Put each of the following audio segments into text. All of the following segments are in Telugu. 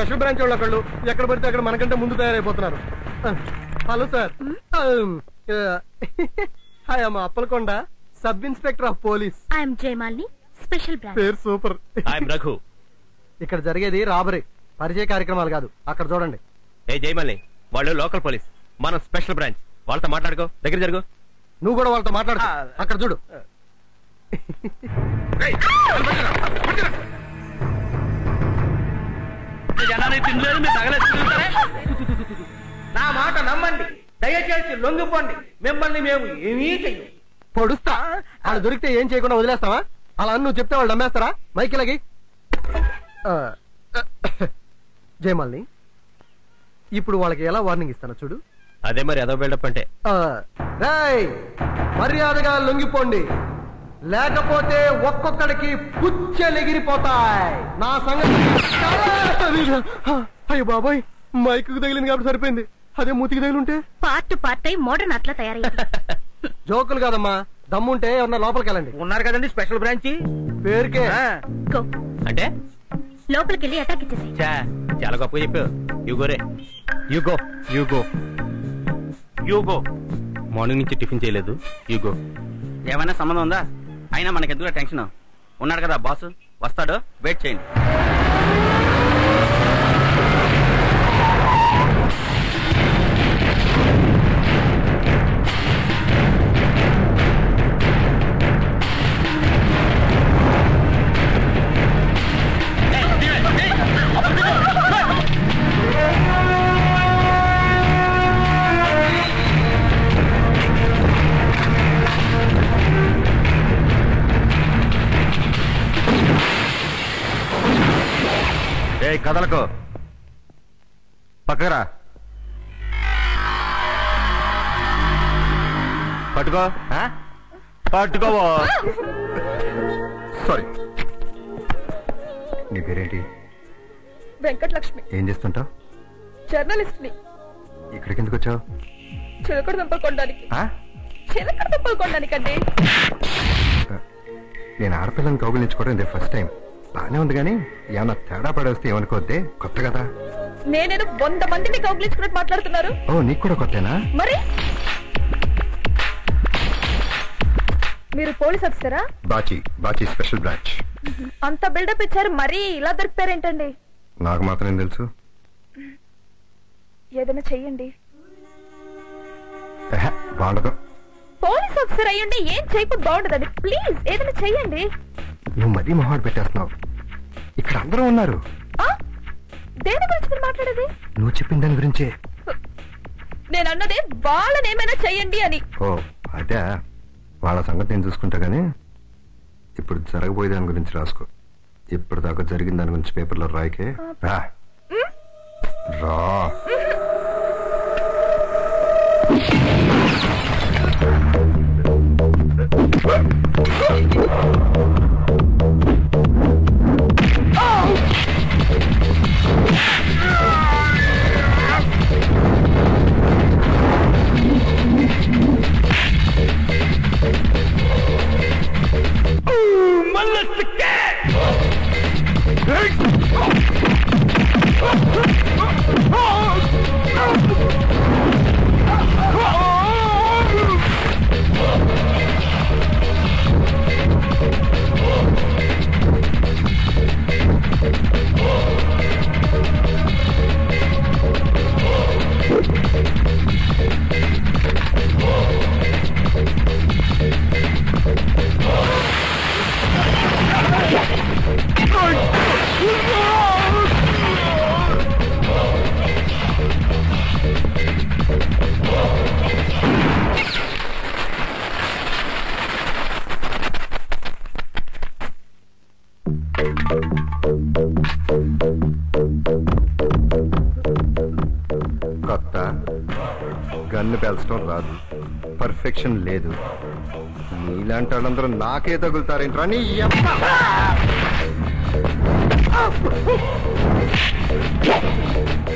స్పెషల్ బ్రాంచ్ వాళ్ళు ఒకళ్ళు ఎక్కడ పడితే అక్కడ మనకంటే ముందు తయారైపోతున్నారు. హలో సార్, హాయ్ అమ్మ Appalakonda, sub inspector of police. I'm Jayamalini, special branch. పేరు సూపర్. ఐఎమ్ రఘు. ఇక్కడ జరిగేది రాబరీ, పరిచయ కార్యక్రమాలు కాదు. అక్కడ చూడండి. ఏ జయమాలిని, వాళ్ళు లోకల్ పోలీస్, మనం స్పెషల్ బ్రాంచ్. వాళ్ళతో మాట్లాడుకో, దగ్గర జరుగు. నువ్వు కూడా వాళ్ళతో మాట్లాడు. అక్కడ చూడు. నా మాట నమ్మండి, దయచేసి లొంగిపోండి. మిమ్మల్ని మేము ఏమీ చెయ్యం. పొడుస్తా. వాళ్ళు దొరికితే ఏం చేయకుండా వదిలేస్తావా? అలా నువ్వు చెప్తే వాళ్ళు నమ్మేస్తారా? మైకిలకి జయమాలిని, ఇప్పుడు వాళ్ళకి ఎలా వార్నింగ్ ఇస్తానో చూడు. అదే మరి అదో బిల్డప్ అంటే. మర్యాదగా లొంగిపోండి, లేకపోతే ఒక్కొక్కడికి పుచ్చెలెగిరిపోతాయి. నా సంగతి. అయ్యో బాబాయ్, మైకు తగిలింది కాబట్టి సరిపోయింది. అదే మూతికి తగిలింటే పార్ట్ అయి మోడర్న్ అట్లా తయారైంది. జోకులు కాదమ్మా, దమ్ముంటే ఎవరన్నా లోపలికి వెళ్ళండి. ఉన్నారు కదండి స్పెషల్ బ్రాంచ్. పేరుకే. గో, అంటే లోపలికి వెళ్ళి అటాక్ ఇచ్చేసి. చాలా గొప్పగా చెప్పావు. యుగోరే, యుగో యుగో యుగో. మార్నింగ్ నుంచి టిఫిన్ చేయలేదు. యుగో. ఏమైనా సంబంధం ఉందా? అయినా మనకెందుకు టెన్షన్? ఉన్నాడు కదా బాస్, వస్తాడు, వెయిట్ చేయండి. కదలకు, పక్కరా, పట్టుకో పట్టుకోవో. సారీ. నీ పేరేంటి? వెంకటలక్ష్మి. ఏం చేస్తుంటావు? జర్నలిస్ట్ ని. ఇక్కడికి ఎందుకు వచ్చావు? చిలకడ దుంపలు కొనడానికి. చిలకడ దుంపలు కొనడానికండి. నేను ఆడపిల్లని కౌగిలించుకోవడం ఇదే ఫస్ట్ టైం. బానే ఉంది కానీ ఏమన్నా తేడా పడేస్తే ఏమనుకోద్దే, కొత్త కదా. నేనేదో 100 మందిని కౌగిలించుకున్నట్టు మాట్లాడుతున్నారు. ఓ, నీకు కూడా కొత్తేనా? మరి మీరు పోలీస్ ఆఫీసరా? Bachi special branch. అంత బిల్డప్ ఇచ్చారు, మరీ ఇలా దొరికిపోయారేంటండి? నాకు మాత్రం ఏం తెలుసు. ఏదైనా చెయ్యండి. బాగుండదు. పోలీస్ ఆఫీసర్ అయ్యండి, ఏం చేయకపోతే బాగుండదండి. ప్లీజ్ ఏదైనా చెయ్యండి. నువ్వు మరీ మొహాడు పెట్టేస్తున్నావు. ఇక్కడ అందరూ ఉన్నారు. దేని గురించి మీరు మాట్లాడేది? నువ్వు చెప్పిన దాని గురించే. నేను అన్నది వాళ్ళని ఏమైనా చెయ్యండి అని. ఓ అదే, వాళ్ళ సంగతి నేను చూసుకుంటా గానీ ఇప్పుడు జరగబోయే దాని గురించి రాసుకో. ఇప్పుడు దాకా జరిగిన దాని గురించి పేపర్లో రాయకే. రా. కొత్త గన్ను పేల్చడం రాదు, పర్ఫెక్షన్ లేదు. నీలాంటి వాళ్ళందరూ నాకే తగులుతారేంట్రా? నీ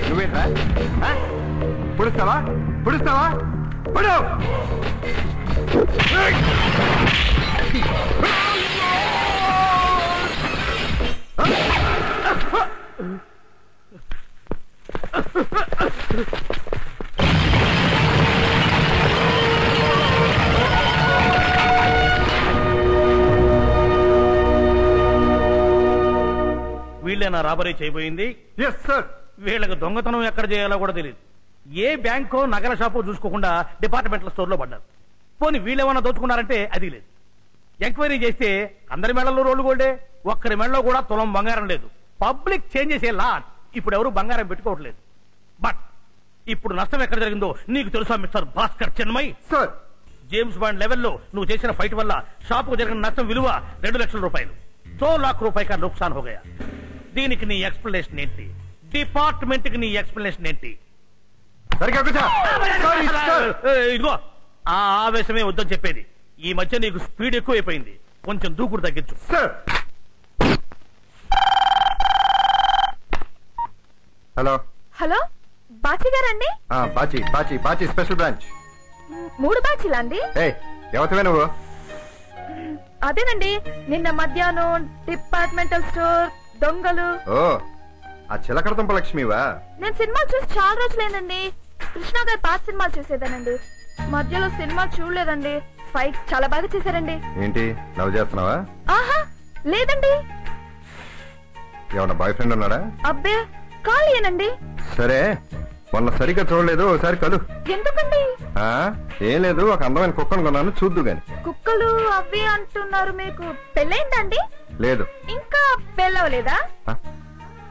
నువ్వేంట్రా పుడుస్తావా? పుడుస్తావా? పుడు. వీళ్ళేనా రాబరీ చేయబోయింది? Yes sir. వీళ్ళకి దొంగతనం ఎక్కడ చేయాలో కూడా తెలియదు. ఏ బ్యాంకో నగల షాపో చూసుకోకుండా డిపార్ట్మెంటల్ స్టోర్ లో పడ్డారు. పోనీ వీళ్ళేమన్నా దోచుకున్నారంటే అది లేదు. ఎంక్వైరీ చేస్తే అందరి మెడల్లో రోడ్లు గోల్డే, ఒక్కరి మెడలో కూడా తులం బంగారం లేదు. Public changes a lot. ఇప్పుడు ఎవరు బంగారం పెట్టుకోవట్లేదు. బట్ ఇప్పుడు నష్టం ఎక్కడ జరిగిందో నీకు తెలుసా mister Bhaskar Chinmay? Sir, James Bond లెవెల్లో నువ్వు చేసిన ఫైట్ వల్ల షాపుకు జరిగిన నష్టం విలువ 2 లక్షల రూపాయలు. 100 लाख रुपए का नुकसान हो गया. దీనికి నీ ఎక్స్ప్లెనేషన్ ఏంటి? డిపార్ట్మెంట్ కి నీ ఎక్స్ప్లెనేషన్ ఏంటి? సరిగ్గా కూర్చో. Sorry sir. ఇదిగో ఆ ఆవేశమే వద్దని చెప్పేది. ఈ మధ్య నీకు స్పీడ్ ఎక్కువైపోయింది. కొంచెం దూకుడు తగ్గించు. సార్. హలో హలో బాచి గారండి? Bachi Bachi Bachi special branch. 3 బ్యాచ్లా అండి? ఎవరివే నువ్వు? అదేనండి, నిన్న మధ్యాహ్నం డిపార్ట్మెంటల్ స్టోర్ దొంగలు. ఓ, ఆ చిలకడతంప లక్ష్మివా? నేను సినిమా చూసి చాలా రోజులేనండి. కృష్ణ గారి పాత సినిమాలు చూసేదానండి. మధ్యలో సినిమా చూడలేదండి. ఫైట్ చాలా బాగా చేశారండి. ఏంటి లవ్ చేస్తున్నావా? ఆహా లేదండి. ఏమన్నా బాయ్ ఫ్రెండ్ ఉన్నాడా? అబ్బే ఖాళీయేనండి. సరే, మొన్న సరిగ్గా చూడలేదు, ఒకసారి కలు. ఎందుకండి? ఏం లేదు, ఒక అందమైన కుక్కను కొన్నాను, చూద్దు గాని. కుక్కలు అవి అంటున్నారు. మీకు పెళ్ళైందండి? లేదు. ఇంకా పెళ్ళవలేదా?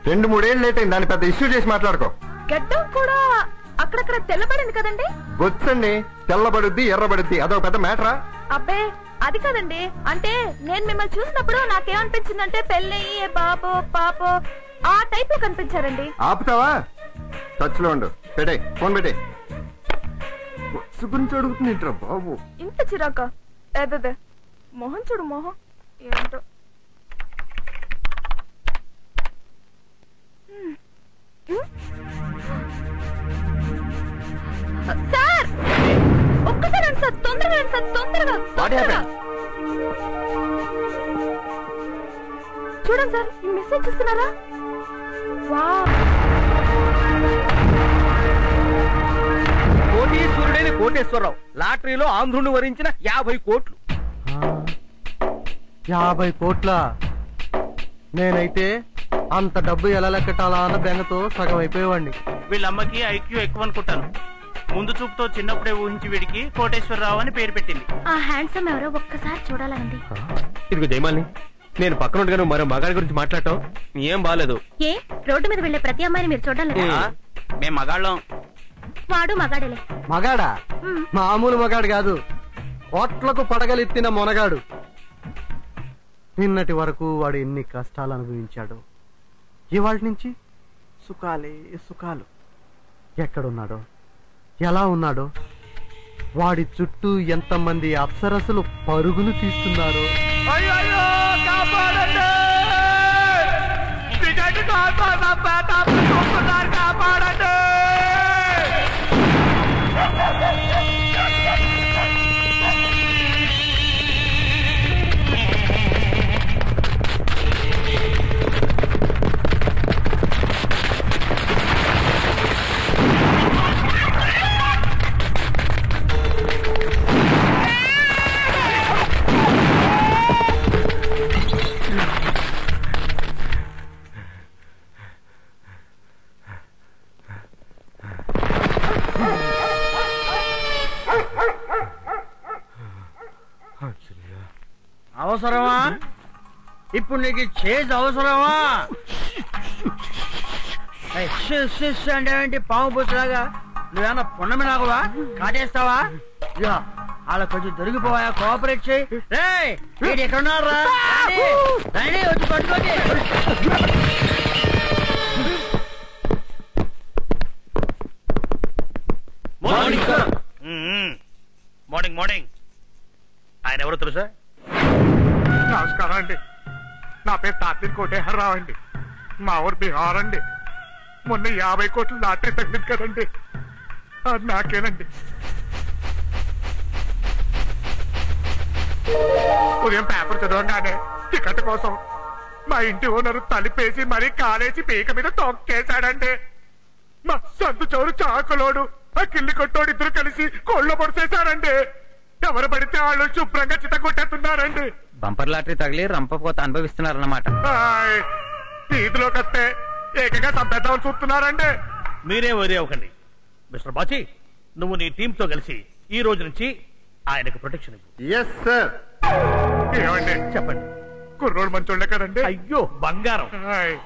2-3 ఏళ్ళు లేట్ అయింది. దాన్ని పెద్ద ఇష్యూ చేసి మాట్లాడుకో. గడ్డం కూడా అక్కడక్కడ తెల్లబడింది కదండి? వచ్చండి, తెల్లబడుద్ది ఎర్రబడుద్ది, అదొక పెద్ద మ్యాటరా? అబ్బే అది కాదండి. అంటే నేను మిమ్మల్ని చూసినప్పుడు నాకేమనిపించిందంటే పెళ్ళయ్యి బాబో పాపో ఆ టైప్ లో కనిపించారండి. ఆపుతావా? టచ్ లో ఉండు. పెట్టే ఫోన్, పెట్టే. గురించి అడుగుతుంది బాబు. ఇంత చిరాక? అదే మొహం చూడు, మొహం ఏంటో. సార్ ఒక్కసారి రండి సార్, తొందరగా రండి సార్, తొందరగా. చూడండి సార్, ఈ మెసేజ్ చూస్తున్నారా? వావ్, కోటీశ్వరుడైన కోటేశ్వరరావు లాటరీలో ఆంధ్రుని వరించిన 50 కోట్లు. 50 కోట్ల? నేనైతే అంత డబ్బు ఎలా లెక్కటాలా అన్న బెంగతో సగం అయిపోయేవాడిని. వీళ్ళమ్మకి ఐక్యూ ఎక్కువ అనుకుంటాను. ముందు చూపుతో చిన్నప్పుడే ఊహించి వీడికి కోటేశ్వరరావు అని పేరు పెట్టింది. ఆ హ్యాండ్సమ్ ఎవరో ఒక్కసారి చూడాలండి. ఇదిగో జయమాలిని, నేను పక్కన ఉండగానే మరో మగాడి గురించి మాట్లాడటం ఏం బాలేదు. ఏ రోడ్డు మీద వెళ్లే ప్రతి అమ్మాయిని మీరు చూడాలి. మేం మగాళ్ళం. వాడు మగాడేలే. మగాడా? మామూలు మగాడు కాదు, కోట్లకు పడగలెత్తిన మొనగాడు. నిన్నటి వరకు వాడు ఎన్ని కష్టాలు అనుభవించాడు. ఇవాళ నుంచి సుఖాలే సుఖాలు. ఎక్కడున్నాడో, ఎలా ఉన్నాడో, వాడి చుట్టూ ఎంతమంది అప్సరసులు పరుగులు తీస్తున్నారో. అవసరమా? ఇప్పుడు నీకు చేజ్ అవసరమా? అంటే ఏంటి? పాము పుచ్చలాగా నువ్వేమన్నా పున్నమి నాకువా? కాటేస్తావా? అలా కొంచెం దొరికిపోవా, కోఆపరేట్ చేయి. రే ఎక్కడున్నారా? వచ్చి పట్టుకోండి. Morning morning. ఆయన ఎవరు తెలుసా? నమస్కారం అండి, నా పేరు తాత్రి కోటేశ్వరరావు అండి. మా ఊరు బీహార్ అండి. మొన్న 50 కోట్లు లాటరీ తగ్గింది కదండి, అది నాకేనండి. ఉదయం పేపర్ చదవగానే టికెట్ కోసం మా ఇంటి ఓనరు తలిపేసి మరీ కాలేసి పీక మీద తొక్కేశాడండి. మా సందు చోరు చాకలోడు ఆ కిల్లి కొట్టోడు ఇద్దరు కలిసి కోళ్ళ పొడిసేశారండి. ఎవరు పడితే వాళ్ళు శుభ్రంగా చిత కొట్టేస్తున్నారండి. బంపర్ లాటరీ తగిలి రంపపోత అనుభవిస్తున్నారన్నమాట. వీధిలోకి వస్తే ఏకంగా చంపేద్దామని చూస్తున్నారండి. మీరే వరి అవ్వకండి. మిస్టర్ బాచి, నువ్వు నీ టీంతో కలిసి ఈ రోజు నుంచి ఆయనకు ప్రొటెక్షన్ ఇవ్వు. Yes sir. ఏమండి చెప్పండి. కుర్రోడు మంచోళ్ళే కదండి. అయ్యో బంగారం. హాయ్.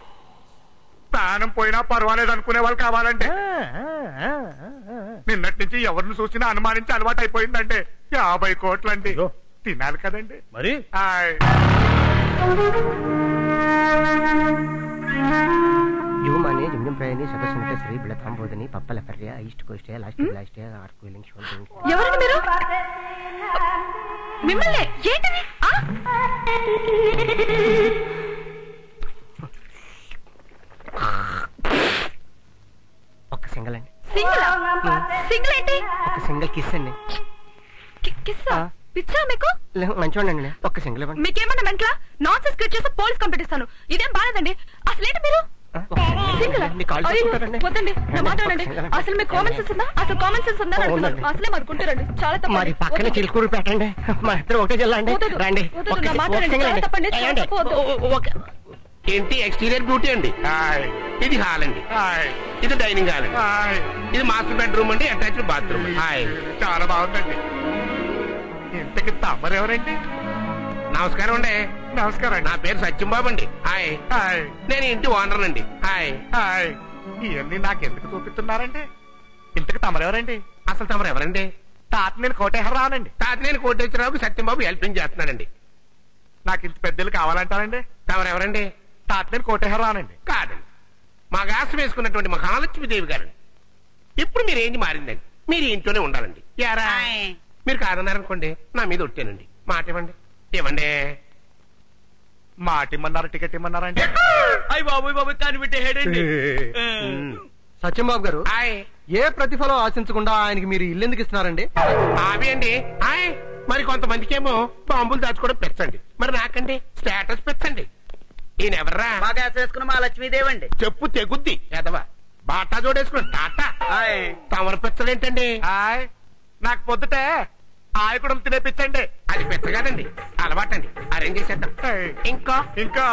ప్రాణం పోయినా పర్వాలేదు అనుకునే వాళ్ళు కావాలంటే నిన్నటి నుంచి ఎవరిని చూసినా అనుమానించి అలవాటు అయిపోయిందండి. 50 కోట్లండి. అయ్యో. తినాలి కదండి. మరి హాయ్. యువమానే జమ్జం ప్రయాణి సదస్సు శ్రీ బిళతాంబోదని పప్పల పర్య east coast last last arc welding soldering. ఎవరండి మీరు? మిమ్మల్ని ఏంటిది? ఒక్క సింగల్ అండి. సింగిల్ ఏంటి? ఒక్క సింగల్ కిస్ అండి. కిస్సా? పిచ్చా మీకు? మంచివాడండి. ఒక్క సింగల్ ఇవ్వండి. మీకేమన్నా మెంట్లా? నాన్సెన్స్ క్రియేట్ చేసి పోలీస్ కంప్లైంట్ ఇస్తాను. ఇదేం బాలేదండి. అసలేంటి మీరు? సింగిల్? వద్దండి, నా మాట వినండి. అసలు మీకు కామన్ సెన్స్ ఉందా? అసలు కామన్ సెన్స్ ఉందా? అసలే మనుకుంటారండి. చాలా తప్పు. మరి పక్కన చిలుకూరు పెట్టండి. మా ఇద్దరు ఒకటే జిల్లా అండి. రండి. నా మాట వినండి. చాలా తప్పండి. చాలా తప్పు. వద్దు. ఏంటి ఎక్స్టీరియర్ బ్యూటీ అండి? హాయ్. ఇది హాల్ అండి. హాయ్. ఇది డైనింగ్ హాల్ అండి. హాయ్. ఇది మాస్టర్ బెడ్రూమ్ అండి, అటాచ్డ్ బాత్రూమ్. హాయ్. చాలా బాగుందండి. ఇంతకి తమరెవరండి? నమస్కారం అండి. నమస్కారం నా అండి. పేరు సత్యంబాబు అండి. హాయ్. హాయ్. నేను ఇంటి ఓనర్ అండి. హాయ్. హాయ్. ఇవన్నీ నాకెందుకు చూపిస్తున్నారండి? ఇంతకి తమరెవరండి? అసలు తమరు ఎవరండి? తాత నేను కోటేశ్వరరావునండి. తాతనేని కోటేశ్వరరావుకి సత్యంబాబు హెల్పింగ్ చేస్తున్నాడండి. నాకు ఇంత పెద్దలు కావాలంటారండి? తమరు ఎవరండి? తాత నేను కోటేశ్వరరావునండి. కాదండి, మా గాసం వేసుకున్నటువంటి మహాలక్ష్మీదేవి గారండి. ఇప్పుడు మీరు ఏంటి మారిందండి? మీరు ఇంట్లోనే ఉండాలండి. యారా మీరు కాదన్నారనుకోండి, నా మీద ఒట్టేనండి. మాట ఇవ్వండి. ఇవ్వండి. మాట ఇమ్మన్నారు, టికెట్ ఇమ్మన్నారండి. అయ్యి బాబు బాబు కనిపెట్టేడండి. సత్యంబాబు గారు, హాయ్. ఏ ప్రతిఫలం ఆశించకుండా ఆయనకి మీరు ఇల్లు ఎందుకు ఇస్తున్నారండి? అవి అండి. హాయ్. మరి కొంతమందికి ఏమో బాంబులు దాచుకోవడం పెంచండి, మరి నాకండి స్టేటస్ పెంచండి. ఈయన ఎవర్రా? బాగా వేసుకున్న మా లక్ష్మీదేవి అండి. చెప్పు తెగుద్ది ఎదవా. బాటా జోడేసుకున్న టాటా. తమరు పెంచలేంటండి? హాయ్. నాకు పొద్దుటే ఆయకుడం తినేపించండి. అది పెద్ద కాదండి, అలవాటండి. అరేంజ్ చేసేద్దాం. ఇంకా ఇంకా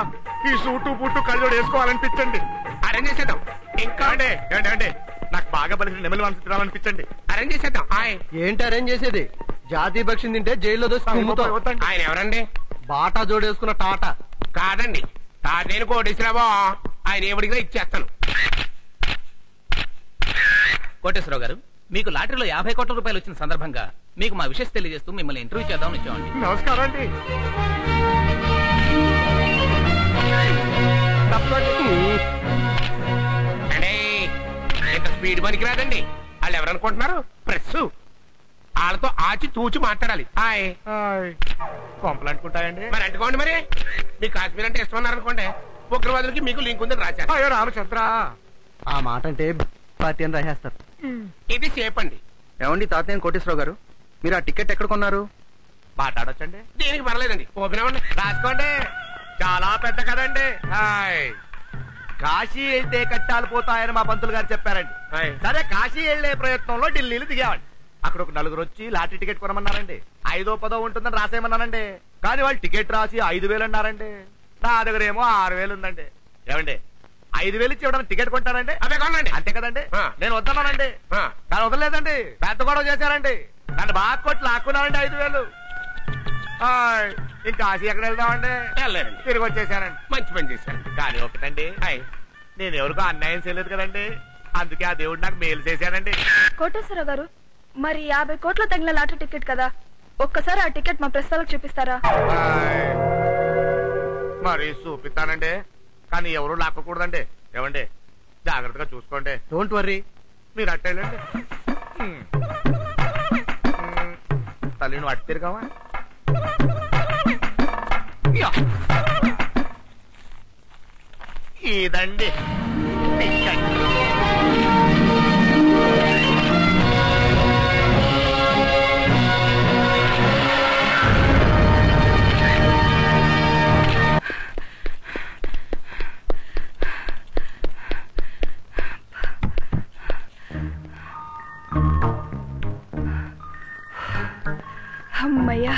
ఈ సూటు బూటు కళ్ళజోడు వేసుకోవాలనిపించండి. అరేంజ్ చేసేద్దాం. ఇంకా అండి ఏంటి అండి, నాకు బాగా బలిసిన నెమలి మనసు తినాలనిపించండి. అరేంజ్ చేసేద్దాం. హాయ్. ఏంటి అరేంజ్ చేసేది? జాతీయ పక్షిని తింటే జైల్లో దోసి కుమ్ముతాం. వద్దండి. ఆయన ఎవరండి? బాటా జోడేసుకున్న టాటా. కాదండి, తాతేను కోటేశ్వరరావు. ఆయన ఏమిడిగా ఇచ్చేస్తాను. కోటేశ్వరరావు గారు, మీకు లాటరీలో 50 కోట్ల రూపాయలు వచ్చిన సందర్భంగా మీకు మా విషయం తెలియజేస్తూ మిమ్మల్ని ఇంటర్వ్యూ చేద్దామని వచ్చామండి. నమస్కారం అండి. అంటే ఇంత స్పీడ్ పనికి రాదండి. వాళ్ళు ఎవరనుకుంటున్నారు? ప్రెస్. వాళ్ళతో ఆచి తూచి మాట్లాడాలి. హాయ్. హాయ్. కొంపలు అంటుకుంటాయండి. మరి అంటుకోండి. మరి మీకు కాశ్మీర్ అంటే ఇష్టం అన్నారనుకోండి, ఉగ్రవాదులకి మీకు లింక్ ఉందని రాశారు. అయ్యో రామచంద్ర. ఆ మాట అంటే పార్టీ అని రాసేస్తారు. ఇది సేఫ్ అండి. ఏమండి తాతయ్య కోటేశ్వరరావు గారు, మీరు ఆ టికెట్ ఎక్కడ కొన్నారు? మాట్లాడొచ్చండి. దీనికి పర్లేదండి, ఓపెన్ అవ్వండి. రాసుకోండి. చాలా పెద్ద కదండి. హాయ్. కాశీ వెళ్తే కట్టాలు పోతాయని మా పంతులు గారు చెప్పారండి. హాయ్. సరే కాశీ వెళ్లే ప్రయత్నంలో ఢిల్లీలో దిగామండి. అక్కడ ఒక నలుగురు వచ్చి లాటరీ టికెట్ కొనమన్నారండి. 5దో 10దో ఉంటుందని రాసేయమన్నానండి. కానీ వాళ్ళు టికెట్ రాసి 5,000 అన్నారండి. నా దగ్గర ఏమో 6,000 ఉందండి. ఏమండి 5,000 ఇచ్చి ఇవ్వడానికి టికెట్ కొంటానండి? అవే కొనండి. అంతే కదండి. ఆ. నేను వద్దన్నానండి. ఆ. కానీ వదలలేదండి. పెద్ద గొడవ చేశారండి. నన్ను బాగా కొట్టి లాక్కున్నానండి 5,000. హాయ్. ఇంకా కాశీ ఎక్కడ వెళ్దామండి? వెళ్ళారండి. తిరిగి వచ్చేసానండి. మంచి పని చేశారు. కానీ ఒకటండి, హాయ్. నేను ఎవరికో అన్యాయం చేయలేదు కదండి. అందుకే ఆ దేవుడు నాకు మేలు చేశానండి. కోటేశ్వరరావు గారు, మరి 50 కోట్ల తగిన లాటరీ టికెట్ కదా, ఒక్కసారి ఆ టికెట్ మా ప్రెస్ వాళ్ళకి చూపిస్తారా? హాయ్. మరి చూపిస్తానండి, కానీ ఎవరు లాక్కకూడదండి. ఏమండి జాగ్రత్తగా చూసుకోండి. Don't worry. మీరు అట్టేళ్ళండి. తల్లి నువ్వు అట్టు తిరిగావా? ఇదండి టికెట్. అమ్మయ్యా.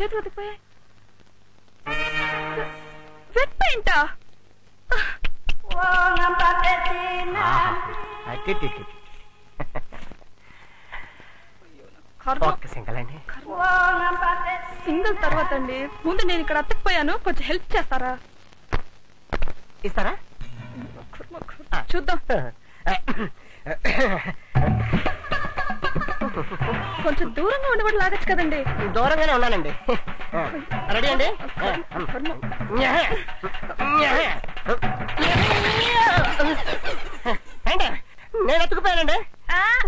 చేతులు అతికిపోయాయి. వెట్ పెయింటా? సింగిల్ తర్వాత అండి. ముందు నేను ఇక్కడ అతకపోయాను, కొంచెం హెల్ప్ చేస్తారా? ఇస్తారా? చూద్దాం. కొంచెం దూరంగా ఉండబడి లాగచ్చు కదండి. దూరంగానే ఉన్నానండి. రెడీ అండి? నేను ఎత్తుకుపోయానండి.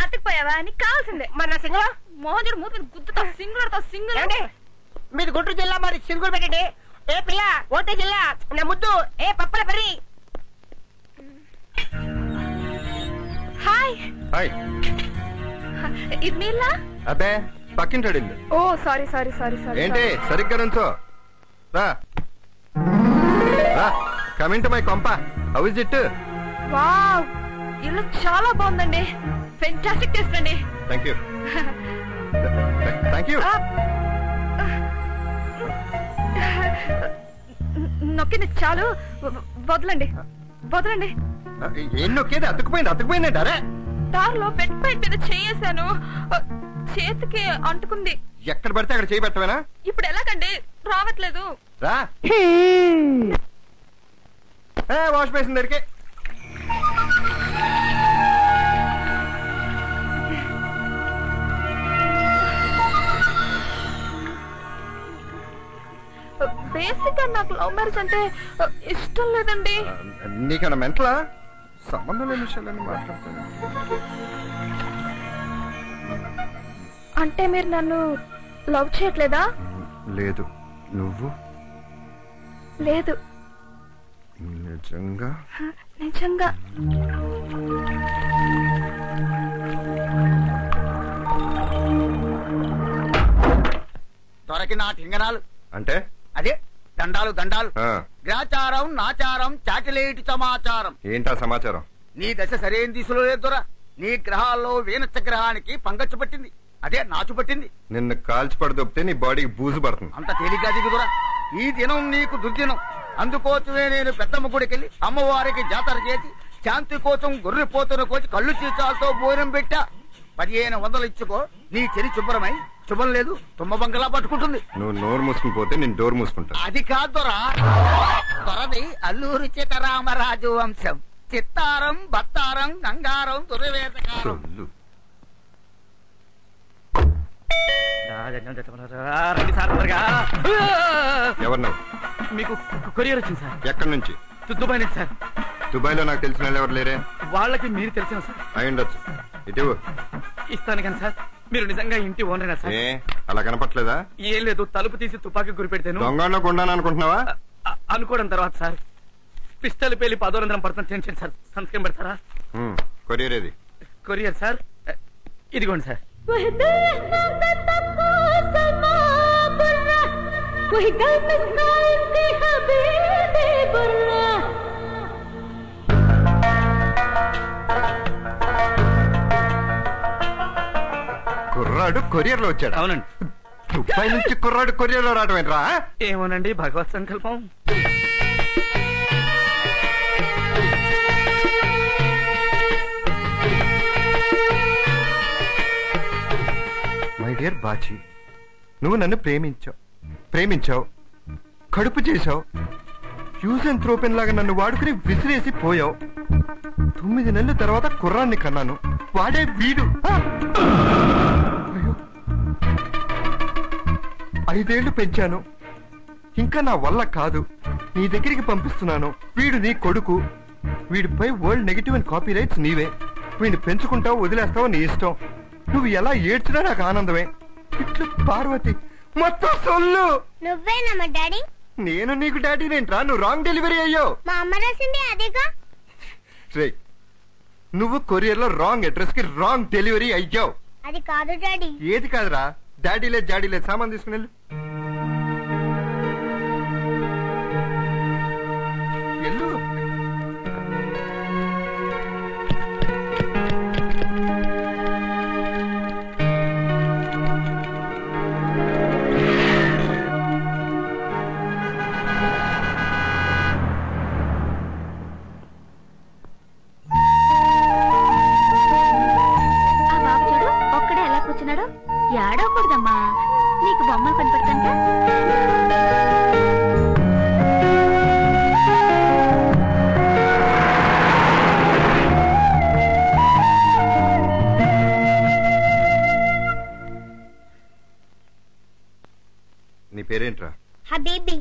అతకపోయావా? నీకు కావాల్సిందే. మరి నా సింగల్ మోహన్ మూత మీద గుద్దుతా. సింగిల్ సింగిల్ అండి. మీది గుంటూరు జిల్లా, మరి సింగులు పెట్టండి. ఏ పిల్ల ఓటే జిల్లా నా ముద్దు. ఏ పప్పల పర్రి. హాయ్. హాయ్. ఇది మీలా? అబ్బే పక్కింటాడు. Oh sorry sorry sorry sorry. ఏంటి సరిగ్గా నుంచో రా. కమింగ్ టు మై కొంప. How is it? వావ్, ఇల్లు చాలా బాగుందండి. ఫెంటాస్టిక్ టేస్ట్ అండి. Thank you. Thank you. నొక్కింది చాలు. వదలండి వదలండి. ఏం నొక్కేది? అతుకుపోయిందండి. అరే దారిలో బెడ్ పైట్ మీద చేయేశాను, చేతికి అంటుకుంది. ఎక్కడ పడితే అక్కడ చేయి పెట్టవేనా? ఇప్పుడు ఎలాగండి? రావట్లేదు. రా. వాష్ బేసిన్ దగ్గరికి. బేసిక్ గా నాకు లవ్ మ్యారేజ్ అంటే ఇష్టం లేదండి. నీకన్నా మెంటలా? సంబంధం లేని విషయాలని మాట్లాడుతాను. అంటే మీరు నన్ను లవ్ చేయట్లేదా? లేదు. నువ్వు? లేదు. నిజంగా? నిజంగా. దొరకి నా టింగరాలు అంటే అదే దండాలు దండాలు. ఆ. గ్రాచారం నాచారం చాటిలేటి సమాచారం. ఏంటా సమాచారం? నీ దశ సరైన దిశలో లేదురా. నీ గ్రహాల్లో వీనచ్చ గ్రహానికి పంగచ్చు పట్టింది, అదే నాచు పట్టింది. నిన్ను కాల్చి పడదొప్పితే నీ బాడీకి బూజు పడుతుంది. అంత తేలిగ్గా దిగుదురా. ఈ దినం నీకు దుర్దినం. అందుకోసమే నేను పెద్దమ్మ గుడికెళ్ళి అమ్మవారికి జాతర చేసి శాంతి కోసం గొర్రెపోతున్న కోచి కళ్ళు చీచాలతో భోజనం పెట్టా. 1500 ఇచ్చుకో, నీ చెరి శుభ్రమై శుభం లేదు తుమ్మ బంగలా పట్టుకుంటుంది. నువ్వు నోరు మూసుకుని పోతే నేను డోర్ మూసుకుంటా. అది కాదురా, త్వరది అల్లూరి సీతారామరాజు వంశం. చిత్తారం బత్తారం గంగారం దుర్వేదకారం. ఎవరు? మీకు కొరియర్ వచ్చింది సార్. ఎక్కడి నుంచి? దుబాయ్ నుంచి సార్. దుబాయ్ లో నాకు తెలిసిన వాళ్ళు ఎవరు లేరే? వాళ్ళకి మీరు తెలిసిన సార్. అయి ఉండొచ్చు. ఇటు ఇస్తాను కానీ సార్, మీరు నిజంగా ఇంటి ఓనరేనా సార్? ఏ అలా కనపట్లేదా? ఏం లేదు, తలుపు తీసి తుపాకీ గురిపెడితేను. దొంగలో కొండాను అనుకుంటున్నావా? అనుకోవడం తర్వాత సార్ పిస్టల్ పేలి 1000 పడుతుంది. టెన్షన్ సార్, సంతకం పెడతారా? కొరియర్ ఏది? కొరియర్ సార్ ఇదిగోండి సార్. కుర్రాడు కొరియర్ లో వచ్చాడు. అవునండి. దుబాయ్ నుంచి కుర్రాడు కొరియర్ లో రావడం ఏంట్రా? ఏమోనండి, భగవత్ సంకల్పం. మై డియర్ బాచి, నువ్వు నన్ను ప్రేమించావు, కడుపు చేశావు, యూజ్ అండ్ త్రోపెన్ లాగా నన్ను వాడుకుని విసిరేసి పోయావు. 9 నెలల తర్వాత కుర్రాన్ని కన్నాను, వాడే వీడు. 5 ఏళ్లు పెంచాను, ఇంకా నా వల్ల కాదు, నీ దగ్గరికి పంపిస్తున్నాను. వీడు నీ కొడుకు, వీడిపై world negative and copyrights నీవే. వీడిని పెంచుకుంటావు, వదిలేస్తావు, నీ ఇష్టం. నువ్వు ఎలా ఏడ్చినా నాకు ఆనందమే. ఇట్లు పార్వతి మొత్తం సొల్లు. నువ్వేనా మా డాడీ? నేను నీకు డాడీనేంట్రా? నువ్వు రాంగ్ డెలివరీ అయ్యావు. మా అమ్మ రాసింది అదేగా. రే, నువ్వు కొరియర్ లో రాంగ్ అడ్రస్ కి రాంగ్ డెలివరీ అయ్యావు. అది కాదు డాడీ. ఏది కాదురా? డాడీ లేదు జాడీ లేదు, సామాన్ తీసుకుని వెళ్ళు. వెళ్ళు. పేరేంట్రా? హబీబీ.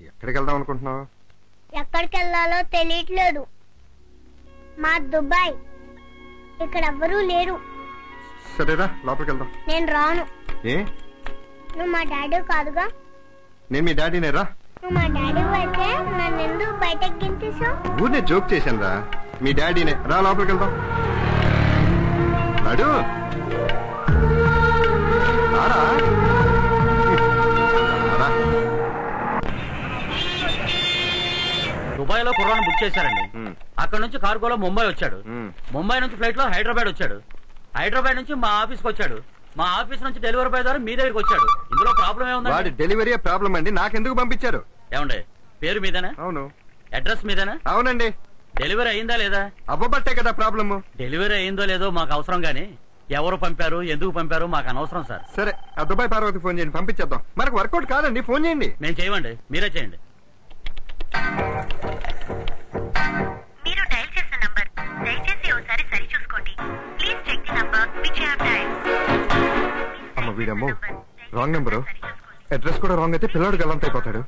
ఎక్కడికి వెళ్దాం అనుకుంటున్నావు? ఎక్కడికి వెళ్ళాలో తెలియట్లేదు. మా దుబాయ్. ఇక్కడ ఎవ్వరూ లేరు. సరేరా లోపలికి వెళ్దాం. నేను రాను. ఏ? నువ్వు మా డాడీ కాదుగా? నేను మీ డాడీనే రా. నువ్వు మా డాడీ అయితే నన్ను ఎందుకు బయటకు గింతేసావు? ఊరినే జోక్ చేశాను రా. మీ డాడీనే రా లోపలికి వెళ్దాం. నడు రారా. దుబాయ్ లో కుర్రాన్ని బుక్ చేశారండి. అక్కడ నుంచి కార్గోలో ముంబై వచ్చాడు. ముంబై నుంచి ఫ్లైట్ లో హైదరాబాద్ వచ్చాడు. హైదరాబాద్ నుంచి మా ఆఫీస్కి వచ్చాడు. మా ఆఫీస్ నుంచి డెలివరీ బాయ్ ద్వారా మీ దగ్గరికి వచ్చాడు. ఇందులో ప్రాబ్లం ఏముంది? వాడి డెలివరీ ప్రాబ్లం అండి. నాకెందుకు పంపించారు? ఏమండి పేరు మీదేనా? అవును. అడ్రస్ మీదేనా? అవునండి. డెలివరీ అయిందా లేదా? అవ్వబట్టే కదా ప్రాబ్లమ్. డెలివరీ అయిందో లేదో మాకు అవసరం గానీ ఎవరు పంపారు ఎందుకు పంపారు మాకు అనవసరం సార్. సరే ఆ దుబాయ్ పార్వతి ఫోన్ చేయండి, పంపించేద్దాం. మనకు వర్కౌట్ కాదండి, ఫోన్ చేయండి. మేము చేయమండి, మీరే చేయండి. మీరు డైల్ చేసిన నంబర్ దయచేసి ఒకసారి సరి చూసుకోండి. Please check the number which you have dialled. అమ్మ వీడమ్మో రాంగ్ నెంబరు. అడ్రస్ కూడా రాంగ్ అయితే పిల్లాడు గల్లంత అయిపోతాడు.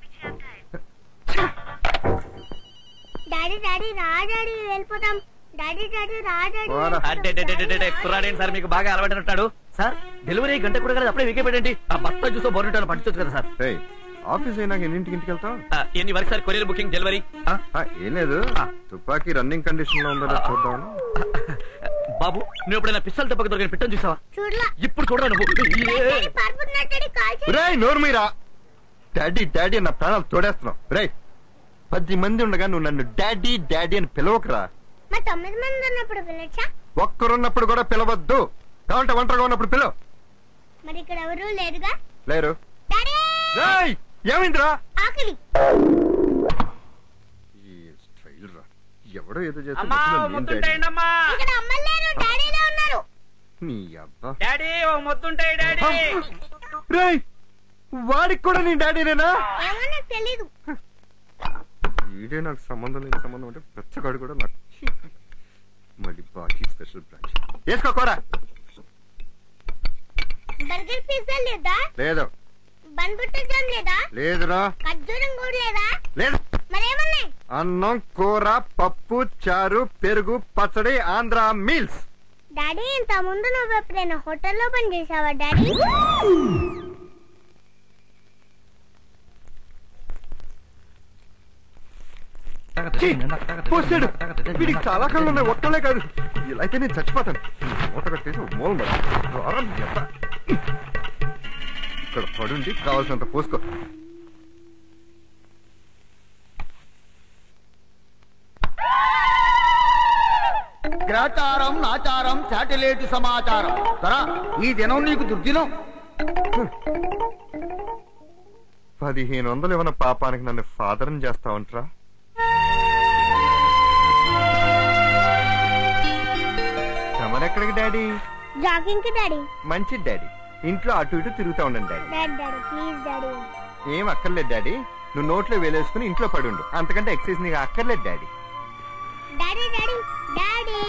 డాడీ డాడీ రా డాడీ వెళ్ళిపోతాం. డాడీ డాడీ రా డాడీ. కుర్రాడేంటి సార్ మీకు బాగా అలవాటు సార్? డెలివరీ గంట కూడా కదా అప్పుడే వికే పెట్టండి. ఆ బస్తా చూసో బోర్నిటాను పట్టించొచ్చు కదా సార్. ఆఫీస్ అయినాక ఎన్నింటికి వెళ్తాం? ఎన్ని వరకు సార్ కొరియర్ బుకింగ్ డెలివరీ? ఏం లేదు, తుపాకీ రన్నింగ్ కండిషన్ లో ఉందో చూద్దాం. బాబు నువ్వు ఎప్పుడైనా పిస్టల్ దెబ్బకి దొరికిన పిట్టని చూసావా? చూడలా. ఇప్పుడు చూడరా నువ్వు. నోరు మీరా. డాడీ డాడీ అన్న ప్రాణాలు తోడేస్తున్నావు. రే 10 మంది ఉండగా నువ్వు నన్ను డాడీ డాడీ అని పిలవకురా. మా 9 మంది ఉన్నప్పుడు పిలవచ్చా? ఒక్కరున్నప్పుడు కూడా పిలవద్దు. కావాలంటే ఒంటరిగా ఉన్నప్పుడు పిలవ. మరి ఇక్కడ ఎవరు లేరుగా? లేరు. డాడీ ఏమైందిరా? ఆకలి. ఎవడో ఏదో ఇక్కడ అమ్మలు లేరు, డాడీలో ఉన్నారు. నీ అబ్బా. డాడీ ఓ మొత్తుంటాయి డాడీ. రేయ్ వాడికి కూడా నీ డాడీనేనా? ఏమో నాకు తెలీదు. వీడే నాకు సంబంధం లేని సంబంధం అంటే పెచ్చగాడు కూడా నాకు. మళ్ళీ బాకీ స్పెషల్ బ్రాంచ్ వేసుకోకూరా. బర్గర్ పిజ్జా లేదా? లేదు. బన్ బటర్ జామ్ లేదా? లేదురా. ఖర్జూరం కూడా లేదా? లేదు. మరేమన్నాయి? అన్నం కూర పప్పు చారు పెరుగు పచ్చడి ఆంధ్ర మీల్స్. డాడీ ఇంత ముందు నువ్వు ఎప్పుడైనా హోటల్లో పని చేసావా డాడీ? పోసాడు. వీడికి చాలా కళ్ళు ఉన్నాయి, ఒక్కలే కాదు. ఇలా అయితే నేను చచ్చిపోతాను. మూట కట్టేసి మూలం ఇక్కడ పడుండి కావాల్సినంత పోసుకో. గ్రాచారం నాచారం శాటిలైట్ సమాచారం. సరా ఈ దినం నీకు దుర్దినం. 1500 ఇవ్వన పాపానికి నన్ను ఫాదర్ని చేస్తావంటరా? ఎక్కడికి డాడీ? జాగింగ్ కి డాడీ. మంచి డాడీ. ఇంట్లో అటు ఇటు తిరుగుతా ఉండండి డాడీ. Daddy please daddy. ఏం అక్కర్లేదు డాడీ, నువ్వు నోట్లో వేలేసుకుని ఇంట్లో పడుండు. అంతకంటే ఎక్సైజ్ నీకు అక్కర్లేదు డాడీ. Daddy daddy daddy.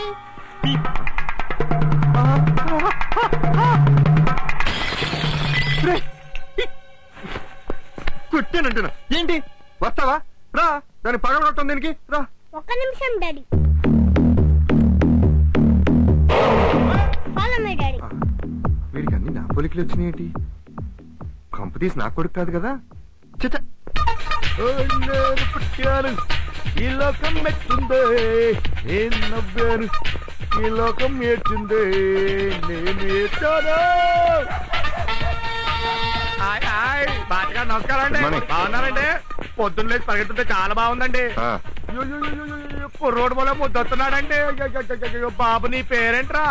కుట్టానంటున్నా. ఏంటి వస్తావా? రా. దాన్ని పగలగొట్టం దీనికి రా. ఒక్క నిమిషం డాడీ. Follow me daddy. వీడికి అన్ని నా పోలికలు వచ్చినాయేంటి? కంపు తీసి నా కొడుకు కాదు కదా. చచ్చ పుట్టాను ఈ లోకం మెచ్చిందే, నేను నవ్వాను ఈ లోకం ఏడ్చిందే, నేను ఏడ్చాను. నమస్కారం అండి. బాగున్నారండి? పొద్దున్న లేచి పరిగెత్తుంటే చాలా బాగుందండి. కుర్రోడు మూల ముద్దొస్తున్నాడండి. బాబు నీ పేరేంట్రా?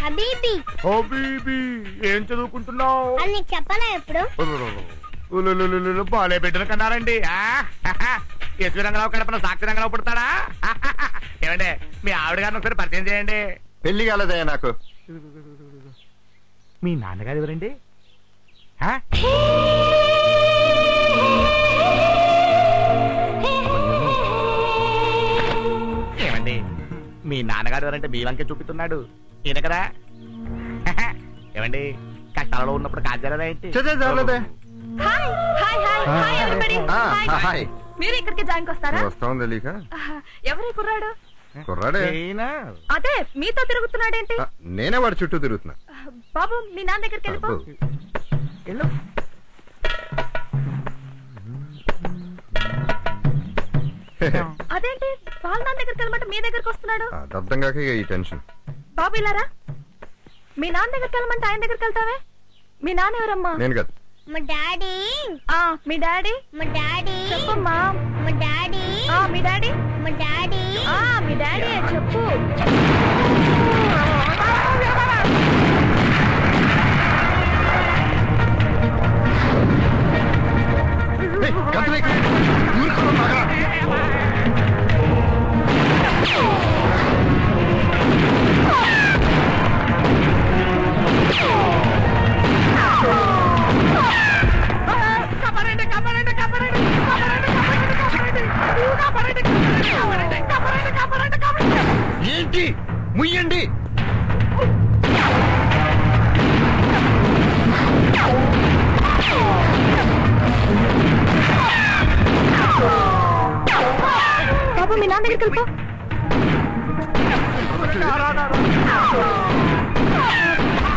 హబీబీ. హబీబీ. ఏం చదువుకుంటున్నావు? అని చెప్పనా ఎప్పుడు? బాలే బిడ్డలు కన్నారండి. ఎస్వి రంగరావు కడపన సాక్షి రంగరావు పుడతాడా? ఏమండి మీ ఆవిడ గారిని ఒకసారి పరిచయం చేయండి. పెళ్లి కాలేదయ్యా నాకు. మీ నాన్నగారు ఎవరండి? ఏమండి మీ నాన్నగారు ఎవరంటే మీ వంకే చూపిస్తున్నాడు ఈయన కదా. ఏమండి కష్టాలలో ఉన్నప్పుడు కాజారా ఏంటి? Hi hi hi hi everybody hi. మీరు ఇక్కడికి జాయిన్ వస్తారా? వస్తాం తెలియక. ఎవరి కుర్రాడు? కుర్రాడే. అదే మీతో తిరుగుతున్నాడేంటి? నేనే వాడి చుట్టూ తిరుగుతున్నా. బాబు మీ నాన్న దగ్గరికి వెళ్ళిపో. అదేంటి వాళ్ళ నాన్న దగ్గరికి వెళ్ళమంటే మీ దగ్గరికి వస్తున్నాడు? అర్థం కాక ఈ టెన్షన్. బాబు ఇలారా. మీ నాన్న దగ్గరికి వెళ్ళమంటే ఆయన దగ్గరికి వెళ్తావే? మీ నాన్న ఎవరమ్మా? నేను కాదు. మా డాడీ. మీ డాడీ? మా డాడీ. చెప్పమ్మా. మా డాడీ. మీ డాడీ? మా డాడీ. మీ డాడీ చెప్పు. ఏంటి ముయ్యండి. బాబు మీ నాన్న దగ్గరికి వెళ్ళిపో.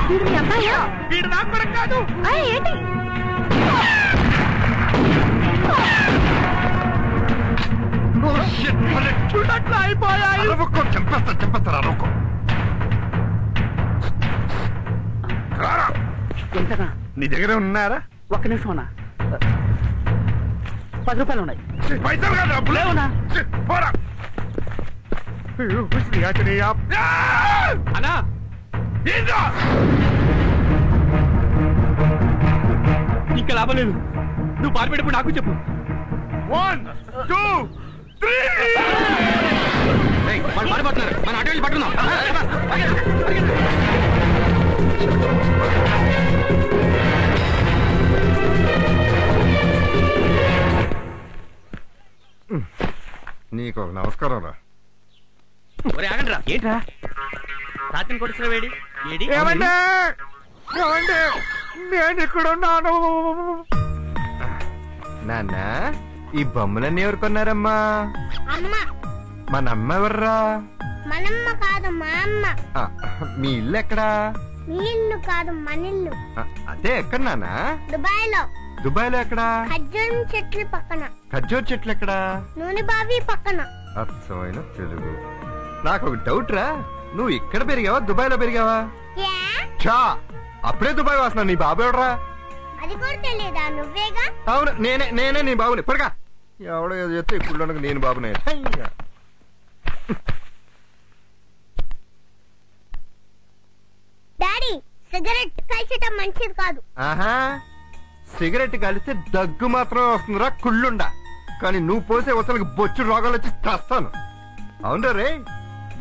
వీడు మీ అబ్బాయా? వీడు నాకు కూడా కాదు. ఏంటి చూడట్లు అయిపోయాయి. చంపేస్తారా రొక్కో. ఎంతనా? నీ దగ్గర ఉన్నారా? ఒక్క నిమిషం అన్నా. 10 రూపాయలు ఉన్నాయి. పైసలు కాదు డబ్బులు. లేవునా? పోరా. అన్నా ఇంకా లాభం లేదు. నువ్వు పారిపెట్టినప్పుడు నాకు చెప్పు. 1 2 3. వాళ్ళు పారిపోతున్నారు. మన అటు వెళ్ళి పట్టుకుందాం. నీకు నమస్కారం రా. ఆగండి రా. ఏంట్రా రాత్రి కొడుతున్న వేడి ఏడి? ఏమండి నేను ఇక్కడ ఉన్నాను. నాన్న ఈ బొమ్మలన్నీ ఎవరు కొన్నారమ్మా? అమ్మ. మన అమ్మ ఎవర్రా? మనమ్మ కాదు మా అమ్మ. మీ ఇల్లు ఎక్కడా? మీ ఇల్లు కాదు మన ఇల్లు. అదే ఎక్కడ నాన్న? దుబాయ్ లో. దుబాయ్ లో ఎక్కడా? ఖర్జూరం చెట్ల పక్కన. ఖర్జూర్ చెట్లు ఎక్కడా? నూనె బావి పక్కన. అర్థమైన తెలుగు. నాకు ఒక డౌట్ రా, నువ్వు ఇక్కడ పెరిగావా దుబాయ్ లో పెరిగావా? చా అప్పుడే దుబాయ్ వాసన. నీ బాబు ఎవడరా? అది కూడా తెలియదా? నువ్వేగా. అవును నేనే నీ బాబుని. పడగా ఎవడో చెప్తే ఇప్పుడు నేను బాబునే. డాడీ సిగరెట్ కాల్చటం మంచిది కాదు. ఆహా సిగరెట్ కలిస్తే దగ్గు మాత్రం వస్తుందిరా కుళ్ళుండా. కానీ నువ్వు పోసే వసలకు బొచ్చు రోగాలు వచ్చి తెస్తాను. అవునరా రే,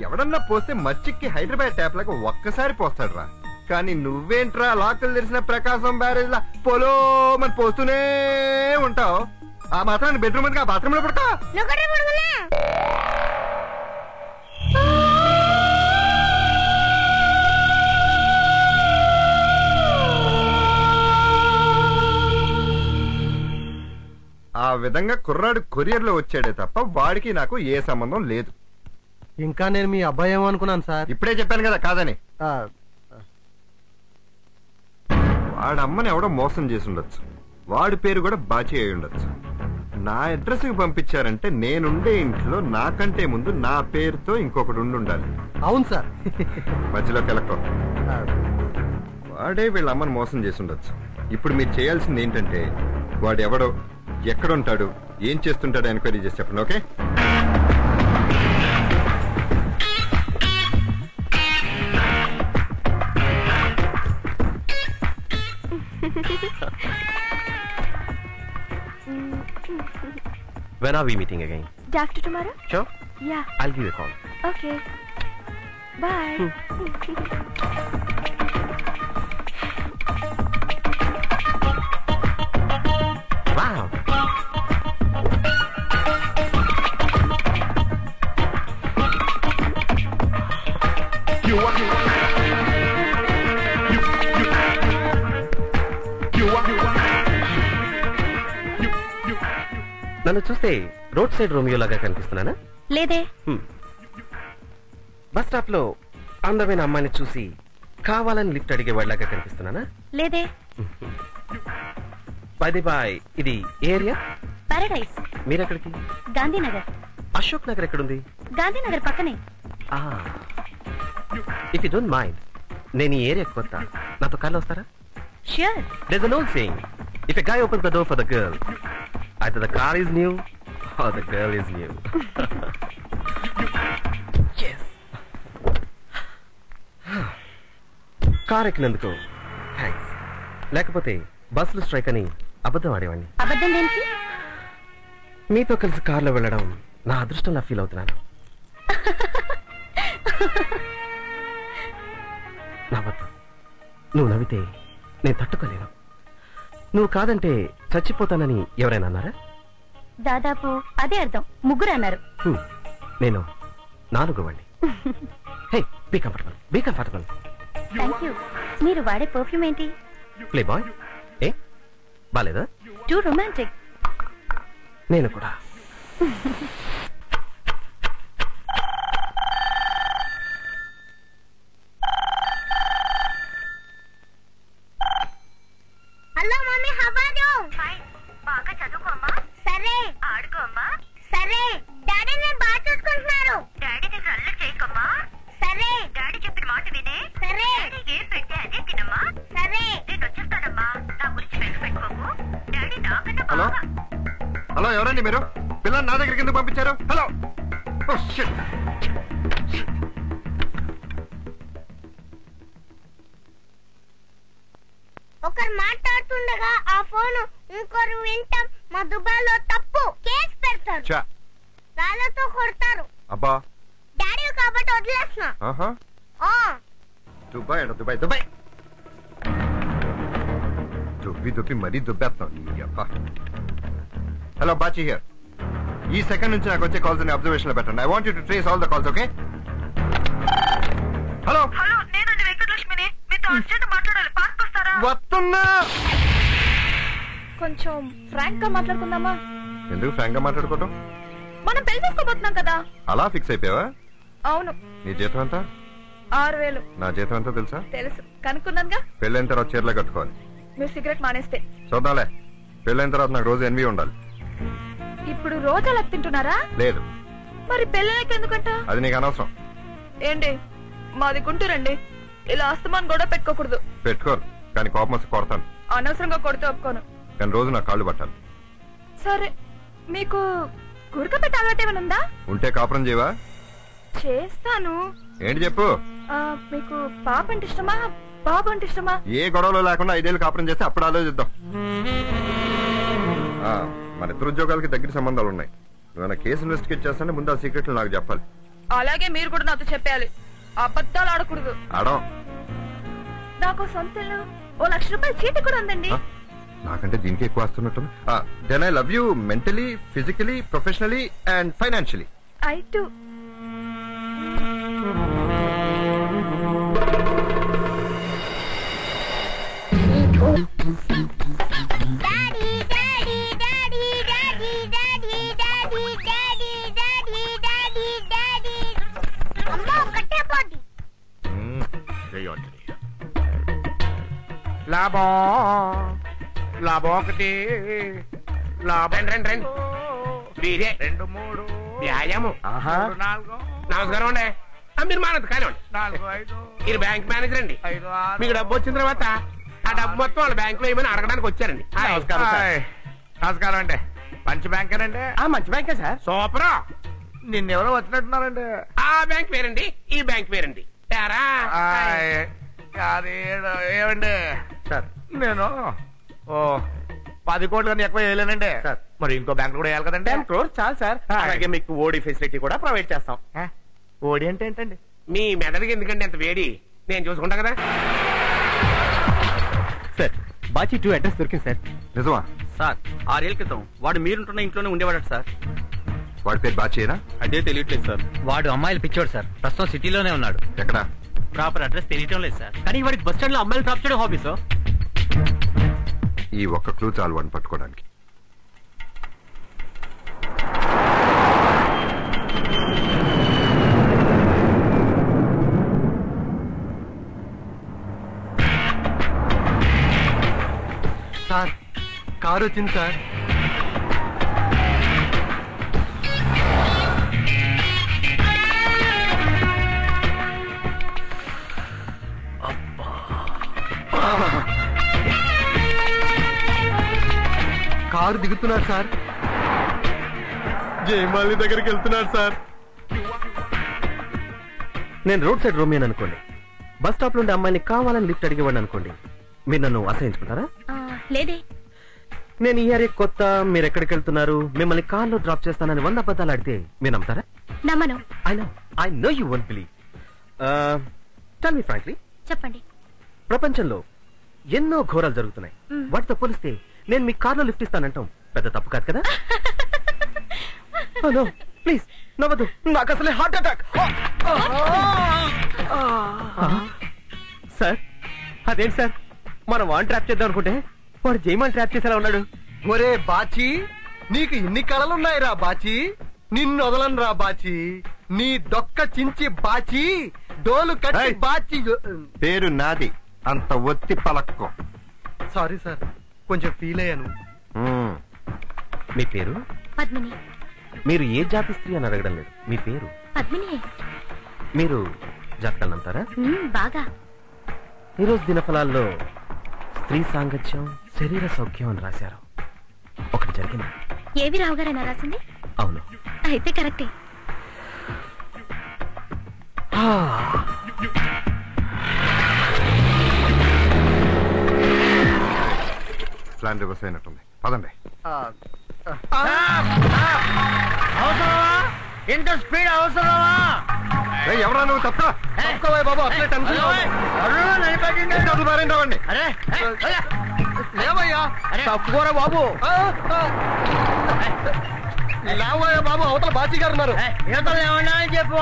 ఎవడన్నా పోస్తే మచ్చిక్కి హైదరాబాద్ ట్యాప్ లాగా ఒక్కసారి పోస్తాడు రా. కానీ నువ్వేంట్రా లాకలు తెరిచిన ప్రకాశం బ్యారేజ్ లా పొలో మరి పోస్తూనే ఉంటావు. ఆ మాత్రం బెడ్రూమ్ ఎందుకు? ఆ బాత్రూమ్ లో పడతా. ఆ విధంగా కుర్రాడు కొరియర్ లో వచ్చాడే తప్ప వాడికి నాకు ఏ సంబంధం లేదు. ఇంకా నేను మీ అబ్బాయి ఏమో అనుకున్నాను సార్. ఇప్పుడే చెప్పాను కదా కాదని. వాడమ్మని ఎవడో మోసం చేసి ఉండొచ్చు. వాడి పేరు కూడా బాచి అయి ఉండొచ్చు. నా అడ్రస్ కి పంపించారంటే నేనుండే ఇంట్లో నాకంటే ముందు నా పేరుతో ఇంకొకటి ఉండాలి. అవును సార్. మధ్యలోకి వెళ్ళకో. వాడే వీళ్ళ అమ్మని మోసం చేసి ఉండొచ్చు. ఇప్పుడు మీరు చేయాల్సింది ఏంటంటే వాడు ఎవడో ఎక్కడుంటాడు ఏం చేస్తుంటాడు ఎంక్వైరీ చేసి చెప్పండి. Okay? When are we meeting again? Day after tomorrow? Sure. Yeah. I'll give you a call. Okay. Bye. Wow. నన్ను చూస్తే రోడ్ సైడ్ రోమియో లాగా కనిపిస్తున్నానా? లేదే. బస్ స్టాప్ లో అందమైన అమ్మాయిని చూసి కావాలని లిఫ్ట్ అడిగేవాడిలాగా కనిపిస్తున్నానా? లేదే. బై బాయ్, ఇది ఏరియా? పారడైస్. మీరెక్కడికి? గాంధీనగర్. అశోక్ నగర్ ఎక్కడుంది? గాంధీనగర్ పక్కనే. ఇఫ్ యూ డోంట్ మైండ్, నేను ఈ ఏరియా కొత్త, నాతో కార్లో వస్తారా? Sure. There's an old saying, if a guy opens the door for the girl, either the car is new or the girl is new. Yes. Car ఎక్కినందుకు థ్యాంక్స్. లేకపోతే బస్సులు స్ట్రైక్ అని అబద్ధం ఆడేవాడిని. అబద్ధం దేనికి? మీతో కలిసి కార్లో వెళ్ళడం నా అదృష్టంలా ఫీల్ అవుతున్నాను. నవ్వద్దు. నువ్వు నవ్వితే నేను తట్టుకోలేను. నువ్వు కాదంటే చచ్చిపోతానని ఎవరైనా అన్నారా? దాదాపు అదే అర్థం. ముగ్గురు అన్నారు. నేను 4వ వాడిని. Hey, be comfortable, be comfortable. Thank you. మీరు వాడే పర్ఫ్యూమ్ ఏంటి? Playboy. ఏ బాలేదా? Too romantic. నేను కూడా. Hello mummy, how are you? Fine. బాగా చదువుకో అమ్మా. సరే. ఆడుకో అమ్మా. సరే. డాడీ నేను బాగా చూసుకుంటున్నారు. డాడీ దగ్గర అల్లరి చేయకమ్మా. సరే. డాడీ చెప్పిన మాట వినే. సరే. డాడీ ఏం పెడితే అదే తినమ్మా. సరే. నేను వచ్చేస్తానమ్మా. నా గురించి పెట్టుకోకు. డాడీ నాకన్నా హలో బాగా. హలో, ఎవరండి మీరు? పిల్లల్ని నా దగ్గరికి ఎందుకు పంపించారు? హలో. ఒకరు మాట్లాడుతుండగా ఆ ఫోన్ ఇంకొకరు వింటాం. మా దుబాయ్లో తప్పు. కేసు పెడతారు. రాళ్ళతో కొడతారు. అబ్బా, డాడీ కాబట్టి వదిలేస్తున్నా. దుబాయ్ అంట, దుబాయ్ దుబాయ్. దుబ్బి మరీ దుబ్బేస్తాం. Hello, Bachi here. ఈ సెకండ్ నుంచి నాకు వచ్చే కాల్స్ అబ్జర్వేషన్ లో పెట్టండి. I want you to trace all the calls, okay? Hello hello, నేనండి వెంకటలక్ష్మిని. మీతో అర్జెంట్ మాట్లాడాలి. పాస్ వస్తారా? వస్తున్నా. కొంచెం ఫ్రాంక్ గా మాట్లాడుకుందామా? ఎందుకు ఫ్రాంక్ గా మాట్లాడుకోవటం? మనం పెళ్లి చేసుకోబోతున్నాం కదా. అలా ఫిక్స్ అయిపోయావా? అవును. నీ జీతం ఎంత? 6000. నా జీతం ఎంతో తెలుసా? తెలుసు, కనుక్కున్నానుగా. పెళ్ళైన తర్వాత చీరలో కట్టుకోవాలి. మీరు సిగరెట్ మానేస్తే చూద్దాంలే. పెళ్ళైన తర్వాత నాకు రోజు ఎన్వి ఉండాలి. ఇప్పుడు రోజు అలా తింటున్నారా? లేదు. మరి పెళ్ళకి ఎందుకంట? అది నీకు అనవసరం. ఏంటి, మాది గుంటూరండి. ఇలా అస్తమాన్ గొడవ పెట్టుకోకూడదు. పెట్టుకోరు, కానీ కోపం వస్తే కొడతాను. అనవసరంగా కొడితే ఒప్పుకోను. కానీ రోజు నా కాళ్ళు పట్టాలి. సరే, మీకు గురక పెట్టే అలవాటు ఏమైనా ఉందా? ఉంటే కాపురం చేయవా? చేస్తాను. ఏంటి చెప్పు. మీకు పాప అంటే ఇష్టమా, బాబు అంటే ఇష్టమా? ఏ గొడవలు లేకుండా 5 ఏళ్ళు కాపురం చేస్తే అప్పుడు ఆలోచిద్దాం. మన ఇద్దరు ఉద్యోగాలకి దగ్గర సంబంధాలు ఉన్నాయి. నువ్వు కేసు ఇన్వెస్టిగేట్ చేస్తానే ముందు ఆ సీక్రెట్లు నాకు చెప్పాలి. అలాగే మీరు కూడా నాతో చెప్పాలి. అబద్ధాలు ఆడకూడదు. ఆడం. నాకు సొంత ఇల్లు, 1 లక్ష రూపాయలు చీటీ కూడా ఉందండి. నాకంటే దీనికి ఎక్కువ వస్తున్నట్టు. Then I love you mentally, physically, professionally and financially. I too. Daddy daddy daddy daddy daddy daddy daddy daddy daddy daddy. అమ్మ ఒకటే పోటీ. లాభం లాభం ఒకటి. లాభం రండి. వీరే 2 3 వ్యాయామం. 4 నమస్కారం అండి. మీరు మానంత కానివ్వండి. 4 5. మీరు బ్యాంక్ మేనేజర్ అండి. మీకు డబ్బు వచ్చిన తర్వాత ఆ డబ్బు మొత్తం వాళ్ళ బ్యాంక్ లో ఏమైనా అడగడానికి వచ్చారండి. నమస్కారం అండి. మంచి బ్యాంకేనండి? మంచి బ్యాంకే సార్. సూపర్. నిన్నెవరో వచ్చినట్టున్నారండి. ఆ బ్యాంక్ వేరండి, ఈ బ్యాంక్ వేరండి. ఏమండి సార్, నేను 10 కోట్లు కానీ ఎక్కువ వేయలేనండి సార్. మరి ఇంకో బ్యాంక్ కూడా వేయాలి కదండి. 10 crores చాలు సార్. అలాగే మీకు ఓడి ఫెసిలిటీ కూడా ప్రొవైడ్ చేస్తాం. ఓడి అంటే ఏంటండి? మీ మెదడుకి ఎందుకండి అంత వేడి? నేను చూసుకుంటా కదా సార్. బాచి 2 అడ్రస్ దొరికింది సార్. నిజమా సార్? 6 ఏళ్ల క్రితం వాడు మీరుంటున్న ఇంట్లోనే ఉండేవాడు సార్. వాడి పేరు బాచేనా? అదే తెలియట్లేదు సార్. వాడు అమ్మాయిలు పిచ్చోడు సార్. ప్రస్తుతం సిటీలోనే ఉన్నాడు. ఎక్కడ? ప్రాపర్ అడ్రస్ తెలియటం లేదు సార్. కానీ వాడికి బస్ స్టాండ్ లో అమ్మాయిలు డ్రాప్ చేయడం హాబీ సార్. ఈ ఒక్క క్లూ చాలు వాడిని పట్టుకోవడానికి. సార్ కారు వచ్చింది సార్. కారు దిగుతున్నారు సార్. జయమాలి దగ్గరికి వెళ్తున్నారు సార్. నేను రోడ్ సైడ్ రోమియన్ అనుకోండి, బస్ స్టాప్ నుండి అమ్మాయిని కావాలని లిఫ్ట్ అడిగేవాడిని అనుకోండి, మీరు నన్ను అసహించుకుంటారా? లేదే. నేను ఈ ఏరియా కొత్త, మీరు ఎక్కడికి వెళ్తున్నారు, మిమ్మల్ని కార్లో డ్రాప్ చేస్తానని 100 అబద్ధాలు ఆడితే మీరు నమ్ముతారా? నమ్మను. I know you won't believe. Tell me frankly, చెప్పండి. ప్రపంచంలో ఎన్నో ఘోరాలు జరుగుతున్నాయి. వాటితో పోలిస్తే నేను మీ కార్లో లిఫ్ట్ ఇస్తానంటాం పెద్ద తప్పు కాదు కదా? ప్లీజ్ నవ్వదు, నాకు అసలే హార్ట్ అటాక్. సార్ అదేంటి సార్, మనం వాన్ ట్రాప్ చేద్దాం అనుకుంటే వాడు జైమాన్ ట్రాప్ చేసేలా ఉన్నాడు. ఒరే బాచి, నీకు ఇన్ని కళలున్నాయిరా బాచి, నిన్ను వదలను రా బాచి, నీ డొక్క చించి బాచి, డోలు కట్టి బాచి. పేరు నాది, అంత ఒత్తి పలక్కో. సారీ సార్, కొంచెం ఫీల్ అయ్యాను. మీ పేరు? పద్మిని. మీరు ఏ జాతి స్త్రీ అని అడగడం లేదు, మీ పేరు పద్మిని. మీరు జాతకాలు నమ్ముతారా? బాగా. ఈరోజు దినఫలాల్లో స్త్రీ సాంగత్యం, శరీర సౌఖ్యం అని రాశారు. ఒకటి జరిగింది. ఏవి రావు గారైనా రాసింది? అవును. అయితే కరెక్టే. ప్లాన్ రివర్స్ అయినట్టుంది, పదండి. ఇంత స్పీడ్ అవసరమా? ఎవరా నువ్వు? తప్ప బాబు, అట్లే టెన్షన్ లేవయ్యా, తప్పుకోరా బాబు. లేవయ్యా బాబు, అవతల బాచి గారు ఉన్నారు. ఏమన్నా అని చెప్పు.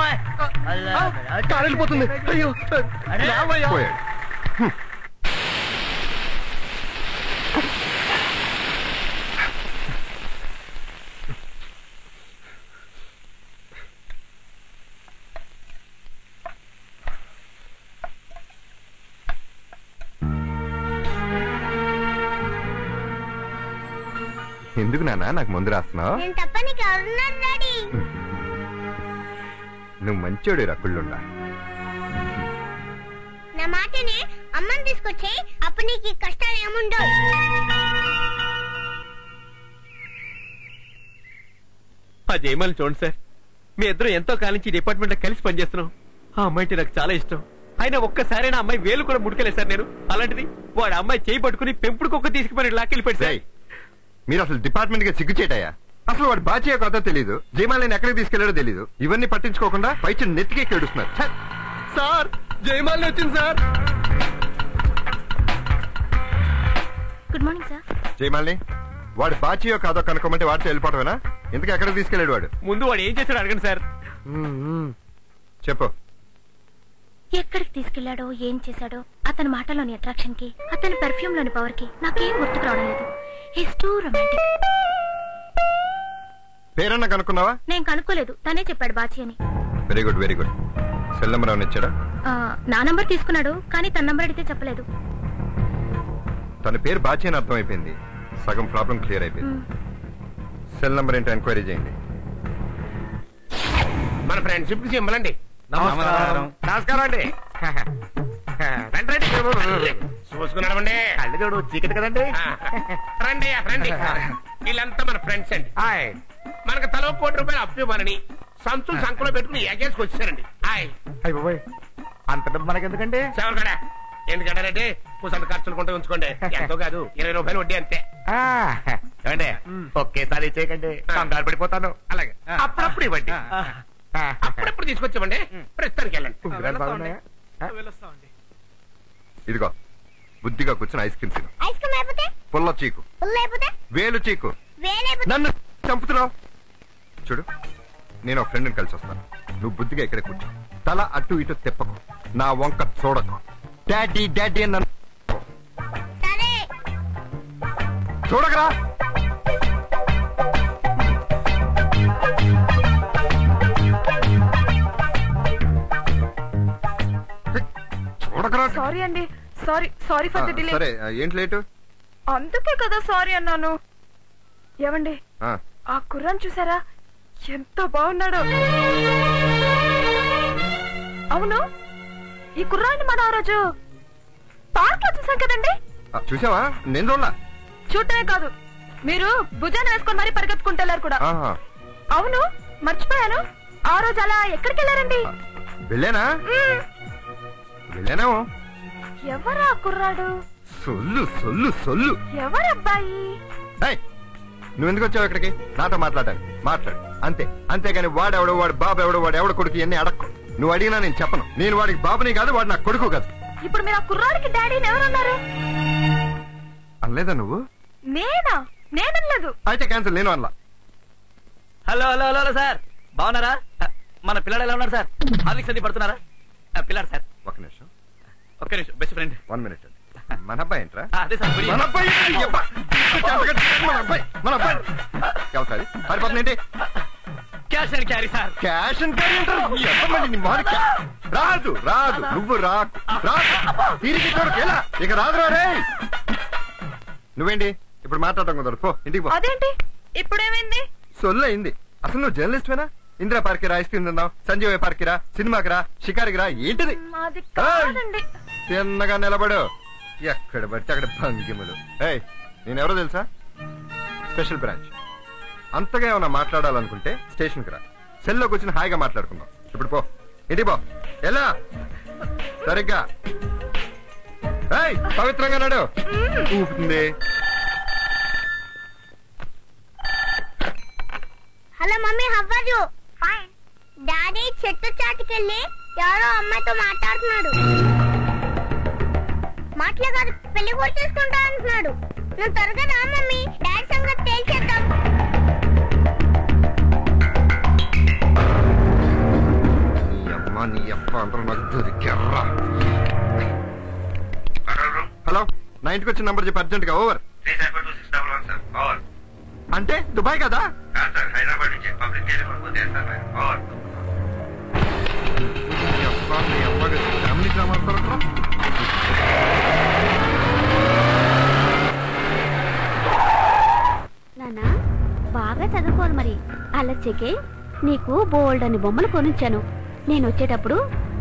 కారు వెళ్ళిపోతుంది. అయ్యో లేవయ్యా. ఎందుకు నాన్న నాకు ముందు రాస్తున్నావు? నువ్వు మంచోడు రకుళ్ళుండా. నా మాటనే అమ్మని తీసుకొచ్చే, అప్పుడు నీకు కష్టాలు ఏముండవు. ఆ జయమాలి చూడండి సార్, మీ ఇద్దరు ఎంతో కాలం నుంచి డిపార్ట్మెంట్ లో కలిసి పనిచేస్తున్నాం. ఆ అమ్మాయి నాకు చాలా ఇష్టం. అయినా ఒక్కసారైనా అమ్మాయి వేలు కూడా ముడికెళ్ళలేదు సార్. నేను అలాంటిది వాడు అమ్మాయి చేయి పట్టుకుని పెంపుడు కుక్క తీసుకుపోయి లాక్కెళ్ళిపోయాడు సార్. మీరు అసలు డిపార్ట్మెంట్ గా సిగ్గుచేటాయా? అసలు వాడు బాచియా కథ తెలీదు, జయమాలిని ఎక్కడికి తీసుకెళ్లాడో తెలీదు. ఇవన్నీ పట్టించుకోకుండా పైచి నెత్తికే కేడుస్తున్నారు. సార్ జయమాలిని వచ్చింది sir. Good morning sir. Jayamalini, వాడు బాచియో కాదో కనుక్కోమంటే వాడితో వెళ్ళిపోవటమేనా? ఎందుకు ఎక్కడికి తీసుకెళ్లాడు వాడు? ముందు వాడు ఏం చేశాడు అడగండి సార్. చెప్పు. ఎక్కడికి తీసుకెళ్లాడో, ఏం చేశాడో, అతని మాటలోని అట్రాక్షన్ కి, అతని పెర్ఫ్యూమ్ లోని పవర్ కి నాకేం గుర్తుకు రావడం లేదు. He's too romantic. పేరన్నా కనుక్కున్నావా? నేను కనుక్కోలేదు, తనే చెప్పాడు బాచి అని. Very good very good. Cell number ఏమైనా ఇచ్చాడా? నా నంబర్ తీసుకున్నాడు, కానీ తన నంబర్ అడిగితే చెప్పలేదు. తన పేరు బాచి అని అర్థమైపోయింది, సగం ప్రాబ్లం క్లియర్ అయిపోయింది. సెల్ నెంబర్ ఏంటో ఎంక్వైరీ చేయండి. మన ఫ్రెండ్షిప్ కి సింబలండి. నమస్కారం. నమస్కారం అండి. రండి రండి, చూసుకున్నామండి. కళ్ళు చూడు, చీకటి కదండి. రండి రండి, వీళ్ళంతా మన ఫ్రెండ్స్ అండి. మనకు తలో ₹1 అప్పు ఇవ్వాలని సంచులు సంఖ్యలో పెట్టుకుని ఏకేసుకు వచ్చారండి. అయ్య అంత డబ్బు మనకెందుకండి? సేవలు కదా ఎందుకంటారంటే కూసంత ఖర్చులు కొంటే ఉంచుకోండి. ఎంతో కాదు, ₹20 వడ్డీ అంతే. ఏమండి ఒకేసారి ఇచ్చేయకండి, కంగారు పడిపోతాను. అలాగే అప్పుడప్పుడు ఇవ్వండి, అప్పుడప్పుడు తీసుకొచ్చామండి. ప్రస్తుతానికి వెళ్ళండి. ఇదిగో బుద్ధిగా కూర్చొని ఐస్ క్రీమ్ తిను. ఐస్ క్రీమ్ అయిపోతే పుల్ల చీకు, వేలు చీకు, నన్ను చంపుతున్నావు. చూడు, నేను ఒక ఫ్రెండ్ని కలిసి వస్తాను. నువ్వు బుద్ధిగా ఇక్కడే కూర్చో, తల అటు ఇటు తిప్పకు, నా వంక చూడకు. డాడీ డాడీ అని నన్ను చూడకరా. సారీ అండి, సారీ ఫర్ ది డిలే. సరే, ఏంటి లేటు? అందుకే కదా సారీ అన్నాను. ఏమండి ఆ కుర్రాన్ని చూసారా ఎంత బాగున్నాడో? అవును, ఈ కుర్రాన్ని మనం ఆ రోజు పార్క్ లో చూసాం కదండి. చూసావా? నేను చూడలా. చూడటమే కాదు, మీరు భుజాన్ని వేసుకొని మరీ పరిగెత్తుకుంటారు కూడా. అవును, మర్చిపోయాను, ఆ రోజు అలా ఎక్కడికి వెళ్ళారండి? వెళ్ళానేమో. ఎవరా కుర్రాడు? సొల్లు సొల్లు సొల్లు. ఎవరబ్బాయి? నువ్వెందుకు వచ్చావు ఇక్కడికి? నాతో మాట్లాడాలి, మాట్లాడు అంతే. అంతేగాని వాడెవడు, వాడు బాబు ఎవడు, వాడు ఎవడ కొడుకు ఇవన్నీ అడక్కు. నువ్వు అడిగినా నేను చెప్పను. నేను వాడికి బాబుని కాదు, వాడు నా కొడుకు కాదు. ఇప్పుడు మీరు ఆ కుర్రాడికి డాడీని ఎవరన్నారు? అనలేదా నువ్వు? నేనలేదు. అయితే క్యాన్సిల్. నేను అనలా. హలో హలో హలో సార్, బాగున్నారా? మన పిల్లలు ఎలా ఉన్నారు సార్? హార్లిక్స్ అన్ని పడుతున్నారా? పిల్లాడు సార్. ఒక్క నిమిషం. Best friend. 1 minute. మన అబ్బాయి ఏంట్రా? అదే సార్. మన అబ్బాయి పారిపోతుందేంటి? Cash and carry sir. Cash and carry అంటారు. రాదు రాదు, నువ్వు రాదు. తిరిగి ఎలా ఇక రాదు రే. నువ్వేంటి ఇప్పుడు మాట్లాడటం కుదరదు, పో ఇంటికి పో. అదేంటి ఇప్పుడేమైంది? సొల్లు అయింది. అసలు నువ్వు జర్నలిస్ట్ వేనా? ఇందిరా పార్కి రా, ఐస్ క్రీమ్ తిందాం, సంజయ్ పార్కి రా, సినిమాకి రా, షికారికి రా. ఏంటిది? తిన్నగా నిలబడు. ఎక్కడ పడితే అక్కడ భంగిములు. నేనెవరో తెలుసా? Special branch. అంతగా ఏమన్నా మాట్లాడాలనుకుంటే స్టేషన్కి రా, సెల్లోకి వచ్చిన హాయిగా మాట్లాడుకుందాం. ఇప్పుడు పో ఇంటికి పో. ఎలా సరిగ్గా పవిత్రంగా నాడు ఊపుతుంది. Hello mummy, how are you? Fine. Daddy చెట్టు చాటుకెళ్ళి ఎవరో అమ్మాయితో మాట్లాడుతున్నాడు. మాటలే కాదు, పెళ్లి కూడా చేసుకుంటా అంటున్నాడు. నువ్వు త్వరగా రా మమ్మీ, డాడీ సంగతి తేల్చేద్దాం. నీ అప్ప అందరూ నాకు దొరికారా. హలో, నా ఇంటికి వచ్చిన నంబర్ చెప్పి అర్జెంట్ గా. ఓవర్. అంటే దుబాయ్ కదా? హైదరాబాద్ నుంచి పబ్లిక్ టెలిఫోన్ చేస్తాను. ఓవర్. నానా బాగా చదువుకోవాలి మరి. అలా చెకే నీకు బోల్డ్ అని బొమ్మలు కొనిచ్చాను. నేను వచ్చేటప్పుడు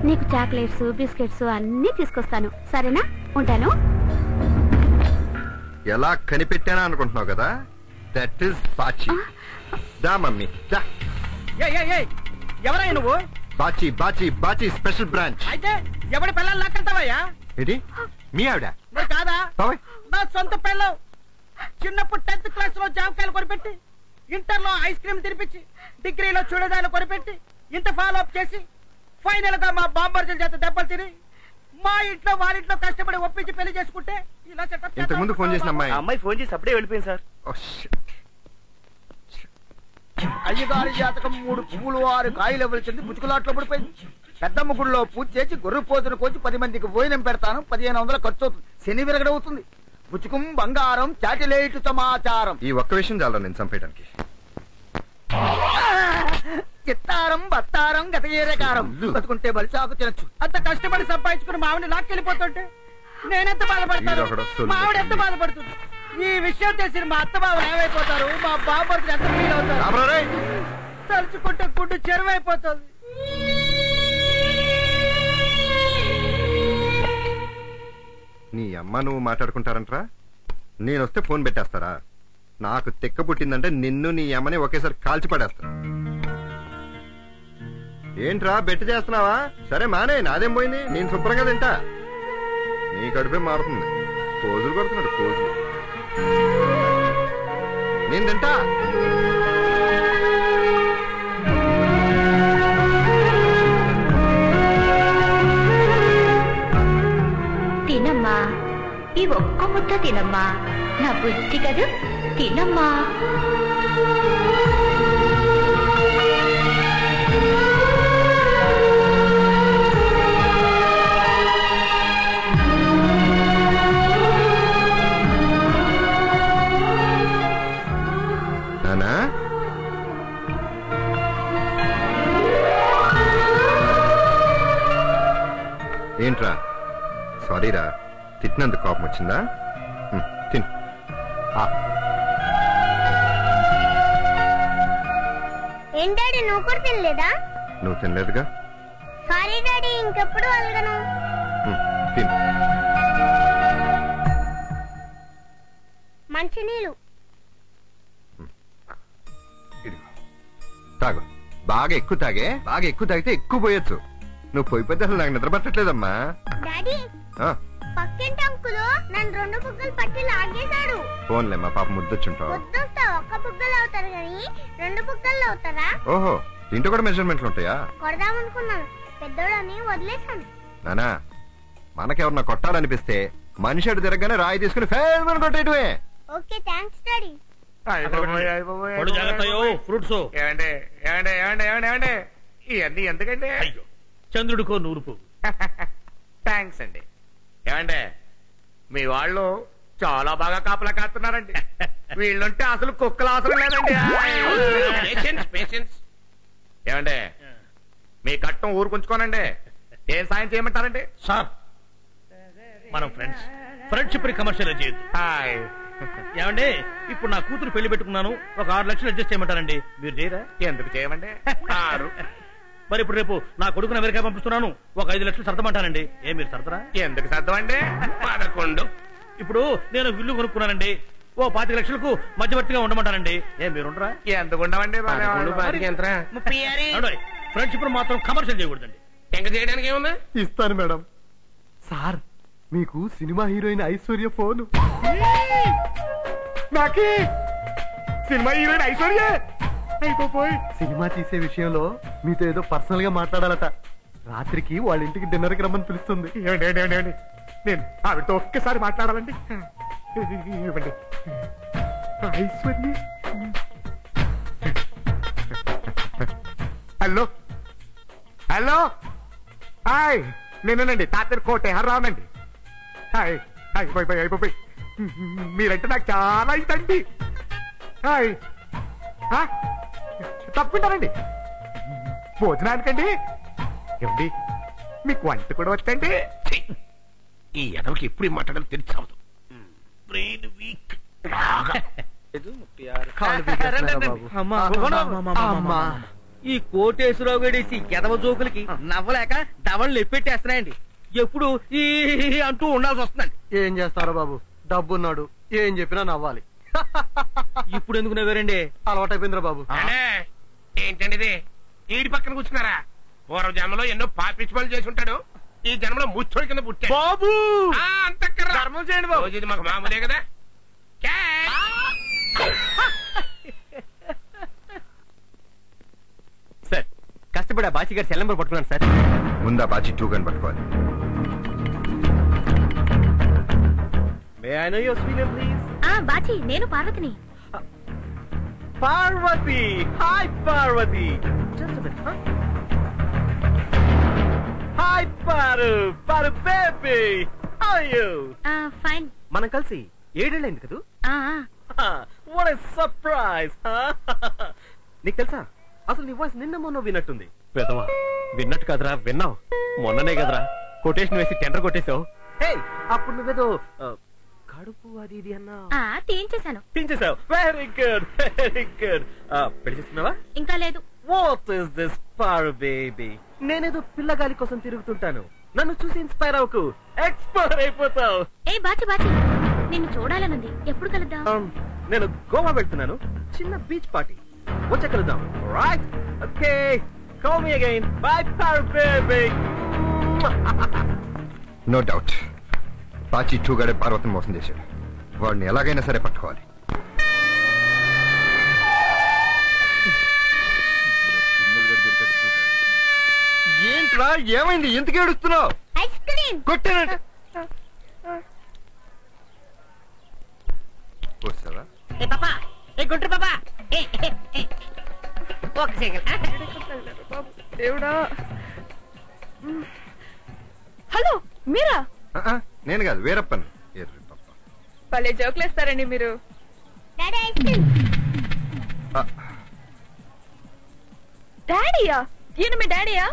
నీకు చాక్లెట్స్ బిస్కెట్స్ అన్ని తీసుకొస్తాను, సరేనా? ఉంటాను. ఎలా కనిపెట్టానా అనుకుంటున్నావు కదా? That is Bachi. దా మమ్మీ దా. ఎవరయ్యా నువ్వు? Bachi Bachi Bachi special branch. అయితే ఎవడి పిల్లలు లాక్కెళ్తావయ్యా? ఏంటి మీ ఆవిడ? మరి కాదా, నా సొంత పిల్లలు. చిన్నప్పుడు 10th క్లాస్ లో జామకాయలు కొనిపెట్టి, ఇంటర్ లో ఐస్ క్రీమ్ తినిపించి, డిగ్రీలో చూడదాలు కొనిపెట్టి, ఇంత ఫాలో అప్ చేసి, ఫైనల్ గా మా బాంబర్జల చేత దెబ్బలు తిని, మా ఇంట్లో వారింట్లో కష్టపడి ఒప్పించి పెళ్లి చేసుకుంటే ఇలా సెటప్. ఇంతకు ముందు ఫోన్ చేసిన అమ్మాయి ఫోన్ చేసి అప్పుడే వెళ్ళిపోయింది సార్. అయ్యగారి జాతకం 3 పువ్వులు 6 కాయలు ఇవ్వాల్సింది ముచ్చుకులాట్లో పడిపోయింది. పెద్దమ్మ గుడిలో పూజ చేసి గొర్రె పోతును కోచి 10 మందికి భోజనం పెడతాను, 1500 ఖర్చు అవుతుంది. శని విరగడవుతుంది. పుచ్చుకం బంగారం చాటిలేటు సమాచారం. ఈ ఒక్క విషయం చాలా నేను చంపేయడానికి. చిత్తారం బత్తారం గతయేరకారం బతుకుంటే బలిచాకు తినచ్చు. అంత కష్టపడి సంపాదించుకుని మావిని లాక్కెళ్ళిపోతుంటే నేనెంత బాధపడతాను, మావిడ ఎంత బాధపడుతుంది. ఈ విషయం తెలిసిన మా అత్త బాబు ఏమైపోతారు, మా బాబు ఎంత ఫీల్ అవుతారు. తలుచుకుంటే గుడ్డు చెరువైపోతుంది. నీ అమ్మ నువ్వు మాట్లాడుకుంటారంటరా? నేను వస్తే ఫోన్ పెట్టేస్తారా? నాకు తెక్క పుట్టిందంటే నిన్ను నీ అమ్మని ఒకేసారి కాల్చి పడేస్తా. ఏంట్రా బెట్టు చేస్తున్నావా? సరే మానే, నాదేం పోయింది, నేను శుభ్రంగా తింటా. నీ కడుపే మారుతుంది. పోజులు కొడుతున్నాడు, పోజులు. నేను తింటా. తినమ్మా, ఈ ఒక్క ముద్ద తినమ్మా, నా బుద్ధి కదూ, తినమ్మా. నానా ఏంట్రా? సారీరా, తిట్టినందుకు కోపం వచ్చిందా? తిను. ఏం డాడీ నువ్వు కూడా తినలేదా? నువ్వు తినలేదుగా. సారీ డాడీ, ఇంకెప్పుడు అలగను. తిను. మంచినీళ్ళు తాగు. బాగా ఎక్కువ తాగే. బాగా ఎక్కువ తాగితే ఎక్కువ పోయొచ్చు. నువ్వు పోయిపోతే అసలు నాకు నిద్ర పట్టట్లేదమ్మా. డాడీ, పక్కింటి అంకులు నన్ను 2 బుగ్గలు పట్టి లాగేశాడు. ఫోన్లేమ్మా, పాప ముద్దొచ్చుంటావు. వద్దుస్తా, 1 బుగ్గలు అవుతారు కానీ 2 బుగ్గలు అవుతారా? ఓహో, దీంట్లో కూడా మెజర్మెంట్లు ఉంటాయా? కొడదామనుకున్నాను, పెద్దోడని వదిలేశాను. నానా, మనకెవరన్నా కొట్టాలనిపిస్తే మనిషి అటు తిరగగానే రాయి తీసుకుని ఫేల్ అని కొట్టేయటమే. Okay, thanks daddy. ఇవన్నీ ఎందుకండి? చంద్రుడికో నూరుపు. థ్యాంక్స్ అండి. ఏమండే, మీ వాళ్ళు చాలా బాగా కాపలా కాస్తున్నారండి. వీళ్ళుంటే అసలు కుక్కలు అవసరం లేదండి. ఏమండే, మీ కట్టం ఊరుకుంచుకోనండి. ఏం సాయం చేయమంటారండి? సార్, మనం ఫ్రెండ్షిప్ కమర్షియల్ చేయొద్దు. ఏమండి, ఇప్పుడు నా కూతురు పెళ్లి పెట్టుకున్నాను, ఒక 6 లక్షలు అడ్జస్ట్ చేయమంటారండి. మీరు చేయరా? ఎందుకు చేయమండి? 6. మరి ఇప్పుడు రేపు నా కొడుకుని అమెరికా పంపిస్తున్నాను, ఒక 5 లక్షలు సర్దమంటానండి. మీరు సర్దరా? ఎందుకు సర్దమండి? 11. ఇప్పుడు నేను ఇల్లు కొనుక్కున్నానండి, ఓ 25 లక్షలకు మధ్యవర్తిగా ఉండమంటానండి. మీరుండరా? ఎందుకు ఉండమండి? ఫ్రెండ్షిప్ మాత్రం కమర్షియల్ చేయకూడదండి. ఇంకా చేయడానికి ఏముంది? ఇస్తాను మేడం. సార్, మీకు సినిమా హీరోయిన్ ఐశ్వర్య ఫోన్. నాకే సినిమా హీరోయిన్ ఐశ్వర్య అయిపోయి సినిమా తీసే విషయంలో మీతో ఏదో పర్సనల్ గా మాట్లాడాలట. రాత్రికి వాళ్ళ ఇంటికి డిన్నర్ కి రమ్మని పిలుస్తుంది. ఏమండి, నేను ఆవిడతో ఒక్కసారి మాట్లాడాలండి. ఇవ్వండి. ఐశ్వర్య. హలో హలో, హాయ్, నేనేనండి తాతర్ కోటే హర్రావునండి. హాయ్, అయిపోయి మీరంటే నాకు చాలా ఇదండి. హాయ్, తప్పుకుంటారండి భోజనానికండి. ఏమండి, మీకు వంట కూడా వచ్చండి? ఈ ఎదవకి ఎప్పుడు మాట్లాడాలి తెలిసావదు. Brain week. ఈ కోటేశ్వరరావు గడేసి ఎదవ జోకులకి నవ్వలేక దవళ్ళు ఎప్పెట్టేస్తున్నాయండి. ఎప్పుడు ఈ అంటూ ఉండాల్సి వస్తుందండి. ఏం చేస్తారో బాబు, డబ్బున్నాడు, ఏం చెప్పినా నవ్వాలి. ఇప్పుడు ఎందుకు నవ్వారండి? అలవాటైపోయిందిరా బాబు. ఏంటండి ఇది? ఈడి పక్కన కూర్చున్నారా? పూర్వ జన్మలో ఎన్నో పాపిచ్చి పనులు చేసి ఉంటాడు, ఈ జన్మలో ముచ్చోడి కింద పుట్టాడు. బాబు ధర్మం చేయండి బాబు, ఇది మాకు మామూలే కదా. సార్, కష్టపడి ఆ బాచి గారి సెల్ నెంబర్ పట్టుకున్నాను సార్. ముందా బాచి 2 గన్ పట్టుకోవాలి. బాచి, నేను పార్వతిని. Parvati, hi Parvati. Hi Paru, Paru baby, how are you? Fine. మనం కలిసి 7 ఏళ్ళైంది కదూ? What a surprise. నీకు తెలుసా, అసలు నీ వాయిస్ నిన్న మొన్న విన్నట్టుంది. పెదవా, విన్నట్టు కదరా, విన్నావు. మొన్ననే కదరా కొటేషన్ వేసి టెండర్ కొట్టేశావు. అప్పుడు నువ్వేదో కడుపు అది ఇది అన్నా. తీయించేశావు. Very good, very good. పెళ్లి చేస్తున్నావా? ఇంకా లేదు. What is this Paru baby? నేనేదో పిల్లగాలి కోసం తిరుగుతుంటాను, నన్ను చూసి ఇన్స్పైర్ అవ్వకు, ఎక్స్పైర్ అయిపోతావు. బాచి, నిన్ను చూడాలనుంది, ఎప్పుడు కలుద్దాం? నేను గోవా వెళ్తున్నాను, చిన్న బీచ్ పార్టీ, వచ్చే కలుద్దాం. Right, okay, call me again. Bye Paru baby. No doubt, Bachi 2 గడే పార్వతిని మోసం చేశాడు. వాడిని ఎలాగైనా సరే పట్టుకోవాలి. ఏంట్రా, ఏమైంది? ఎందుకు ఏడుస్తున్నావు? ఐస్ క్రీమ్ కొట్టానంటే వస్తావా? గుంటూరు పాపా, ఒక సెకండ్. దేవుడా. హలో, మీరా? నేను కాదు, వేరప్పని. భలే జోకులేస్తారండి మీరు. డాడీయా? ఈయన మీ డాడీయా?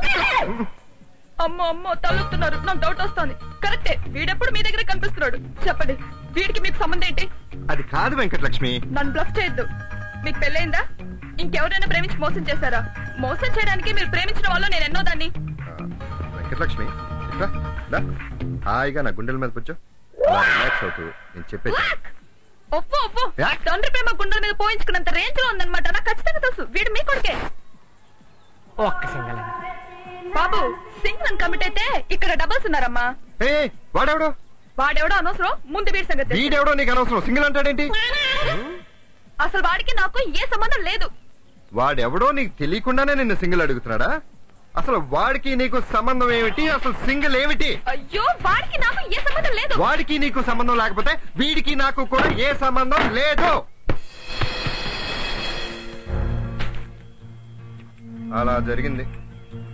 అమ్మో అమ్మో తలొస్తున్నారు, నాకు డౌట్ వస్తుంది. కరెక్టే, వీడెప్పుడు మీ దగ్గర కనిపిస్తున్నాడు. చెప్పండి, వీడికి మీకు సంబంధం ఏంటి? అది కాదు వెంకటలక్ష్మి. నన్ను బ్లఫ్ చేయొద్దు. మీకు పెళ్ళైందా? ఇంకెవరైనా ప్రేమించి మోసం చేశారా? మోసం చేయడానికి మీరు ప్రేమించిన వాళ్ళు నేను ఎన్నో దాన్ని. వెంకటలక్ష్మి హాయిగా నా గుండెల మీద కూర్చో, రిలాక్స్ అవుతూ నేను చెప్పేది. ఒప్పు ఒప్పు, తండ్రి ప్రేమ గుండెల మీద పోయించుకున్నంత రేంజ్ లో ఉందన్నమాట. నాకు ఖచ్చితంగా తెలుసు వీడు మీ కొడుకే. ఒక్క సింగల్ బాబు, సింగిల్ కమిట్ అయితే ఇక్కడ డబుల్స్ ఉన్నారమ్మా. వాడెవడో అనవసరం, ముందు వీడి సంగతి. వీడెవడో నీకు అనవసరం, సింగిల్ అంటాడేంటి? అసలు వాడికి నాకు ఏ సంబంధం లేదు. వాడెవడో నీకు తెలియకుండానే నిన్ను సింగిల్ అడుగుతున్నాడా? అసలు వాడికి నీకు సంబంధం ఏమిటి? అసలు సింగిల్ ఏమిటి? అయ్యో, వాడికి నాకు ఏ సంబంధం లేదు. వాడికి నీకు సంబంధం లేకపోతే వీడికి నాకు కూడా ఏ సంబంధం లేదు. అలా జరిగింది.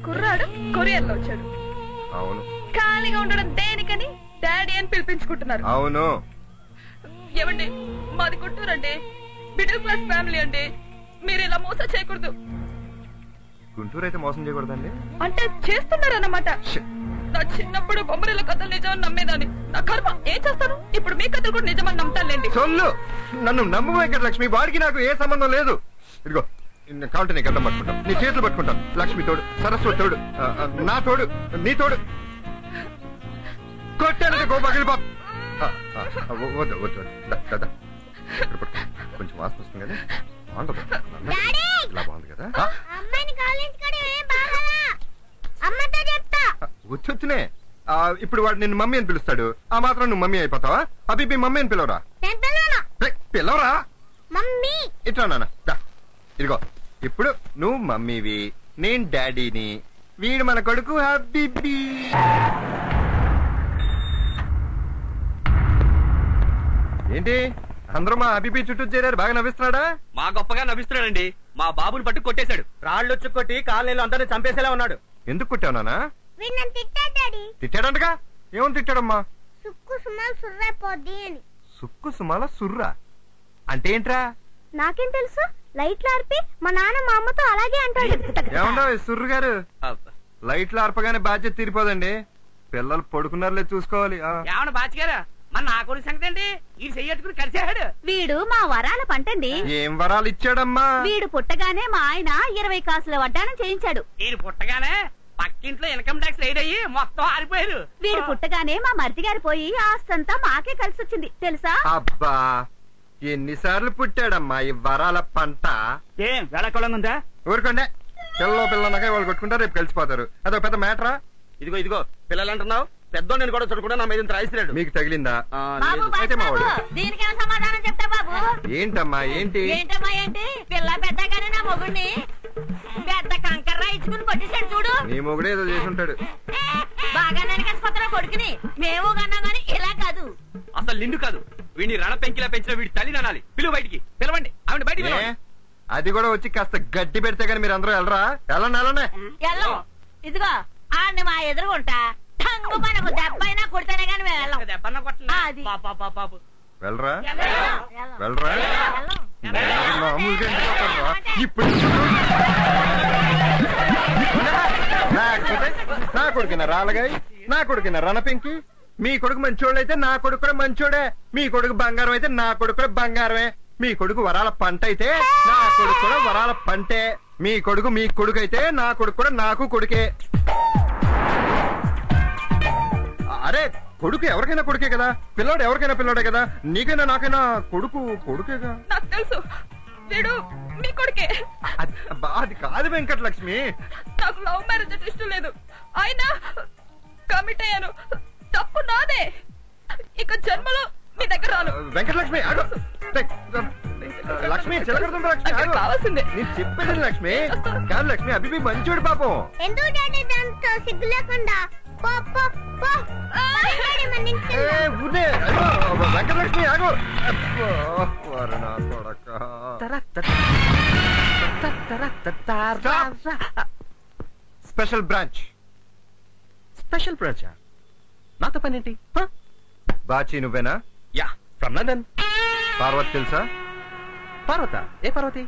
కుర్రాడు కొరియర్ లో వచ్చాడు. అవును. ఖాళీగా ఉండడం దేనికని డాడీ అని పిలిపించుకుంటున్నారు. అవును. ఏమండి, మాది గుంటూరండి, మిడిల్ క్లాస్ ఫ్యామిలీ అండి. మీరు ఇలా మోసం చేయకూడదు. గుంటూరు అయితే మోసం చేయకూడదండి అంటే చేస్తున్నారన్నమాట. నా చిన్నప్పుడు బొమ్మరిల కథలు నిజమని నమ్మేదాన్ని. నా కర్మ, ఏం చేస్తాను? ఇప్పుడు మీ కథలు కూడా నిజమని నమ్ముతానులేండి. సొల్లు, నన్ను నమ్ము వెంకటలక్ష్మి. వాడికి నాకు ఏ సంబంధం లేదు. ఇదిగో కాబట్టి నీ గడ్డం పట్టుకుంటాం, నీ చేతులు పట్టుకుంటాం. లక్ష్మి తోడు, సరస్వతి తోడు, నా తోడు, నీ తోడు. కొట్టాను గో పగిలిపో. వద్దు వద్దు, కొంచెం వాసన వస్తుంది కదా, బాగుంటుంది. ఇలా బాగుంది కదా. వచ్చొచ్చునే. ఇప్పుడు వాడు నిన్ను మమ్మీ అని పిలుస్తాడు, ఆ మాత్రం నువ్వు మమ్మీ అయిపోతావా? అభిబి మమ్మీ అని పిలవరా? పిలవరా? ఇట్లా నాన్న, ఇదిగో ఇప్పుడు నువ్వు మమ్మీవి, నేను డాడీని, వీడు మన కొడుకు హబీబీ. ఏంటి అందరూ మా హబీబీ చుట్టూ చేరారు? బాగా నవ్విస్తున్నాడా? మా గొప్పగా నవ్విస్తున్నాడండి. మా బాబుని పట్టు కొట్టేశాడు. రాళ్ళు వచ్చి కొట్టి కాలనీలో అందరినీ చంపేసేలా ఉన్నాడు. ఎందుకు కొట్టావు నాన్న? తిట్టాడంటగా? ఏమని తిట్టాడమ్మా? సుక్కు సుమాల సుర్రా పోద్ది అని. సుక్కు సుమాల సుర్రా అంటే ఏంట్రా? నాకేం తెలుసు, లైట్లు ఆర్పి మా నాన్న మా అమ్మతో అలాగే అంటాడు. ఏమన్నా సుర్రు గారు, లైట్లు ఆర్పగానే బాధ్యత తీరిపోదండి. పిల్లలు పడుకున్నారులే చూసుకోవాలి. ఏమన్నా బాచిగారా, మన నా కొడుకు సంగతి అండి. ఈ చెయ్యట్టుకుని కలిసాడు. వీడు మా వరాల పంటండి. ఏం వరాలు ఇచ్చాడమ్మా? వీడు పుట్టగానే మా ఆయన 20 కాసుల వడ్డానం చేయించాడు. వీడు పుట్టగానే పక్కింట్లో ఇన్కమ్ ట్యాక్స్ రైడ్ అయ్యి మొత్తం ఆరిపోయారు. వీడు పుట్టగానే మా మరిది గారు పోయి ఆస్తంతా మాకే కలిసి వచ్చింది తెలుసా? అబ్బా, ఎన్నిసార్లు పుట్టాడమ్మా ఈ వరాల పంట. ఏం వేళకోళంగా ఉందా? ఊరుకోండి, పిల్లనగా వాళ్ళు కొట్టుకుంటారు, రేపు కలిసిపోతారు. అదొక పెద్ద మ్యాటరా? ఇదిగో పిల్లలు అంటున్నావు, పెద్ద నేను కూడా చూడకుండా నా మీద రాయిస్తున్నాడు. మీకు తగిలిందా? అయితే మా వాడు దీనికేమో సమాధానం చెప్తా బాబు. ఏంటమ్మా ఏంటి? ఏంటమ్మా ఏంటి? పిల్ల పెద్దగానే నా మొగుడిని పెద్ద కంకర్రా ఇచ్చుకుని కొట్టేశాడు చూడు. నీ మొగుడే ఏదో చేసి ఉంటాడు. బాగా నరికేసిపోతున్నా కొడుకుని. మేము కన్నా గానీ ఇలా కాదు. అసలు నిండు కాదు, వీడిని రణ పెంకిలా పెంచిన వీడి తల్లి నానాలి. పిలువ బయటికి, పిలవండి ఆవిడ బయటికి. అది కూడా వచ్చి కాస్త గడ్డి పెడితే గానీ మీరు అందరూ వెళ్ళరా? వెళ్ళండి. ఇదిగో ఆడిని మా ఎదురుగుంటా టంగు మనకు దెబ్బైనా కొడితేనే గానీ వెళ్ళం. దెబ్బన్నా కొట్టలేదు. వెళ్ళరా? ఇప్పుడు నా కొడుకున రాలగాయి, నా కొడుకున రణపెంకి. మీ కొడుకు మంచోళ్ళు అయితే నా కొడుకు కూడా మంచోడే. మీ కొడుకు బంగారం అయితే నా కొడుకు కూడా బంగారమే. మీ కొడుకు వరాల పంట అయితే నా కొడుకు కూడా వరాల పంటే. మీ కొడుకు అయితే నా కొడుకు కూడా నాకు కొడుకే. అరే, కొడుకు ఎవరికైనా కొడుకే కదా, పిల్లోడు ఎవరికైనా పిల్లోడే కదా. నీకైనా నాకైనా కొడుకేగా. నాకు తెలుసు, వీడు మీ కొడుకే. అది కాదు వెంకటలక్ష్మి, నాకు లవ్ మ్యారేజ్ అంటే ఇష్టం లేదు. అయినా కమిట్ అయ్యాను, తప్పు నాదే. ఇక జన్మలో మీ దగ్గర రాను. వెంకటలక్ష్మి లక్ష్మి చిలకడుతుంది. లక్ష్మి కావాల్సిందే నేను చెప్పేది. లక్ష్మి కాదు, లక్ష్మి అభిపి మంచోడు పాపం. ఎందుకు డాడీ దాంతో సిగ్గు లేకుండా? వెంకటలక్ష్మి ఆగు. Special branch. నాతో పని ఏంటి? బాచి నువ్వేనా? Yeah, from London. పార్వతి తెలుసా? పార్వత? ఏ పార్వతి?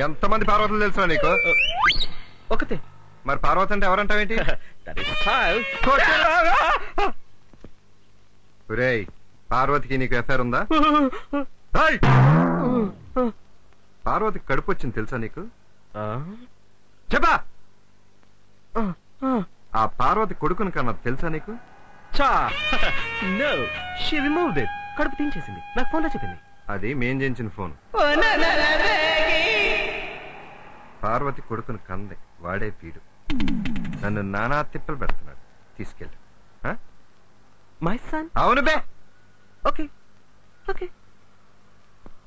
ఎంతమంది పార్వతులు తెలుసా నీకు? ఒకతే. మరి పార్వతి అంటే ఎవరంటావేంటి? ఒరేయ్, పార్వతికి నీకు ఎఫ్ఐఆర్ ఉందా? పార్వతికి కడుపు వచ్చింది తెలుసా నీకు? చెప్పా. ఆ పార్వతి కొడుకుని కన్నా తెలుసా నీకు? కడుపు తీయించేసింది, నాకు ఫోన్ లో చెప్పింది. అది మేం చేయించిన ఫోన్. పార్వతి కొడుకుని కంది, వాడే వీడు. నన్ను నానా తిప్పలు పెడుతున్నాడు. తీసుకెళ్ళి. My son? అవును బే. Okay okay.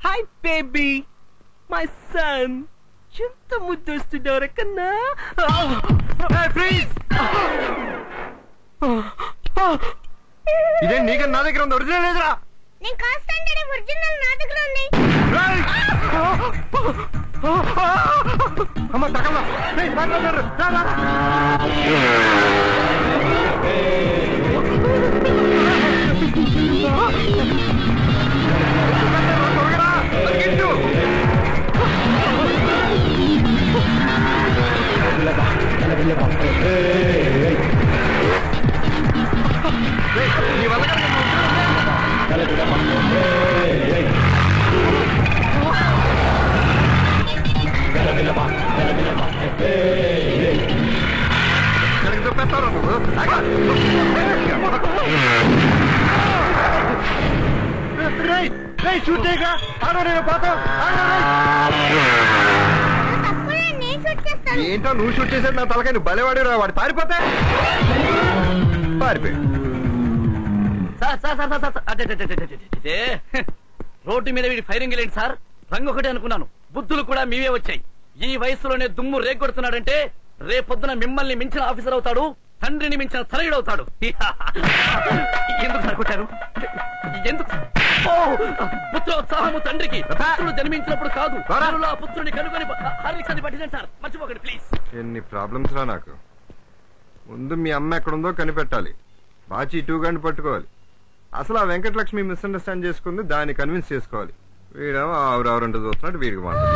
Hi baby, my son. ఎంత ముద్దొస్తున్నావు కన్నా. ఇదే నీకన్నా నా దగ్గర ఉంది, ఒరిజినల్ లేదురా. నేను కాస్తంటే ఒరిజినల్ నా దగ్గర ఉంది. అమ్మ తగలా. ఏంటో నువ్వు షూట్ చేసేది నా తలకాయ. నువ్వు బలేవాడు రా. వాడు పారిపోతే పారిపోయి. రోడ్డు మీద వీడి ఫైరింగ్ లేండి సార్. రంగు ఒకటే అనుకున్నాను, బుద్ధులు కూడా మీవే వచ్చాయి. ఈ వయసులోనే దుమ్ము రేగొడుతున్నాడంటే రేపొద్దున మిమ్మల్ని మించిన ఆఫీసర్ అవుతాడు, తండ్రిని మించిన తనయుడవుతాడు. ఎందుకు సార్ కొట్టారు? ఎందుకు? పుత్రోత్సాహము తండ్రికి పుత్రుడు జన్మించినప్పుడు కాదు, ఆ పుత్రుని కనుగొని హార్లిక్స్ పట్టించండి సార్. మర్చిపోకండి ప్లీజ్. ఎన్ని ప్రాబ్లమ్స్ రా నాకు. ముందు మీ అమ్మ ఎక్కడుందో కనిపెట్టాలి. బాచి 2 గంటలు పట్టుకోవాలి. అసలు ఆ వెంకటలక్ష్మి మిస్అండర్స్టాండ్ చేసుకుంది, దాన్ని కన్విన్స్ చేసుకోవాలి. వీడేమో ఆవురెవరంటూ చూస్తున్నాడు. వీడికి మాత్రం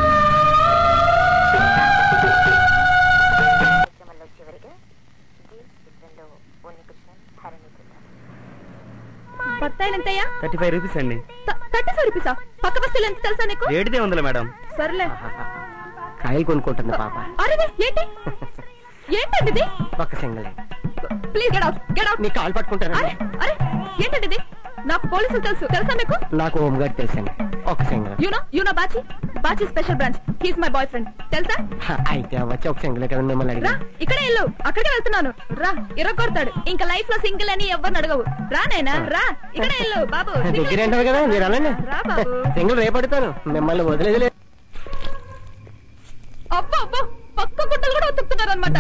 బత్తాయిలు ఎంతయ్యా? 35 రూపీస్ అండి. 35 రూపీసా? పక్క బస్తీలు ఎంత తెలుసా నీకు? రేటుదే ఉందిలే మేడం. సర్లే. కాయలు కొనుక్కుంటుంది పాప. అరే ఏంటి ఏంటండి ఇది? ఒక్క single. Please get out, get out. నీ కాలు పట్టుకుంటాను. అరే అరే ఏంటండి ఇది? నాకు పోలీసులు తెలుసా మీకు? నాకు హోమ్ గార్డ్ తెలుసండి. ఒక single. You know Bachi? Bachi special branch. He's my boy friend. తెలుసా? అయితే వచ్చి ఒక సింగల్ కదా మిమ్మల్ని రా. ఇక్కడే ఇల్లు, అక్కడికే వెళ్తున్నాను. రా, ఇరగొడతాడు. ఇంకా లైఫ్ లో సింగిల్ అని ఎవరిని అడగవు. రా నైనా రా, ఇక్కడే ఇల్లు బాబు. దగ్గరేంటారు కదా మీరు అలానే. రా బాబు. సింగిల్ రేపడతాను, మిమ్మల్ని వదిలేదు. అబ్బో అబ్బో, పక్క గుట్టలు కూడా ఉతుకుతున్నారు అనమాట.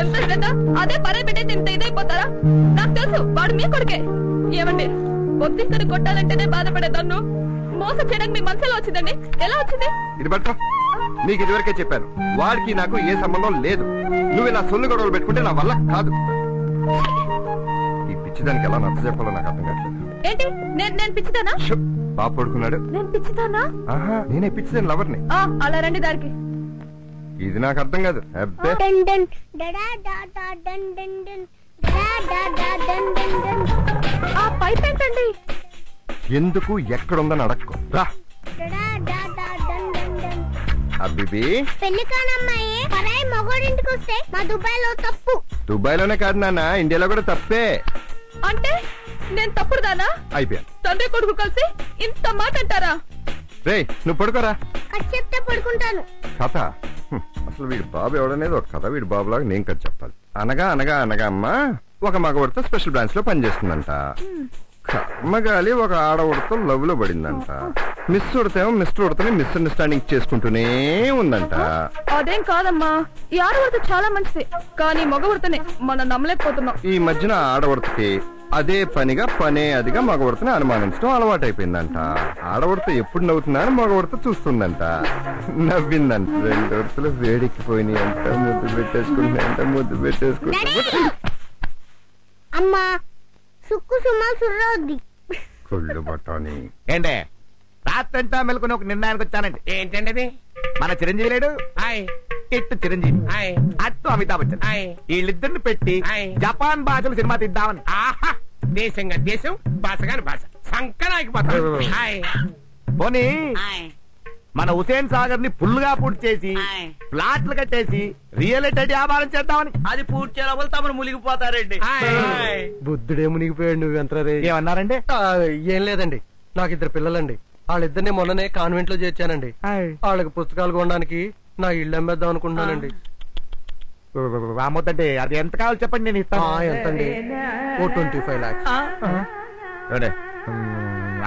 ఎంత శ్రద్ధ. అదే పరే బిడ్డ ఇంత ఇదైపోతారా? నాకు తెలుసు వాడు మీ కొడుకే. ఏమండి, ఒత్తిక్కని కొట్టాలంటేనే బాధపడే దన్ను మోసం చేయడానికి మీ మనసులో వచ్చిందండి. ఎలా వచ్చింది? ఇది బట్ట నీకు ఇదివరకే చెప్పాను, వాడికి నాకు ఏ సంబంధం లేదు. నువ్వు ఇలా సొల్లు గొడవలు పెట్టుకుంటే నా వల్ల కాదు. ఈ పిచ్చిదానికి ఎలా నచ్చ చెప్పాలో నాకు అర్థం కాదు. ఏంటి నేను పిచ్చిదానా? బాబు పడుకున్నాడు. నేను పిచ్చిదానా? నేనే పిచ్చిదాని లవర్ని. అలా రండి దారికి. ఇది నాకు అర్థం కాదు. ఆ పైప్ ఏంటండి? ఎందుకు ఎక్కడుందని అడక్కో. రా అబ్బిబి. పెళ్లి కానమ్మాయి పరాయి మగోడింటికి వస్తే మా దుబాయ్లో తప్పు. దుబాయ్లోనే కాదు నాన్న, ఇండియాలో కూడా తప్పే. అంటే నేను తప్పుడుదానా? అయిపోయాను. తండ్రి కొడుకు కలిసి ఇంత మాట అంటారా? రే నువ్వు పడుకోరా. కథ చెప్తే పడుకుంటాను. కథ? అసలు వీడి బాబు ఎవడనేది ఒక కథ. వీడి బాబులాగా నేను కథ చెప్పాలి. అనగా అనగా అనగా అమ్మ ఒక మగవాడితో స్పెషల్ బ్రాంచ్ లో పనిచేస్తుందంట. కమ్మగాలి ఒక ఆడవాడితో లవ్ లో పడిందంట. మిస్ ఉడతేమో మిస్టర్ ఉడతని మిస్అండర్స్టాండింగ్ చేసుకుంటూనే ఉందంట. అదేం కాదమ్మా, ఈ ఆడవాడితో చాలా మంచిది, కానీ మగవాడితోనే మనం నమ్మలేకపోతున్నాం. ఈ మధ్యన ఆడవాడికి అదే పనిగా పనే అదిగా మగవాడితోనే అనుమానించడం అలవాటైపోయిందంట. ఆడవాడితో ఎప్పుడు నవ్వుతున్నారని మగవాడితో చూస్తుందంట. నవ్విందంట. 2 వరుసలు వేడెక్కిపోయినాయి అంట. ముద్దు పెట్టేసుకుంటున్నాయంట. ముద్దు పెట్టేసుకుంటా. అమ్మా సుక్కు సుమా సుర్రవుద్ది. కొళ్ళు బట్టాని. ఏంటే రాత్రంతా మెలుకుని ఒక నిర్ణయానికి వచ్చానండి. ఏంటండి అది? మన చిరంజీవి లేడు, ఇట్టు చిరంజీవి అట్టు అమితాబ్ బచ్చన్ వీళ్ళిద్దరిని పెట్టి జపాన్ భాషలో సినిమా తీద్దామని. ఆహా దేశంగా దేశం భాషగాని భాష సంకరాకి పోనీ మన హుసేన్ సాగర్ ని ఫుల్గా పూర్తి చేసి ప్లాట్లు కట్టేసి రియల్ ఎస్టేట్ వ్యాపారం చేద్దామని. అది పూర్తి చేయడం తమను మునిగిపోతారండి. బుద్ధుడే మునిగిపోయాడు నువ్వెంతరా రే. ఏమన్నారండి? ఏం లేదండి, నాకు 2 పిల్లలండి. వాళ్ళిద్దరిని మొన్ననే కాన్వెంట్ లో చేర్చానండి. వాళ్ళకి పుస్తకాలు కొనడానికి నా ఇల్లు అమ్మేద్దాం అనుకుంటున్నానండి. రామోద్దండి, అది ఎంత కావాలి చెప్పండి, నేను ఇస్తాను. ఎంతండి? 25 lakhs.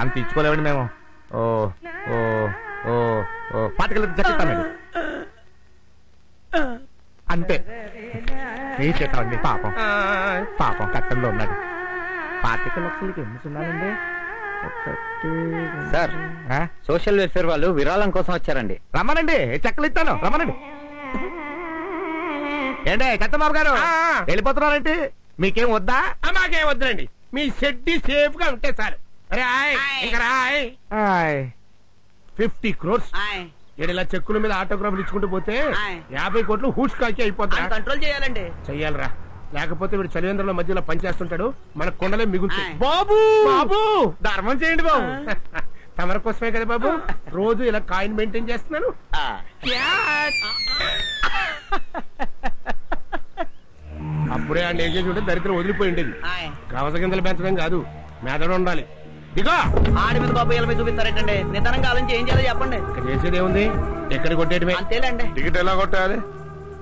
అంత ఇచ్చుకోలేవండి మేము. ఓ ఓ ఓ ఓ 25 లక్షలు చెప్తానండి అంతే. ఏ చేస్తామండి, పాపం పాపం కట్టంలో ఉన్నాడు. 25 లక్షలకి ఎన్ని సున్నాలండి? సార్, సోషల్ వెల్ఫేర్ వాళ్ళు విరాళం కోసం వచ్చారండి. రమ్మనండి, చెక్కలు ఇస్తాను, రమ్మనండి. ఏంటే చంద్రబాబు గారు వెళ్ళిపోతున్నారంటే మీకేం వద్దా? మాకేం వద్దండి, మీ షెడ్డి సేఫ్ గా ఉంటే సార్. 50 crores ఇలా చెక్కుల మీద ఆటోగ్రాఫ్లు ఇచ్చుకుంటూ పోతే 50 కోట్లు హూడ్స్ కాకి అయిపోతాయి. కంట్రోల్ చేయాలండి. చెయ్యాలరా, లేకపోతే వీడు చలివేంద్రంలో మధ్యలో పనిచేస్తుంటాడు, మన కొండలే మిగులుతాయి. బాబు బాబు ధర్మం చేయండి బాబు. తమర కోసమే కదా బాబు రోజు ఇలా కాయిన్ మెయింటైన్ చేస్తున్నాను. అప్పుడే ఆ ఏం చేసి ఉంటే దరిద్రం వదిలిపోయి ఉండేది. కవస గింజలు పెంచడం కాదు, మెదడు ఉండాలి. దిగో ఆడి మీద బాబు ఇలా చూపిస్తారేంటండి? నిదానంగా ఆలోచించి ఏం చేయాలో చెప్పండి. ఇక్కడ చేసేది ఏముంది, ఎక్కడ కొట్టేయడమే. అంతేలేండి. టికెట్ ఎలా కొట్టాలి?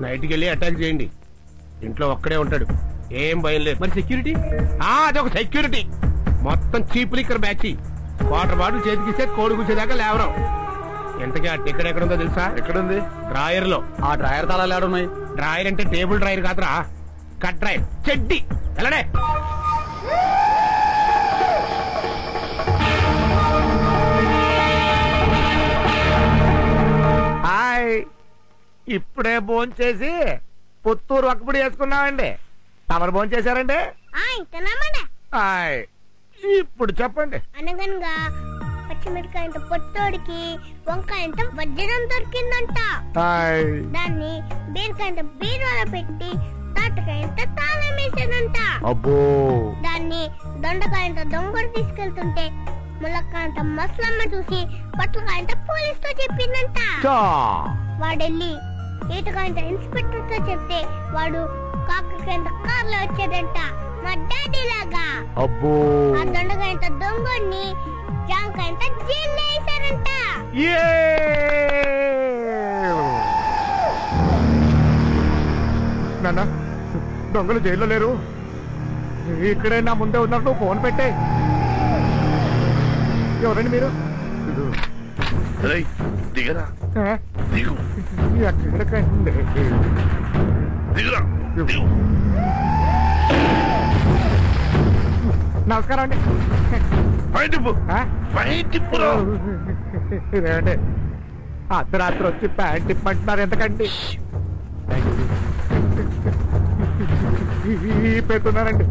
నైట్కి వెళ్ళి అటాక్ చేయండి, ఇంట్లో ఒక్కడే ఉంటాడు, ఏం భయం లేదు. మరి సెక్యూరిటీ? అదొక సెక్యూరిటీ. మొత్తం cheap liquor batch. Water bottle చేతికిస్తే కోడి కూర్చేదాకా లేవరం. ఎంతకీ ఆ టికెట్ ఎక్కడ ఉందో తెలుసా? ఎక్కడుంది? డ్రాయర్ లో. ఆ డ్రాయర్ తాళాలు ఏడున్నాయి? డ్రాయర్ అంటే టేబుల్ డ్రాయర్ కాదురా, కట్ డ్రాయర్. చెడ్డి ఎలానే. ఇప్పుడే భోంచేసి పుత్తూరు ఒక్కపుడి వేసుకున్నామండి. తమరు భోంచేశారండి? ఇప్పుడు చెప్పండి. అనగనగా పచ్చిమిరకాయంత పొట్టోడికి వంకాయంత వజ్రం దొరికిందంట. దాన్ని బీరకాయంత బీరువాలో పెట్టి తాటకాయంత తాళం వేసేదంట. దాన్ని దొండకాయంత దొంగడు తీసుకెళ్తుంటే ములక్కాయంత మసలమ్మ చూసి పట్లకాయంత పోలీస్ తో చెప్పిందంట. వాడెళ్ళి ఈతకాయంత ఇన్స్పెక్టర్ తో చెప్తే వాడు కాకరకాయంత కార్లో వచ్చాడంట, మా డాడీ లాగా. ఆ దొండకాయంత దొంగని జామకాయంత జైల్లో వేశారంట. నాన్న, దొంగలు జైల్లో లేరు, ఇక్కడే నా ముందే ఉన్నారు. నువ్వు ఫోన్ పెట్టే. ఎవరండి మీరు? దిగరా, ఎక్కడికండి? నమస్కారం అండి. ఇదేంటి అర్ధరాత్రి వచ్చి ప్యాంట్ ఇప్పంటున్నారు ఎంతకండి? పెడుతున్నారండి.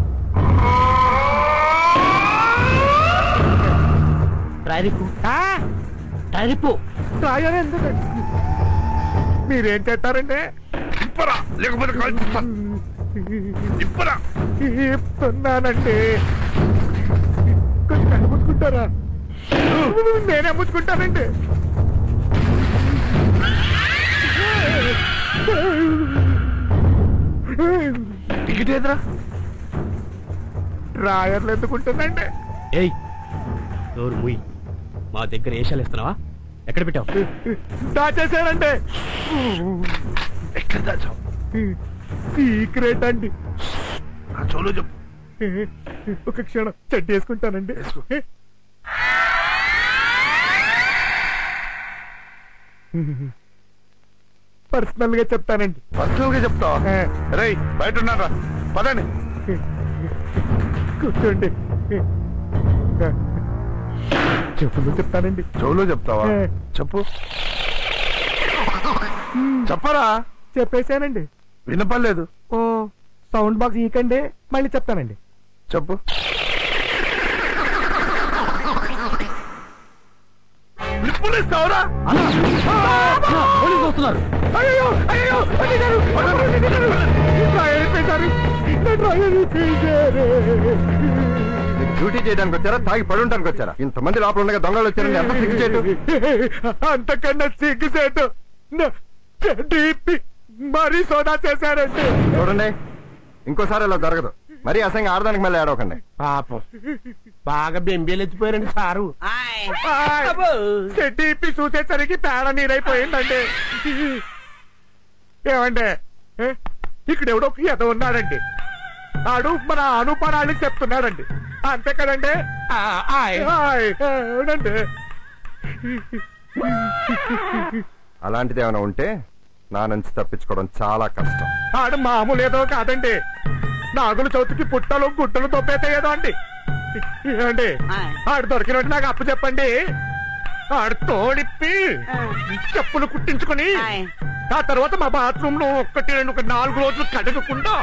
డ్రాయర్ ఎందుకండి? మీరేం చేస్తారండి? ఇప్పరా, లేకపోతే కాల్చుతా. ఇప్పరా. ఇస్తున్నానండి. కొంచెం కళ్ళు ముచ్చుకుంటారా? నేనే ముచ్చుకుంటానండి. టికెట్ ఏదరా? డ్రాయర్లు ఎందుకుంటుందండి? ఏయ్ నోరు ముయ్, మా దగ్గర ఏషాలు ఇస్తున్నావా? ఎక్కడ పెట్టావు? దాచేసానండి. ఎక్కడ దాచావు? సీక్రెట్ అండి. చోలో చెప్పు. ఒక క్షణం చెడ్డి వేసుకుంటానండి. పర్సనల్ గా చెప్తానండి. పర్సనల్ గా చెప్తావా? రై బయట ఉన్నారా, పదండి. కూర్చోండి. చెప్పులు చెప్తానండి. చెవులో చెప్తావా? చెప్పు. చెప్పరా? చెప్పేశానండి. వినపడలేదు. ఓ సౌండ్ బాక్స్ ఈకండి, మళ్ళీ చెప్తానండి. చెప్పు. నిప్పులేస్తావురా? వస్తున్నారు. అయ్యో అయ్యో డ్యూటీ చేయడానికి వచ్చారా తాగి పడుంటానికి వచ్చారా? ఇంతమంది లోపల ఉండగా దొంగలు వచ్చారని ఎంత సిగ్గుచేటు. అంతకన్నా సిగ్గుసేటు మరీ సోదా చేశారంటే. చూడండి ఇంకోసారి ఇలా జరగదు. మరీ అసంగా ఆడదానికి మళ్ళీ ఆడవకండి. పాపం బాగా బెంబేలు ఎత్తిపోయారండి సారు. డీపీ చూసేసరికి పేడ నీరైపోయిందండి. ఏమండి ఇక్కడ ఎవడో ఎద ఉన్నాడండి. ఆడు మన అనుపరాళ్ళకి చెప్తున్నాడండి. అంతే కదండి. అవునండి. అలాంటిది ఏమైనా ఉంటే నా నుంచి తప్పించుకోవడం చాలా కష్టం. ఆడు మామూలు ఏదో కాదండి. నాగుల చవితికి పుట్టలు గుట్టలు తొప్పేతాయేదో అండి. ఏమండి ఆడు దొరికినట్టు నాకు అప్పు చెప్పండి. ఆడు తోడిప్పి చెప్పులు కుట్టించుకుని ఆ తర్వాత మా బాత్రూమ్ లో 4 రోజులు కడగకుండా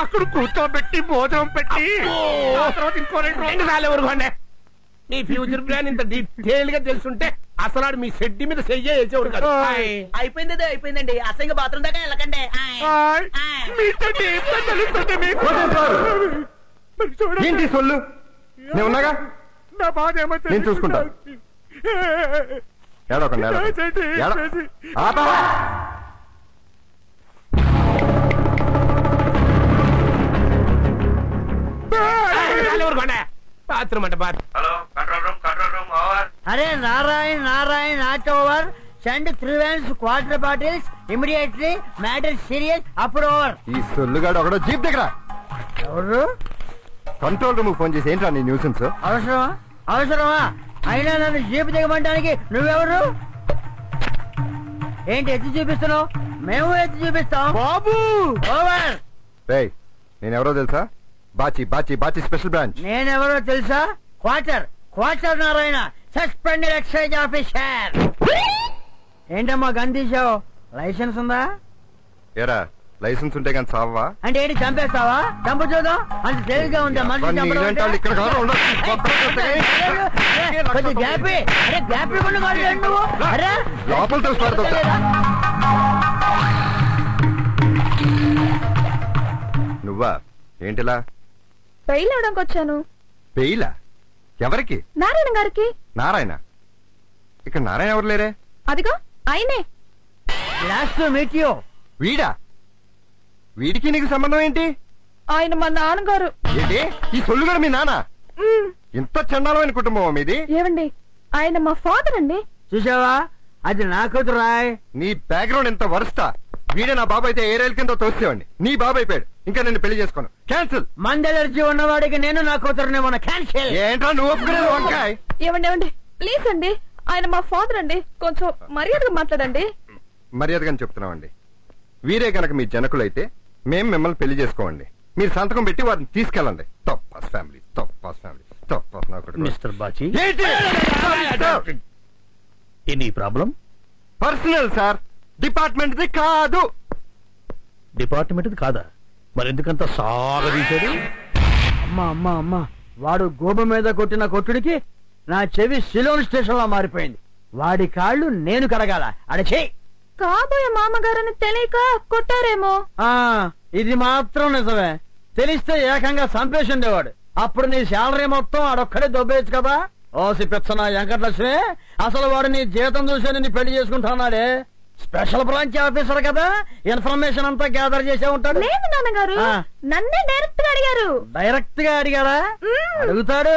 అక్కడ కూర్చోబెట్టి భోజనం పెట్టి ఆ తర్వాత ఇంకో 2 సార్లు ఎవరుకోండి. నీ ఫ్యూచర్ ప్లాన్ ఇంత డీటెయిల్ గా తెలుసుంటే అసలు మీ షెడ్డి మీద చెయ్యేసేవాడు కదా. అయిపోయిందండి. అసంగా బాత్రూమ్ దాకా వెళ్ళకండి. ఏంటి సొల్లు? నేను ఉన్నాగా, నా బాధ ఏమో నేను చూసుకుంటాను. ఏడవకండి బాత్రూమ్ అంటే అరే Narayana Narayana not over. Send 3 vans quarter bottles immediately. Matter serious. అప్పుడు ఓవర్. ఈ సొల్లుగాడు ఒకడో జీప్ దగ్గర. ఎవరు? కంట్రోల్ రూమ్ ఫోన్ చేసి ఏంట్రా నీ న్యూసెన్స్? అవసరమా? అయినా నన్ను జీప్ దిగమంటానికి నువ్వెవరు? ఏంటి ఎత్తి చూపిస్తున్నావు? మేము ఎత్తి చూపిస్తాం బాబు. ఓవర్. రేయ్ నేనెవరో తెలుసా? Bachi Bachi Bachi special branch. నేనెవరో తెలుసా? Quarter Narayana, suspended excise officer. ఏంటమ్మా గందీశావు? లైసెన్స్ ఉందా? ఏరా లైసెన్స్ ఉంటే కానీ సావా? అంటే ఏంటి చంపేస్తావా? చంపు చూద్దాం. అంత తేలిగ్గా ఉందా మనిషి చంపడం? కొద్ది గ్యాప్. అరే గ్యాప్ ఇవ్వండి కాదు నువ్వు. అరే లోపల తెలుసు. నువ్వా? ఏంటిలా? పెయిల్ అవడానికి వచ్చాను. పెయిలా? ఎవరికి? నారాయణ గారికి. నారాయణ? ఇక్కడ నారాయణ ఎవరు లేరే? అదిగో ఆయనే. వీడా? వీడికి నీకు సంబంధం ఏంటి? ఆయన మా నాన్నగారు. ఏంటి ఈ సొల్లుగాడు మీ నాన్న? ఇంత చండాలమైన కుటుంబం మీది. ఏమండి ఆయన మా ఫాదర్ అండి. చూసావా? అది నా కూతురు రాయ్. నీ బ్యాక్గ్రౌండ్ ఎంత వరస్టా. వీడే నా బాబు అయితే ఏ రైలు కింద తోసేవాడిని. నీ బాబు అయిపోయాడు. ఇంకా నేను పెళ్లి చేసుకోను. క్యాన్సిల్. మంది ఎలర్జీ ఉన్నవాడికి నేను నా కూతురుని మన క్యాన్సిల్. ఏంట్రా నువ్వు ఒప్పుకునేది? వంకాయ్. ఏమండి ప్లీజ్ అండి, ఆయన మా ఫాదర్ అండి. కొంచెం మర్యాదగా మాట్లాడండి. మర్యాదగా చెప్తున్నామండి. వీరే గనక మీ జనకులైతే మేము మిమ్మల్ని పెళ్లి చేసుకోండి. మీరు సంతకం పెట్టి వారిని తీసుకెళ్ళండి. తప్పాస్ ఫ్యామిలీ, తప్పాస్ ఫ్యామిలీ, తప్పాస్. మిస్టర్ బాచి, ఏంటి any problem? Personal sir, department the కాదు. డిపార్ట్మెంట్ కాదా? మరెందుకంత సాగదీశాడు? అమ్మా అమ్మా అమ్మా, వాడు గోబ మీద కొట్టిన కొట్టుడికి నా చెవి సిలోన్ స్టేషన్ లో మారిపోయింది. వాడి కాళ్ళు నేను కడగాల. అడచే కాబోయే మామగారని తెలియక కొట్టారేమో. ఇది మాత్రం నిజమే. తెలిస్తే ఏకంగా చంపేసిండేవాడు. అప్పుడు నీ శాలరీ మొత్తం ఆడొక్కడే దొబ్బేయచ్చు కదా. ఓసి పిచ్చన వెంకటలక్ష్మి, అసలు వాడు నీ జీతం చూసే నిన్ను పెళ్లి చేసుకుంటున్నాడే. స్పెషల్ బ్రాంచ్ ఆఫీసర్ కదా, ఇన్ఫర్మేషన్ అంతా గ్యాదర్ చేసే ఉంటాడు. లేదు నాన్నగారు, నన్నే డైరెక్ట్ గా అడిగారు. డైరెక్ట్ గా అడిగారా? అడుగుతాడు.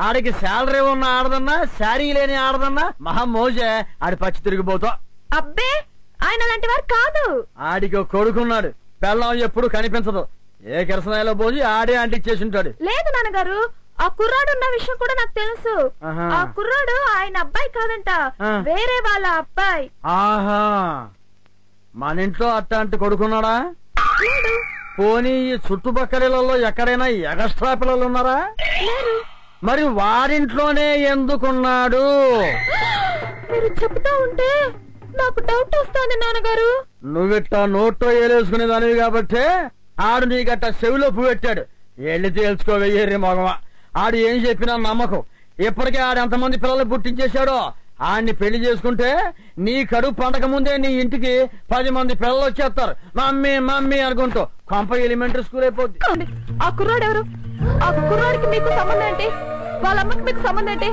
ఆడికి శాలరీ ఉన్న ఆడదన్నా, శారీ లేని ఆడదన్నా మహా మోజే. ఆడి పచ్చి తిరిగిపోతా. అబ్బే, ఆయన అలాంటి వారు కాదు. ఆడికి కొడుకున్నాడు. పెళ్ళం ఎప్పుడు కనిపించదు. ఏ కిరసనాయలో పోసి ఆడే అంటిచ్చేసి ఉంటాడు. లేదు నాన్నగారు, ఆ కుర్రాడు ఉన్న విషయం కూడా నాకు తెలుసు. ఆ కుర్రాడు ఆయన అబ్బాయి కాదంట, వేరే వాళ్ళ అబ్బాయి. ఆహా, మన ఇంట్లో అట్టాంటి కొడుకున్నాడా? పోనీ ఈ చుట్టుపక్కలలో ఎక్కడైనా ఎగస్ట్రా పిల్లలు ఉన్నారా? మరి వారింట్లోనే ఎందుకున్నాడు? మీరు చెప్తా ఉంటే నాకు డౌట్ వస్తుంది నాన్నగారు. నువ్విట్టా నోట్లో ఏలేసుకునేదానివి కాబట్టి ఆడు నీకట్ట చెవిలో పువ్వెట్టాడు. వెళ్ళి తేల్చుకోవయ్యేరి మగవా. ఆడు ఏం చెప్పినా నమ్మకం. ఇప్పటికే ఆడు ఎంతమంది పిల్లలు పుట్టించేశాడో ఆడిని పెళ్లి చేసుకుంటే నీ కడుపు పండక ముందే నీ ఇంటికి 10 మంది పిల్లలు వచ్చేస్తారు. మమ్మీ మమ్మీ అనుకుంటూ కొంప ఎలిమెంటరీ స్కూల్ అయిపోద్ది. ఆ కుర్రాడు ఎవరు? ఆ కుర్రాడికి మీకు సంబంధం ఏంటి? వాళ్ళ అమ్మకి మీకు సంబంధం ఏంటి?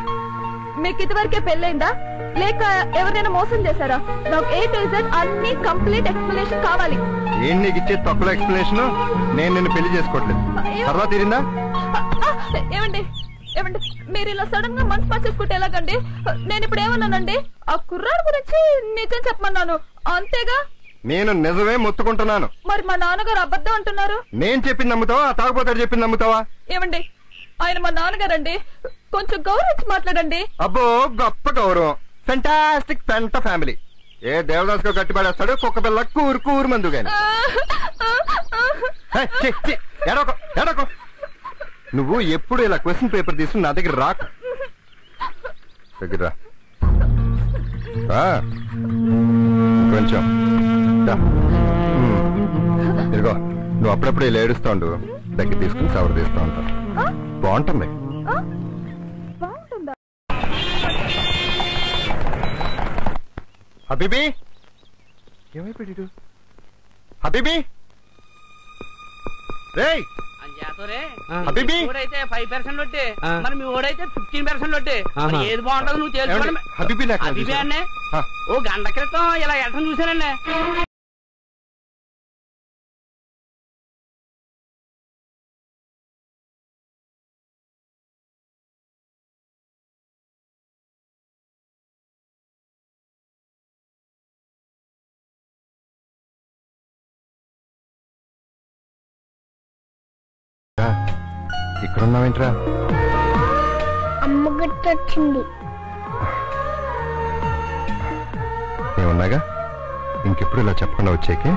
మీకు ఇదివరకే పెళ్ళైందా లేక ఎవరైనా మోసం చేశారా? నాకు A to Z అన్ని కంప్లీట్ ఎక్స్ప్లెనేషన్ కావాలి. ఏం నీకు ఇచ్చే తక్కువ ఎక్స్ప్లెనేషన్? నేను నిన్ను పెళ్లి చేసుకోవట్లేదు. తర్వాత తీరిందా? ఏమండి ఏమండి మీరు ఇలా సడన్ గా మనసు మార్చేసుకుంటే ఎలాగండి? నేను ఇప్పుడు ఏమన్నానండి? ఆ కుర్రాడు గురించి నిజం చెప్పమన్నాను అంతేగా. నేను నిజమే మొత్తుకుంటున్నాను. మరి మా నాన్నగారు అబద్ధం అంటున్నారు. నేను చెప్పింది నమ్ముతావా? తాగుపోతాడు చెప్పింది నమ్ముతావా? ఏమండి ఆయన మా నాన్నగారండి, కొంచెం గౌరవించి మాట్లాడండి. అబ్బో గొప్ప గౌరవం. ఫెంటాస్టిక్ పెంట ఫ్యామిలీ. ఏ దేవదాస్ గా గట్టిపడేస్తాడు, కుక్క పిల్ల కూరు కూరు మందు గాని. ఎడకో నువ్వు ఎప్పుడు ఇలా క్వశ్చన్ పేపర్ తీసుకుని నా దగ్గర రాకు. దగ్గర కొంచెం ఇదిగో నువ్వు అప్పుడప్పుడు ఇలా ఏడుస్తూ ఉండు, దగ్గర తీసుకుని సవర్ తీస్తూ ఉంటావు. బాగుంటుంది. హబీబీ ఏమైపోయాడు? హబీబీ రేయ్ హబీబీ ఓడైతే 5% వడ్డీ, మరి మీ ఓడైతే 15% వడ్డీ. మరి ఏది బాగుంటుంది నువ్వు తెలుసుకోవాలి. హబీబీ అన్నే ఓ గంట క్రితం ఇలా ఎట్టం చూసానండి. ఇక్కడున్నావేంట్రా? అమ్మ గుర్తొచ్చింది. ఏమన్నాగా ఇంకెప్పుడు ఇలా చెప్పకుండా వచ్చేకి?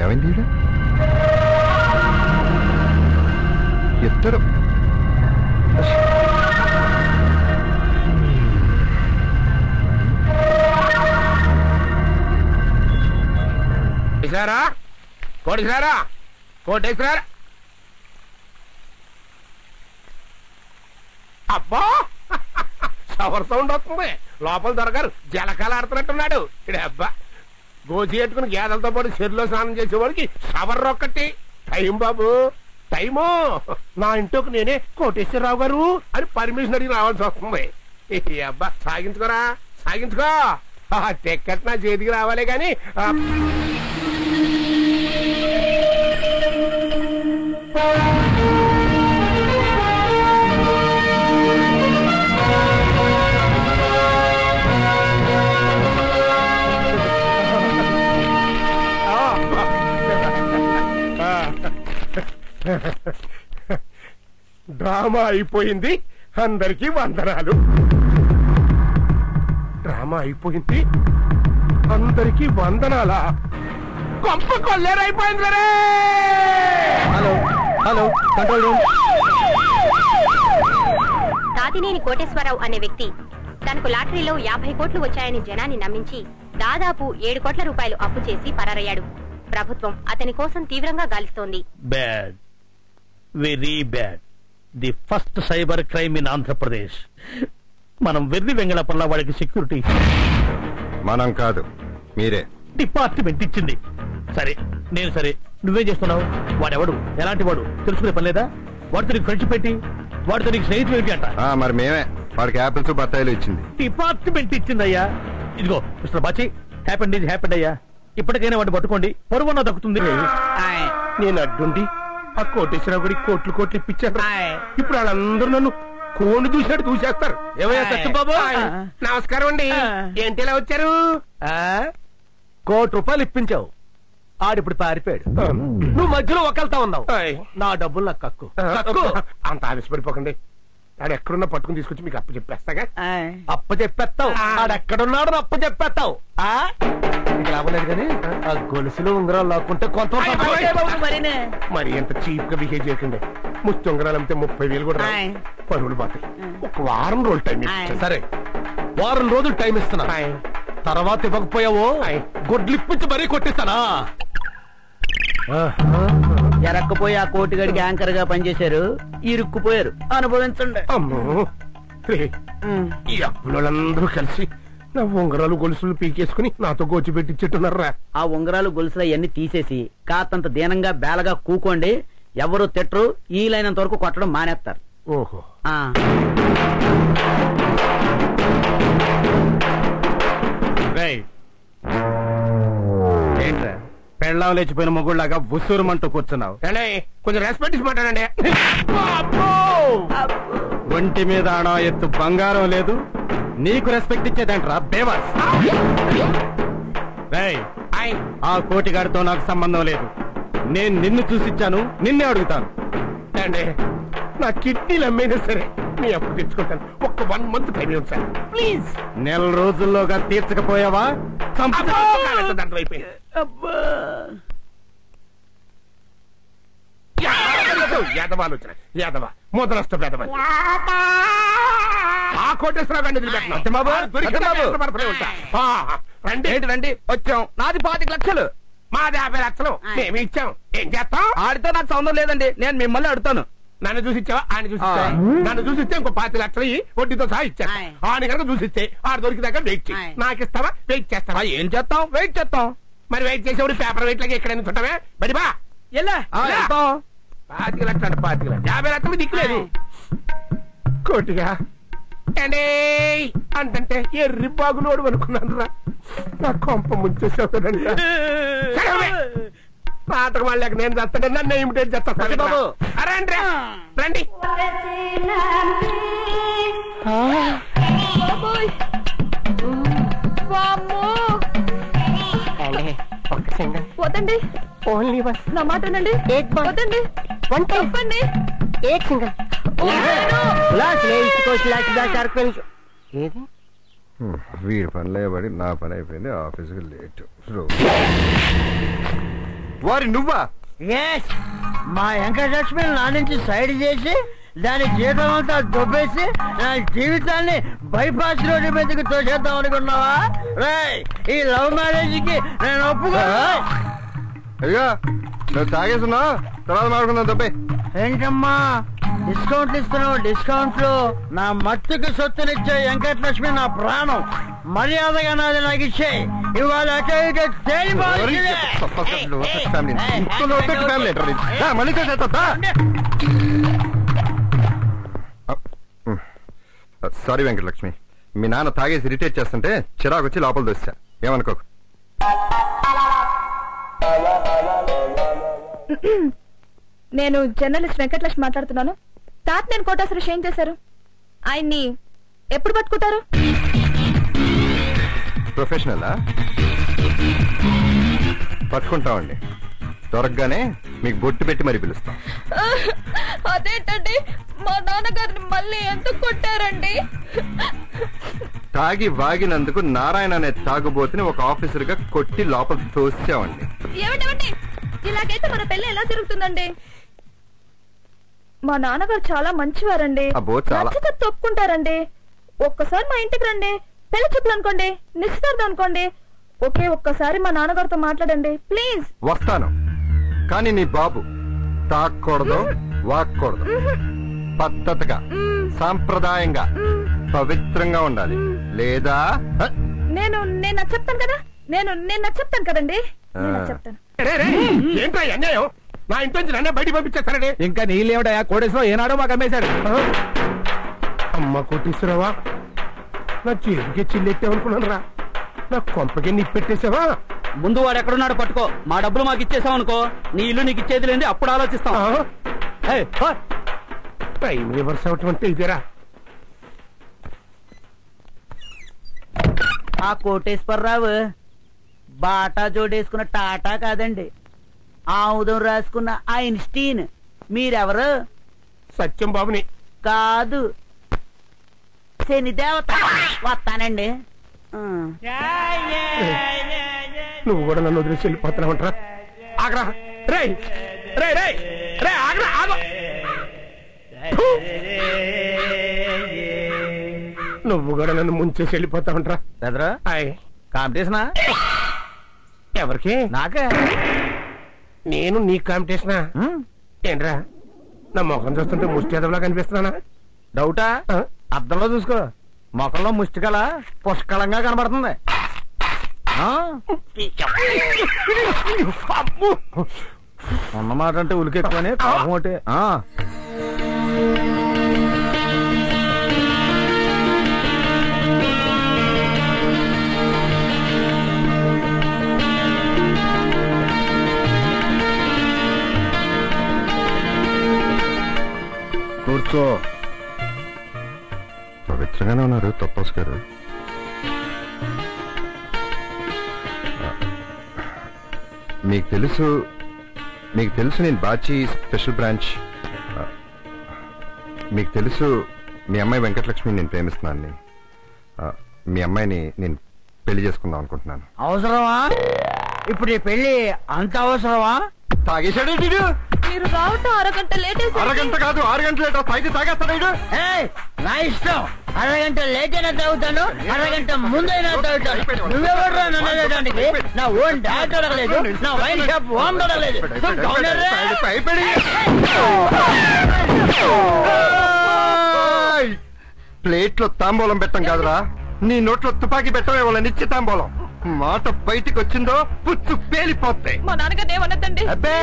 ఏమైంది? ఇద్దరు కోటేశ్వరా కోటేశ్వర అబ్బా షవర్ సౌండ్ వస్తుంది. లోపల దొరగారు జలకాలు ఆడుతున్నట్టున్నాడు. ఇక్కడ అబ్బా గోచి ఎట్టుకుని గేదలతో పాటు చెరులో స్నానం చేసేవాడికి షవర్ ఒక్కటి. టైం బాబు టైము. నా ఇంట్లోకి నేనే కోటేశ్వరరావు గారు అని పర్మిషన్ అడిగి రావాల్సి వస్తుంది. అబ్బా సాగించుకోరా సాగించుకో. టికెట్ నా చేతికి రావాలే గాని డ్రామా అయిపోయింది. అందరికీ వందనాలు. డ్రామా అయిపోయింది. అందరికీ వందనాలా? కొంప కొల్లేరైపోయింది రే. Hello hello control room. Tatineni Koteswara Rao అనే వ్యక్తి తనకు లాటరీలో 50 కోట్లు వచ్చాయని జనాన్ని నమ్మించి దాదాపు 7 కోట్ల రూపాయలు అప్పు చేసి పరారయ్యాడు. ప్రభుత్వం అతని కోసం తీవ్రంగా గాలిస్తోంది. Bad, very bad. The first cyber crime in Andhra Pradesh. మనం వెర్రి వెంగళపల్ల వాడికి సెక్యూరిటీ. మనం కాదు మీరే. డిపార్ట్మెంట్ ఇచ్చింది. సరే నేను సరే నువ్వేం చేస్తున్నావు? వాడెవడు, ఎలాంటి వాడు తెలుసుకునే పని లేదా? వాడితో నీకు ఫ్రెండ్షిప్ పెట్టి వాడితో నీకు స్నేహితులు ఏంటి అంట? మరి మేమే వాడికి యాపిల్స్ బత్తాయిలు ఇచ్చింది. డిపార్ట్మెంట్ ఇచ్చిందయ్యా. ఇదిగో mister Bachi, happened is happened అయ్యా. ఇప్పటికైనా వాడిని పట్టుకోండి, పరువన్నా దక్కుతుంది. నేను అడ్డుండి ఆ కోటేశ్వరరావు గుడి కోట్లు కోట్లు ఇప్పించాను. ఇప్పుడు వాళ్ళందరూ నన్ను కోణి చూసినట్టు చూసేస్తారు. ఏమయ్యా సత్యబాబు? నమస్కారం అండి. ఏంటి ఇలా వచ్చారు? ₹1,00,00,000 ఇప్పించావు, ఆడిప్పుడు పారిపోయాడు. నువ్వు మధ్యలో ఒకళ్తా ఉన్నావు. నా డబ్బులు నాకు కక్కు. అంత ఆవేశపడిపోకండి. ఆడు ఎక్కడున్నా పట్టుకుని తీసుకొచ్చి మీకు అప్పు చెప్పేస్తాగా. అప్ప చెప్పేస్తావు, ఆడెక్కడున్నాడు అప్ప చెప్పేస్తావు. లాభలేదు కానీ ఆ గొలుసులు ఉంగరాలు లాక్కుంటే కొంత మరి ఎంత చీప్ గా బిహేవ్ చేయకండి. ముష్టి ఉంగరాలు అమ్మితే 30,000 కూడా పరువులు పోతాయి. ఒక వారం రోజులు టైం. సరే, వారం రోజులు టైం ఇస్తున్నా. తర్వాత ఇవ్వకపోయావో గొడ్లు ఇప్పించి మరీ కొట్టిస్తానా? ఎరక్కపోయి ఆ కోటిగడికి యాంకర్ గా పనిచేశారు, ఇరుక్కుపోయారు. అనుభవించండి. అమ్మో, ఈ అప్పులందరూ కలిసి నా ఉంగరాలు గొలుసులు పీకేసుకుని నాతో గోచి పెట్టించున్నారా? ఆ ఉంగరాలు గొలుసులు అవన్నీ తీసేసి కాతంత దీనంగా బేలగా కూకోండి. ఎవరు తిట్టరు, ఈలైనంత వరకు కొట్టడం మానేస్తారు. ఓహో, ఏంట్రా పెళ్ళాం లేచిపోయిన మొగుళ్లాగా ఉసూరుమంటూ కూర్చున్నావు? కొంచెం రెస్పెక్ట్ ఇచ్చి మాట్లాడండి. ఒంటి మీద ఆడా ఎత్తు బంగారం లేదు, నీకు రెస్పెక్ట్ ఇచ్చేదంట్రా బేవాస్. ఆ కోటిగాడితో నాకు సంబంధం లేదు. నేను నిన్ను చూసిచ్చాను, నిన్నే అడుగుతాను. నా కిడ్నీలు అమ్మేనా సరే మీ అప్పు తెచ్చుకుంటాను. ఒక్క 1 month టైం ఇవ్వండి సార్ ప్లీజ్. నెల రోజుల్లోగా తీర్చకపోయావా యాదవాలోచన, యాదవ మొదలస్త పేదవ. ఆ కోటేశ్వరరావు గారిని రండి వచ్చాం. నాది 25 లక్షలు. మాది 50 లక్షలు మేమే ఇచ్చాం. ఏం చేస్తాం? ఆడితో నాకు సంబంధం లేదండి, నేను మిమ్మల్ని అడుగుతాను. నన్ను చూసిచ్చావా? ఆయన చూసిచ్చా? నన్ను చూసిస్తే ఇంకో 25 లక్షలు వడ్డీతో సహా ఇచ్చాను. ఆయన కనుక చూసిస్తే ఆడు దొరికిదాకా వెయిట్ చేయి. నాకు ఇస్తావా? వెయిట్ చేస్తావా? ఏం చేస్తాం? వెయిట్ చేస్తాం. మరి వెయిట్ చేసేవాడు పేపర్ వెయిట్ లాగా ఎక్కడైనా చుట్టమే బడిబా. 25 లక్షలు 50 లక్షలు దిక్కులేదు. కోటిగా అండి అంటే ఎర్రి బాగులోడు అనుకున్నాను రా. నా కొంప ముంచేసావు కదండి. నాటకం వాళ్ళకి నేను చేస్తాను, నన్ను ఇమిటేట్ చేస్తాను. రండి రండి. ఒక్క సింగల్ వద్దండి, ఓన్లీ బస్. నా మాట వినండి. వద్దండి, చెప్పండి. ఏది వీడి పనిలో పడి నా పని అయిపోయింది. ఆఫీస్కి లేట్. వారి నువ్వా? మా వెంకటలక్ష్మి నా నుంచి సైడ్ చేసి దాని జీతం అంతా దొబ్బేసి నా జీవితాన్ని బైపాస్ రోడ్డు మీదకి తోసేద్దాం అనుకున్నావా? ఈ లవ్ మ్యారేజ్ కి నేను ఒప్పుకో. అయ్యా నువ్వు తాగేస్తున్నా, తర్వాత మాడుకున్నా తప్పే. ఏంటమ్మా డిస్కౌంట్లు ఇస్తున్నావు? డిస్కౌంట్లు నా మట్టుకు సొత్తునిచ్చే వెంకటలక్ష్మి నా ప్రాణం. మర్యాదగా నాది నాకు ఇచ్చే. ఇవాళ సారీ వెంకటలక్ష్మి, మీ నాన్న తాగేసి ఇరిటేట్ చేస్తుంటే చిరాకు వచ్చి లోపల దోశా. ఏమనుకోకు. నేను జర్నలిస్ట్ వెంకటలక్ష్మి మాట్లాడుతున్నాను. తాత నేను కోటేశ్వర ఏం చేశారు? ఆయన్ని ఎప్పుడు పట్టుకుంటారు? ప్రొఫెషనలా? పట్టుకుంటామండి. దొరకగానే మీకు బొట్టు పెట్టి మరీ పిలుస్తాం. అదేంటండి, మా నాన్నగారిని మళ్ళీ ఎందుకు కొట్టారండి? తాగి వాగినందుకు నారాయణ అనే తాగుబోతుని ఒక ఆఫీసర్ గా కొట్టి లోపల తోసామండి. ఏమిటండి, ఇలాగైతే మన పెళ్లి ఎలా జరుగుతుందండి? మా నాన్నగారు చాలా మంచివారండి. నచ్చితే తప్పుకుంటారండి. ఒక్కసారి మా ఇంటికి రండి, పెళ్లి చూపులు అనుకోండి, నిశ్చితార్థం అనుకోండి. ఒకే ఒక్కసారి మా నాన్నగారితో మాట్లాడండి ప్లీజ్. వస్తాను, కానీ నీ బాబు తాగకూడదు, వాక్కూడదు. పద్ధతిగా, సాంప్రదాయంగా, పవిత్రంగా ఉండాలి. లేదా నేను చెప్తాను కదా, నేను చెప్తాను కదండి. చెప్తాను. ఏంటో అన్యాయం? నా ఇంటి నుంచి నన్నే బయట పంపించేస్తారండి. ఇంకా నీళ్ళేమిటయా? కోడేశ్వరం ఏనాడో మాకు అమ్మేశాడు. అమ్మ కోటేశ్వరవా, నా చేతికే చిల్లెట్టావనుకున్నాను రా. నా కొంపకే నిప్పెట్టేసావా? ముందు వాడు ఎక్కడున్నాడు పట్టుకో. మా డబ్బులు మాకు ఇచ్చేసావు అనుకో, నీ ఇల్లు నీకు ఇచ్చేది లేని అప్పుడు ఆలోచిస్తాం. టైం రివర్స్ అవటం అంటే ఇదేరా. ఆ కోటేశ్వరరావు బాటా జోడేసుకున్న టాటా కాదండి, ఆముదం రాసుకున్న ఐన్స్టీన్. మీరెవరు? సత్యం బాబుని. కాదు, శనిదేవత. వస్తానండి. నువ్వు కూడా నన్ను వదిలేసి వెళ్ళిపోతున్నావంటరా? ఆగరా రే రే రే రే ఆగరా ఆగ. నువ్వు కూడా నన్ను ముంచేసి వెళ్ళిపోతావంటరా? బెదరా కాంపిటీషనా? ఎవరికి? నాకే. నేను నీ కాంపిటీషనా? ఏంట్రా నా ముఖం చూస్తుంటే ముష్టి ఎదవలా కనిపిస్తున్నానా? డౌటా? అద్దంలో చూసుకో, ముఖంలో ముష్టికల పుష్కలంగా కనబడుతుంది. ఉన్నమాట అంటే ఉలికెక్కువని ఒకటి. కూర్చో. పవిత్రంగానే ఉన్నారు తప్పస్ గారు. మీకు తెలుసు నేను బాచి స్పెషల్ బ్రాంచ్. మీకు తెలుసు మీ అమ్మాయి వెంకటలక్ష్మి నేను ప్రేమిస్తున్నాను. మీ అమ్మాయిని నేను పెళ్లి చేసుకుందాం అనుకుంటున్నాను. అవసరమా ఇప్పుడు ఈ పెళ్లి? అంత అవసరమా? తాగేశాడు మీరు రావటం అరగంట లేట్. అరగంట కాదు 6 గంటలు లేట్. తాగి తాగేస్తాడు. నా ఇష్టం. అరగంట లేట్ అయినా తాగుతాను, అరగంట ముందైనా తాగుతాను. నువ్వెవరు నన్ను అడగడానికి? నా ఓన్ డాట్ అడగలేదు, నా వైన్ షాప్ ఓన్ అడగలేదు. ప్లేట్లో తాంబూలం పెట్టం కాదురా, నీ నోట్లో తుపాకీ పెట్టమే వాళ్ళ నిత్య తాంబూలం. మాట బయటికి వచ్చిందో పుచ్చు పేలిపోతాయి. మా నాన్నగారు ఏమన్నదండి? అబ్బే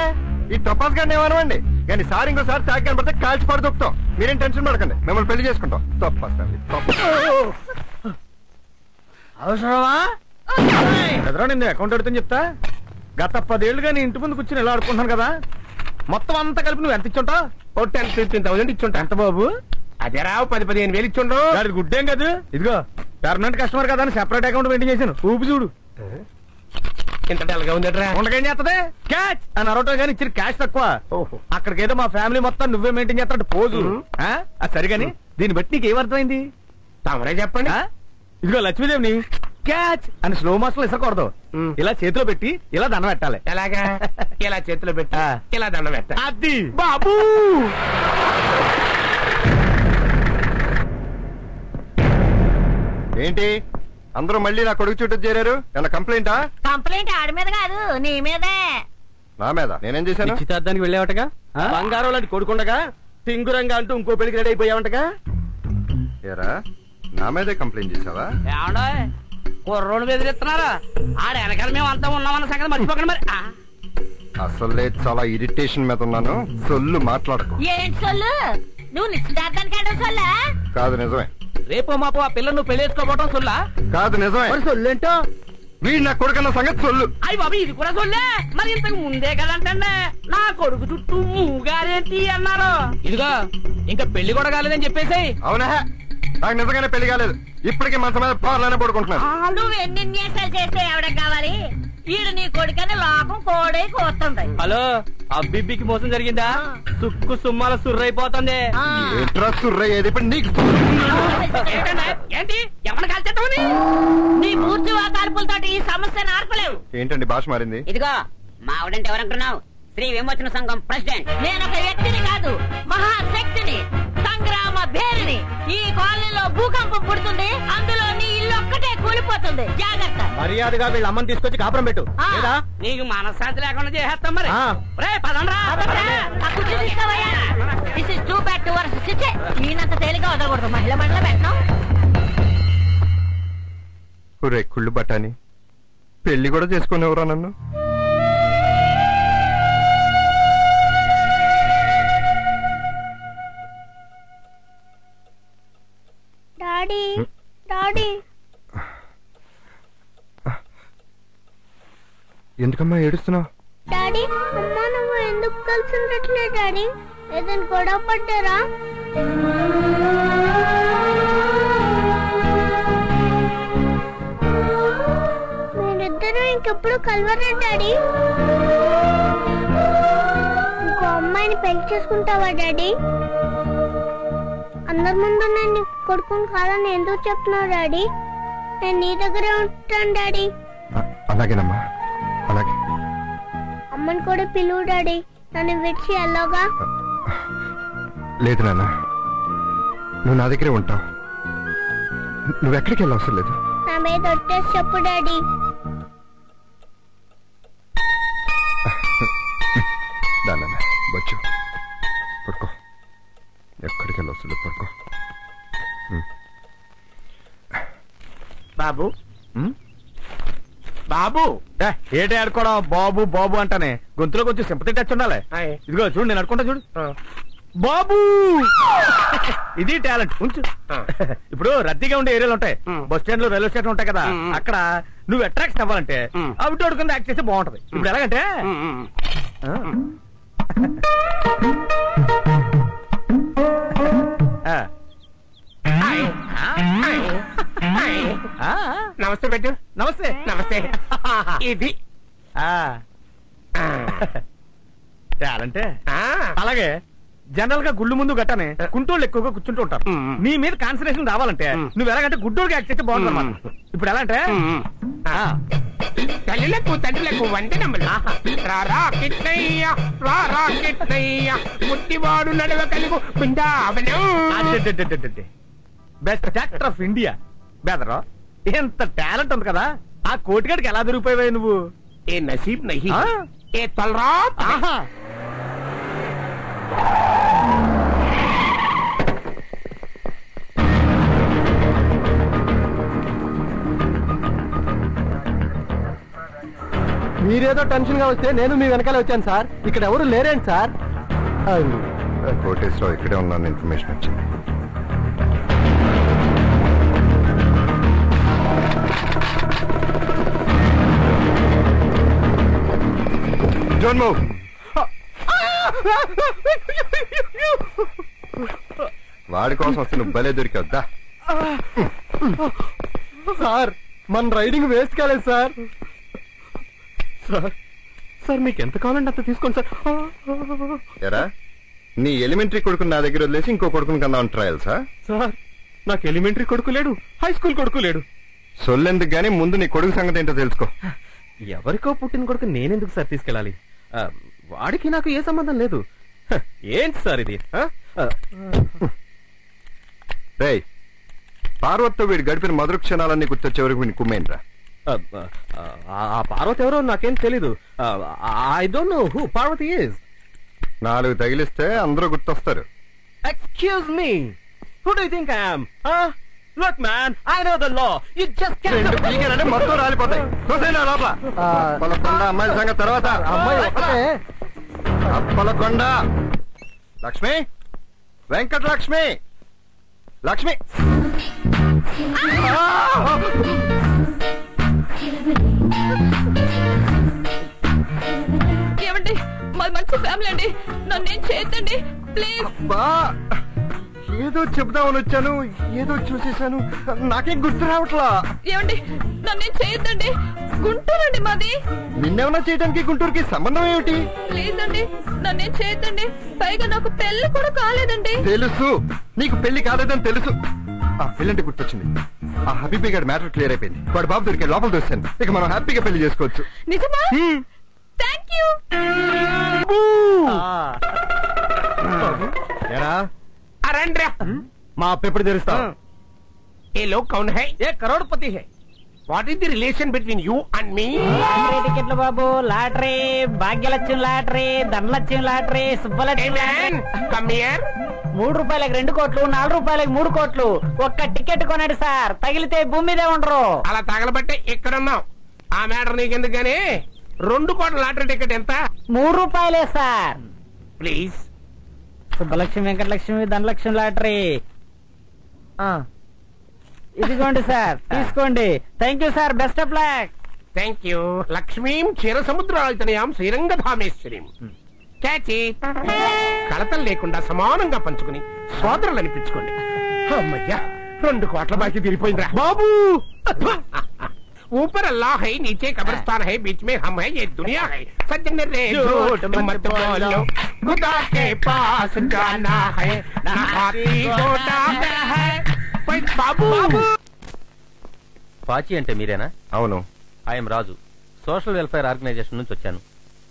ఈ తపాస్ గారిని ఏమనవండి, కానీ సార్ ఇంకోసారి తాగి కనపడితే కాల్చి పడి దొక్కుతాం. మీరేం టెన్షన్ పడకండి, మిమ్మల్ని పెళ్లి చేసుకుంటాం. తపాస్ అవసరమా? ఎదురా నిన్ను అకౌంట్ అడుగుతాను చెప్తా. గత 10 ఏళ్ళుగా నీ ఇంటి ముందుకు వచ్చి ఇలా ఆడుకుంటున్నాను కదా, మొత్తం అంతా కలిపి నువ్వు ఎంత ఇచ్చుంటా? 10,000-15,000 ఇచ్చుంటా. ఎంత బాబు? అదే రావు 10-15 వేలు ఇచ్చుండ్రు. అది గుడ్డేం కాదు. ఇదిగో పర్మనెంట్ కస్టమర్ కదా అని సెపరేట్ అకౌంట్ మెయింటైన్ చేశాను. ఊపి చూడు. ఇంత డల్గా ఉందట్రా. ఉండకేం చేస్తుంది? క్యాచ్ అని అరవటం కానీ ఇచ్చిన క్యాష్ తక్కువ. అక్కడికేదో మా ఫ్యామిలీ మొత్తం నువ్వే మెయింటైన్ చేస్తాడు పోజు. సరిగాని దీన్ని బట్టి నీకు ఏమర్థమైంది? తమరే చెప్పండి. ఇదిగో లక్ష్మీదేవిని క్యాచ్ అని స్లో మోషన్ లో ఇసకూడదు. ఇలా చేతిలో పెట్టి ఇలా దండం పెట్టాలి. ఎలాగా? ఇలా చేతిలో పెట్టి ఇలా దండం పెట్టాలి. అది బాబు. ఏంటి అందరూ మళ్ళీ నా కొడుకు చుట్టూ చేరారు? ఏమన్నా కంప్లైంటా? కంప్లైంట్ ఆడి మీద కాదు, నీ మీదే. నా మీద నేనేం చేశాను? నిశ్చితార్థానికి వెళ్ళావటగా, బంగారం లాంటి కొడుకుండగా టింగురంగా అంటూ ఇంకో పెళ్లికి రెడీ అయిపోయావంటగా. ఏరా నా మీదే కంప్లైంట్ చేసావా? ఏమండో కుర్రోడు బెదిరిస్తున్నారా? ఆడ వెనకాల మేము అంతా ఉన్నామన్న సంగతి మర్చిపోకండి మరి. అసలే చాలా ఇరిటేషన్ మీద ఉన్నాను. సొల్లు మాట్లాడకు. ఏంటి సొల్లు? నువ్వు నిశ్చితార్థానికి వెళ్ళడం సొల్లా? కాదు నిజమే. రేపో మాపో ఆ పిల్లలు నువ్వు పెళ్లి చేసుకోవడం సొల్లా? కాదు నిజమే. సొల్లేంటో వీడు నా కొడుకన్న సంగతి సొల్లు. అయ్యి బాబు ఇది కూడా సొల్లే. మరి ఇంతకు ముందే కదంటే నా కొడుకు చుట్టూ మూగారేంటి అన్నారు. ఇదిగో ఇంకా పెళ్లి కూడా కాలేదని చెప్పేసి. అవునా? నాకు నిజంగానే పెళ్లి కాలేదు. ఇప్పటికీ మనసు మీద పార్లనే పడుకుంటున్నాను. నువ్వు ఎన్ని న్యాసాలు చేస్తే ఎవడ కావాలి? ఈడు నీ కొడుకని లోకం కోడే కోస్తుంది. హలో అబ్బిబ్బికి మోసం జరిగిందా? సుక్కు సుమ్మాల సుర్రైపోతుంది. ఏంట్రా సుర్రయ్యేది? ఇప్పుడు నీకు ఏంటి ఎవరిని కాల్చేస్తామని? నీ పూర్తి వాతార్పులతో ఈ సమస్యను ఆర్పలేవు. ఏంటండి భాష మారింది? ఇదిగో మావిడంటే ఎవరంటున్నావు? శ్రీ విమోచన సంఘం ప్రెసిడెంట్. నేను ఒక వ్యక్తిని కాదు, మహాశక్తిని, సంగ్రామ భేరిని. ఈ కాలనీలో భూకంపం పుడుతుంది, అందులో నీ ఇల్లు ఒక్కటే కూలిపోతుంది. జాగ్రత్త. మర్యాదగా వీళ్ళ అమ్మని తీసుకొచ్చి కాపురం పెట్టు. నీకు మనశ్శాంతి లేకుండా చేసేస్తాం మరి. పదండ్రా. This is too bad to worse. ఈయనంత తేలిగా వదలకూడదు. మహిళ మండలి పెట్టడం. ఒరే కుళ్ళు బట్టాని, పెళ్లి కూడా చేసుకునేవరా నన్ను? డాడీ డాడీ ఎందుకమ్మా ఏడుస్తున్నావు? డాడీ అమ్మా నువ్వు ఎందుకు కలిసి ఉండట్లేదు డాడీ? ఏదైనా గొడవ పడ్డారా? మీరిద్దరూ ఇంకెప్పుడు కలవరా డాడీ? ఇంకో అమ్మాయిని పెళ్లి చేసుకుంటావా డాడీ? అందరి ముందు నేను కొడుకుని కాదని ఎందుకు చెప్తున్నావు డాడీ? నేను నీ దగ్గరే ఉంటాను డాడీ. అలాగేనమ్మా, అలాగే. అమ్మని కూడా పిలువు డాడీ, నన్ను విడిచి ఎలాగా? లేదు నాన్న, నువ్వు నా దగ్గరే ఉంటావు. నువ్వెక్కడికి వెళ్ళవసరం లేదు. నా మీద ఒట్టేసి చెప్పు డాడీ. నాన్న బొచ్చు పడుకో, ఎక్కడికి వెళ్ళవసరం లేదు, పడుకో. బాబు బాబు ఏంటి ఆడుకోవడం? బాబు బాబు అంటానే గొంతులో కొంచెం సింపతి టచ్ ఉండాలి. ఇదిగో చూడు, నేను అడుకుంటా చూడు. బాబు ఇది టాలెంట్ ఉంచు. ఇప్పుడు రద్దీగా ఉండే ఏరియాలు ఉంటాయి, బస్ స్టాండ్ లో రైల్వే స్టేషన్ ఉంటాయి కదా, అక్కడ నువ్వు అట్రాక్షన్ అవ్వాలంటే అవుట్ కింద యాక్ట్ చేస్తే బాగుంటది. ఇప్పుడు ఎలాగంటే నమస్తే పెట్టు. నమస్తే నమస్తే. ఇది టాలెంటే. అలాగే జనరల్ గా గుళ్ళు ముందు గట్టనే కుంటోళ్ళు ఎక్కువగా కూర్చుంటూ ఉంటారు. నీ మీద కాన్సన్ట్రేషన్ రావాలంటే నువ్వు ఎలాగంటే గుడ్డోళ్ళకి యాక్ట్ చేస్తే బాగుంటుంది అన్నమాట. ఇప్పుడు ఎలా అంటే తల్లిలకు తండ్రులకు వందనములు. రారా కిట్నయ్య రారా కిట్నయ్య ముట్టివాడు నడవ కలుగు Brindavanam. Best actor of India బెదరా. ఎంత టాలెంట్ ఉంది కదా, ఆ కోటిగాడికి ఎలా దొరికిపోయావు నువ్వు? ఏ నసీబ్ నహీ ఏ తలరా. మీరేదో టెన్షన్ గా వస్తే నేను మీ వెనకాల వచ్చాను సార్. ఇక్కడ ఎవరు లేరేంటి సార్? కోటేశ్వరరావు ఇక్కడే ఉన్నాను, ఇన్ఫర్మేషన్ వచ్చింది. Don't move. వాడి కోసం వస్తే నువ్వు భలే దొరికొద్దా సార్? మన రైడింగ్ వేస్ట్ కాలేదు సార్. సార్ సార్ మీకు ఎంత కావాలంటే అంత తీసుకోండి సార్. ఎరా నీ ఎలిమెంటరీ కొడుకుని నా దగ్గర వదిలేసి ఇంకో కొడుకుని కన్నా ట్రయల్ సార్? సార్ నాకు ఎలిమెంటరీ కొడుకు లేడు, హై స్కూల్ కొడుకు లేడు. సొల్లెందుకు గానీ ముందు నీ కొడుకు సంగతి ఏంటో తెలుసుకో. ఎవరికో పుట్టిన కొడుకు నేనెందుకు సార్ తీసుకెళ్ళాలి? వాడికి నాకు ఏ సంబంధం లేదు. ఏంటి సార్ ఇది? రేయ్ పార్వతితో వీడు గడిపిన మధుర క్షణాలన్నీ గుర్తొచ్చే వరకు వీడిని కుమ్మేంట్రా. ఆ పార్వతి ఎవరో నాకేం తెలీదు. I don't know who Parvathi is. 4 తగిలిస్తే అందరూ గుర్తొస్తారు. Excuse me, who do you think I am? Look man, I know the law. You just can't. రెండు పీకేనంటే మొత్తం రాలిపోతాయి. చూసేనా లోపల అప్పలకొండ అమ్మాయిల సంగతి తర్వాత. అమ్మాయి ఒకటే. అప్పలకొండ లక్ష్మి, వెంకటలక్ష్మి, లక్ష్మి. ఏమండి మాది మంచి ఫ్యామిలీ అండి, నన్నేం చేయొద్దండి ప్లీజ్. ఏదో చెప్దామని వచ్చాను, ఏదో చూసేసాను, నాకేం గుర్తు రావట్లా. ఏమండి నన్నేం చేయొద్దండి, గుంటూరు అండి మాది. నిన్నేమన్నా చేయడానికి గుంటూరుకి సంబంధం ఏమిటి? ప్లీజ్ అండి నన్నేం చేయొద్దండి, పైగా నాకు పెళ్లి కూడా కాలేదండి. తెలుసు నీకు పెళ్లి కాలేదని తెలుసు. ఆ పెళ్ళంటే గుర్తొచ్చింది, ఆ హబీబీ గారి మ్యాటర్ క్లియర్ అయిపోయింది. వాడు బాబు దొరికే లోపల దొరికాను. ఇక మనం హ్యాపీగా పెళ్లి చేసుకోవచ్చు. నిజమా? Thank you. మా అప్ప ఎప్పుడు తెలుస్తావు? ఏ లోగ్ కౌన్ హై? ఏ కరోడ్పతి హై. What is the relation between you and me? Lottery టికెట్లు బాబు, lottery, Bhagyalakshmi lottery, Dhanalakshmi lottery, Subbalakshmi. 3 రూపాయలకు 2 కోట్లు, 4 రూపాయలకు 3 కోట్లు. ఒక్క టికెట్ కొనండి సార్, తగిలితే భూమి మీదే ఉండరు. అలా తగలబట్టే ఎక్కడున్నావు. ఆ మ్యాటర్ నీకెందుకు గానీ 2 కోట్ల లాటరీ టికెట్ ఎంత? 3 రూపాయలే sir. Please. Subbalakshmi, Venkatalakshmi, Dhanalakshmi lottery. ఇదిగోండి సార్, తీసుకోండి. Thank you sir, best of luck. Thank you. లక్ష్మీం క్షీర సముద్రాయతనయాం శ్రీరంగధామేశ్వరీం. చాచి కలతలు లేకుండా సమానంగా పంచుకుని సోదరులు అనిపించుకోండి. అమ్మయ్యా, 2 కోట్ల బాకీ తీరిపోయిందిరా బాబు. ऊपर अल्लाह है, नीचे कब्रिस्तान है, बीच में हम है, ये दुनिया है. सज्जन रे झूठ मत बोलो, खुदा के पास जाना है, ना हाथी घोड़ा है. बाबू పాచి అంటే మీరేనా? అవును. I'm Raju, social welfare organisation నుంచి వచ్చాను.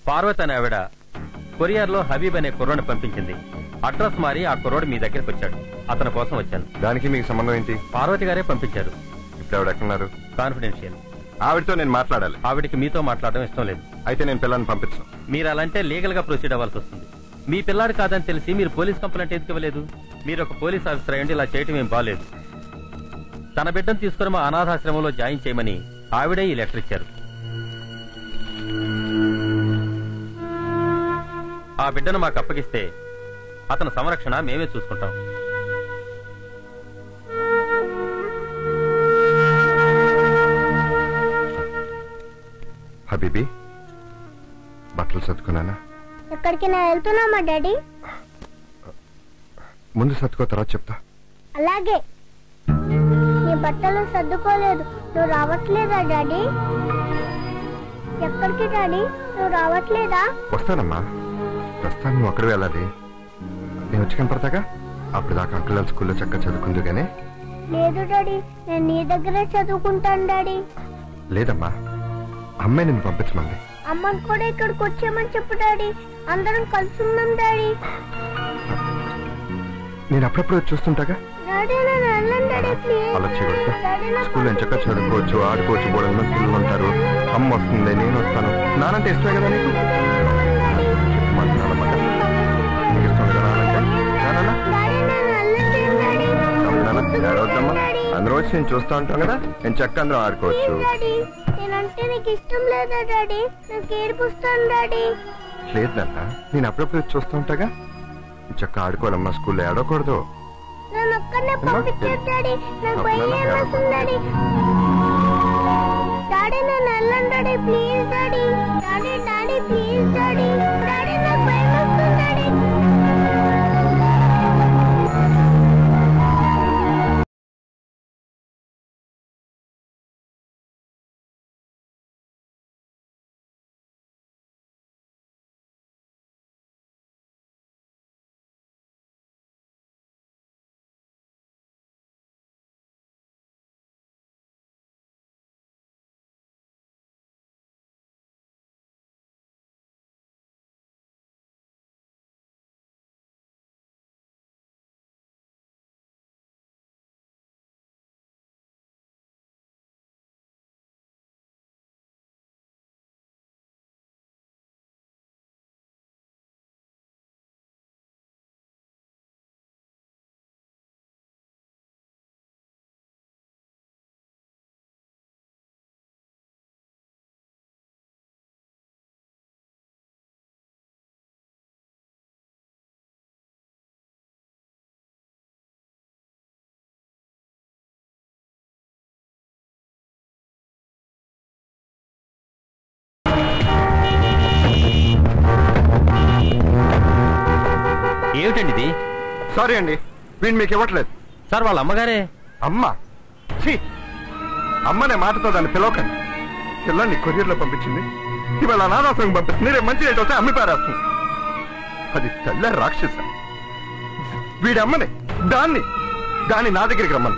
పార్వతి అనే ఆవిడ కొరియర్ లో హబీబ్ అనే కుర్రోని పంపించింది. అడ్రస్ మారి ఆ కుర్రోడు మీ దగ్గరికి వచ్చాడు. అతని కోసం వచ్చాను. దానికి మీకు సంబంధం ఏంటి? పార్వతి గారే పంపించారు. ఇప్పుడు ఆవిడ ఎక్కడున్నారు? కాన్ఫిడెన్షియల్. ఆవిడతో నేను మాట్లాడాలి. ఆవిడికి మీతో మాట్లాడడం ఇష్టం లేదు. అయితే నేను పిల్లల్ని పంపించను. మీరు అలాంటే లీగల్ గా ప్రొసీడ్ అవ్వాల్సి వస్తుంది. మీ పిల్లాడు కాదని తెలిసి మీరు పోలీస్ కంప్లైంట్ ఎందుకు ఇవ్వలేదు? మీరు ఒక పోలీస్ ఆఫీసర్ అయ్యండి ఇలా చేయటం ఏం బాలేదు. తన బిడ్డను తీసుకుని మా అనాథాశ్రమంలో జాయిన్ చేయమని ఆవిడే ఈ లెటర్ ఇచ్చారు. ఆ బిడ్డను మాకు అప్పగిస్తే అతని సంరక్షణ మేమే చూసుకుంటాం. హబీబీ, బట్టలు సర్దుకున్నానా? ఎక్కడికి నా వెళ్తున్నామా డాడీ? ముందు సర్దుకో, తర్వాత చెప్తా. అలాగే. నీ బట్టలు సర్దుకోలేదు, నువ్వు రావట్లేదా డాడీ? ఎక్కడికి డాడీ? నువ్వు రావట్లేదా? వస్తానమ్మా, వస్తాను. నువ్వు అక్కడ వెళ్ళాలి. నేను వచ్చి కనపడతాగా. అప్పుడు దాకా అంకుల్ స్కూల్లో చక్కగా చదువుకుందు గానే. లేదు డాడీ, నేను నీ దగ్గరే చదువుకుంటాను డాడీ. లేదమ్మా, అమ్మాయి నిన్ను పంపించమంది. అమ్మని కూడా ఇక్కడికి వచ్చామని చెప్పు డాడీ, అందరం కలిసి ఉన్నాం డాడీ. నేను అప్పుడప్పుడు వచ్చి చూస్తుంటాగా. డాడీ నన్ను వెళ్ళండి డాడీ ప్లీజ్. అలా చేయకూడదు. స్కూల్లో చక్కగా చదువుకోవచ్చు, ఆడుకోవచ్చు, బోర్డు పిల్లలు ఉంటారు. అమ్మ వస్తుంది, నేను వస్తాను. నానంటే ఇష్టమే కదా నీకు? నీకు ఇష్టం కదా నానంటే? అందరూ వచ్చి నేను చూస్తూ ఉంటాం కదా, నేను చక్క అందరం ఆడుకోవచ్చు. నేనంటే నీకు ఇష్టం లేదా డాడీ? నాకు ఏడిపిస్తాను డాడీ. లేదు నాన్న, నేను అప్పుడప్పుడు చూస్తూ ఉంటాగా. చక్క ఆడుకోవాలమ్మా, స్కూల్లో ఆడకూడదు. నన్ను ఒక్కనే పంపించారు డాడీ, నాకు భయం వేస్తుంది డాడీ. డాడీ నన్ను వెళ్ళండి daddy please daddy. Daddy daddy please daddy. Daddy నాకు భయం వేస్తుంది డాడీ. ఏమిటండి ఇది? సారీ అండి, వీళ్ళు మీకు ఇవ్వట్లేదు. సార్ వాళ్ళ అమ్మగారే. అమ్మ? అమ్మనే మాటతో దాన్ని పిలవకండి. పిల్లల్ని కొరియర్లో పంపించింది, ఇవాళ అనాథాశ్రమం పంపిస్తుంది, రేపు మంచి రేట్ వస్తే అమ్మి పారేస్తుంది. అది తల్ల రాక్షస. వీడి అమ్మనే దాన్ని నా దగ్గరికి రమ్మని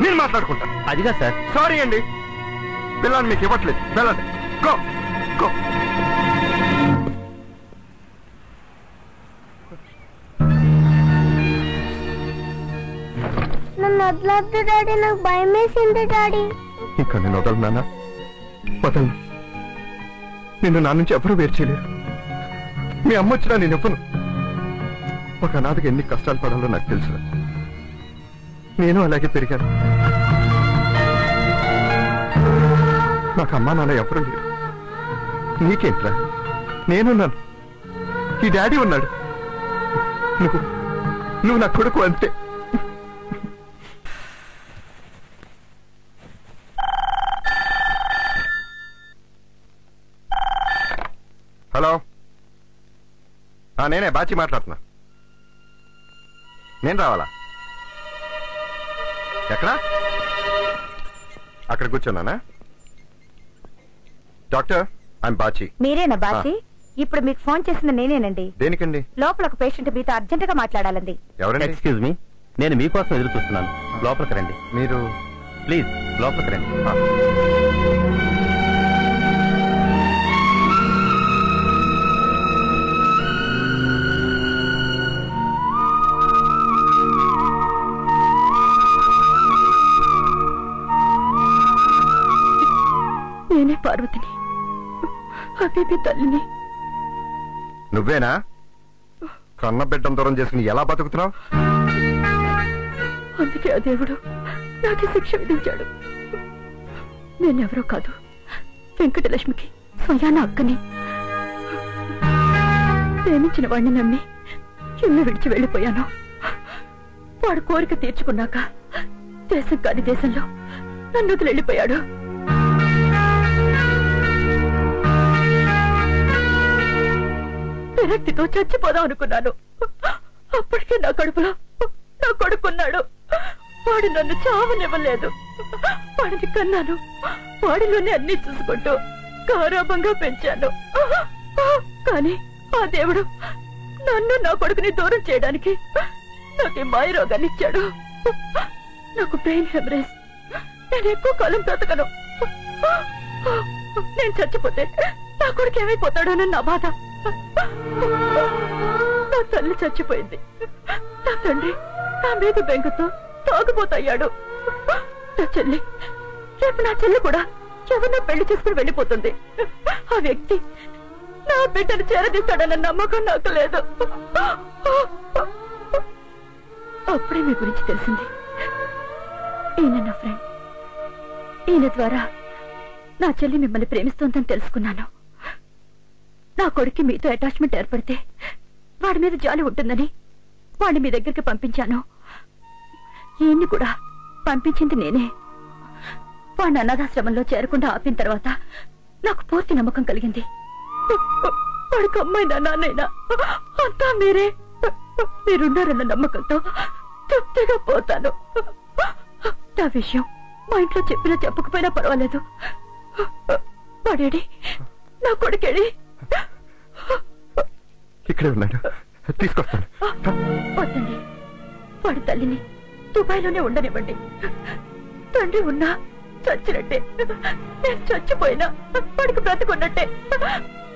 నేను మాట్లాడుకుంటాను. అదిగా సార్. సారీ అండి, పిల్లల్ని మీకు ఇవ్వట్లేదు. వెళ్ళండి, గో గో. నన్ను వదలొద్దు డాడీ, నాకు భయం వేసింది డాడీ. ఇంకా నేను వదలను నాన్న, వదలను. నిన్ను నా నుంచి ఎవరూ వేరు చేయలేరు. మీ అమ్మ వచ్చినా నేను ఇవ్వను. ఒక అనాథకి ఎన్ని కష్టాలు పడాలో నాకు తెలుసు. నేను అలాగే పెరిగాను. నాకు అమ్మా నాన్న ఎవరు లేరు. నీకేంట్రా, నేనున్నాను, ఈ డాడీ ఉన్నాడు. నువ్వు నా కొడుకు అంతే. హలో, నేనే బాచి మాట్లాడుతున్నా. నేను రావాలా? ఎక్కడా? అక్కడ కూర్చున్నానా? Doctor, I'm Bachi. మీరేనా బాచి? ఇప్పుడు మీకు ఫోన్ చేసింది నేనేనండి. దేనికండి? లోపల ఒక పేషెంట్ మీతో అర్జెంట్ గా మాట్లాడాలండి. ఎవరండి? ఎక్స్క్యూజ్ మీ, నేను మీకోసం ఎదురు చూస్తున్నాను. లోపలికి రండి. మీరు ప్లీజ్ లోపలికి రండి. నేనే పార్వతిని, అబీబీ తల్లిని. నువ్వేనా? కన్న బిడ్డం దూరం చేసుకుని ఎలా బతుకుతున్నావు? అందుకే ఆ దేవుడు నాకు శిక్ష విధించాడు. నేనెవరో కాదు, వెంకటలక్ష్మికి స్వయాన అక్కని. ప్రేమించిన వాడిని నమ్మి ఇల్లు విడిచి వెళ్ళిపోయాను. వాడు కోరిక తీర్చుకున్నాక దేశం కాని దేశంలో నన్ను వదిలి వెళ్ళిపోయాడు. విరక్తితో చచ్చిపోదాం అనుకున్నాను. అప్పటికే నా కడుపులో నా కొడుకున్నాడు. వాడు నన్ను చావనివ్వలేదు. వాడిని కన్నాను, వాడిలోనే అన్ని చూసుకుంటూ గారాబంగా పెంచాను. కానీ ఆ దేవుడు నన్ను నా కొడుకుని దూరం చేయడానికి నాకు మాయ రోగాన్ని ఇచ్చాడు. నాకు బ్రెయిన్ హెమరేజ్. నేను ఎక్కువ కాలం బ్రతకను. నేను చచ్చిపోతే నా కొడుకు ఏమైపోతాడోనని నా బాధ. నా తల్లి చచ్చిపోయింది. నా తండ్రి నా మీద బెంగతో తాగుపోతయ్యాడు. నా చెల్లి, రేపు నా చెల్లి కూడా ఎవరినో పెళ్లి చేసుకుని వెళ్ళిపోతుంది. ఆ వ్యక్తి నా బిడ్డను చేరదీస్తాడన్న నమ్మకం నాకు లేదు. అప్పుడే మీ గురించి తెలిసింది. ఈయన నా ఫ్రెండ్. ఈయన ద్వారా నా చెల్లి మిమ్మల్ని ప్రేమిస్తోందని తెలుసుకున్నాను. నా కొడుక్కి మీతో అటాచ్మెంట్ ఏర్పడితే వాడి మీద జాలి ఉంటుందని వాడిని మీ దగ్గరికి పంపించాను. ఈయన్ని కూడా పంపించింది నేనే. వాడిని అనాథాశ్రమంలో చేరకుండా ఆపిన తర్వాత నాకు పూర్తి నమ్మకం కలిగింది. వాడికి అమ్మాయినా నాన్నైనా అంతా మీరే. మీరున్నారన్న నమ్మకంతో తృప్తిగా పోతాను. నా విషయం మా ఇంట్లో చెప్పినా చెప్పకపోయినా పర్వాలేదు. వాడేడి, నా కొడుకేడి? ఇక్కడే ఉన్నాడు, తీసుకొస్తాను. వద్దండి, వాడి తల్లిని దుబాయ్లోనే ఉండనివ్వండి. తండ్రి ఉన్నా చచ్చినట్టే, నేను చచ్చిపోయినా వాడికి బ్రతుకున్నట్టే.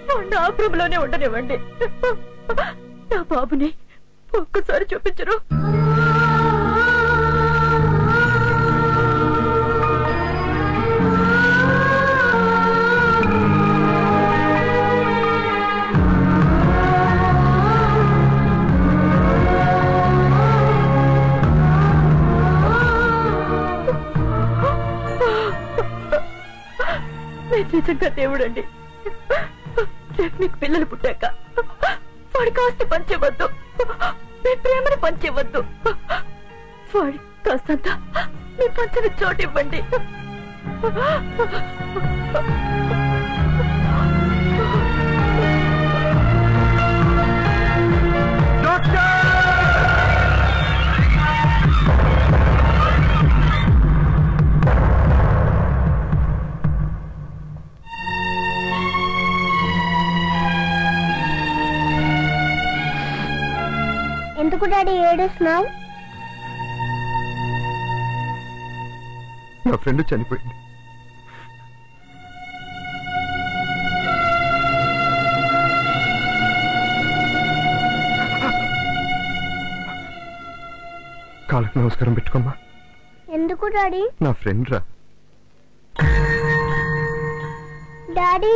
వాడిని ఆశ్రమంలోనే ఉండనివ్వండి. నా బాబుని ఒక్కసారి చూపించరు? నిజంగా దేవుడండి. రేపు మీకు పిల్లలు పుట్టాక వాడి కాస్త పంచేవద్దు, మీ ప్రేమను పంచేవద్దు. వాడి కాస్తంత మీ పంచని చోటు ఇవ్వండి. ఎందుకు డాడీ ఏడుస్తున్నావు? నా ఫ్రెండ్ చనిపోయింది. కాళ్ళకి నమస్కారం పెట్టుకోమ్మా. ఎందుకు డాడీ? నా ఫ్రెండ్ రా. డాడీ,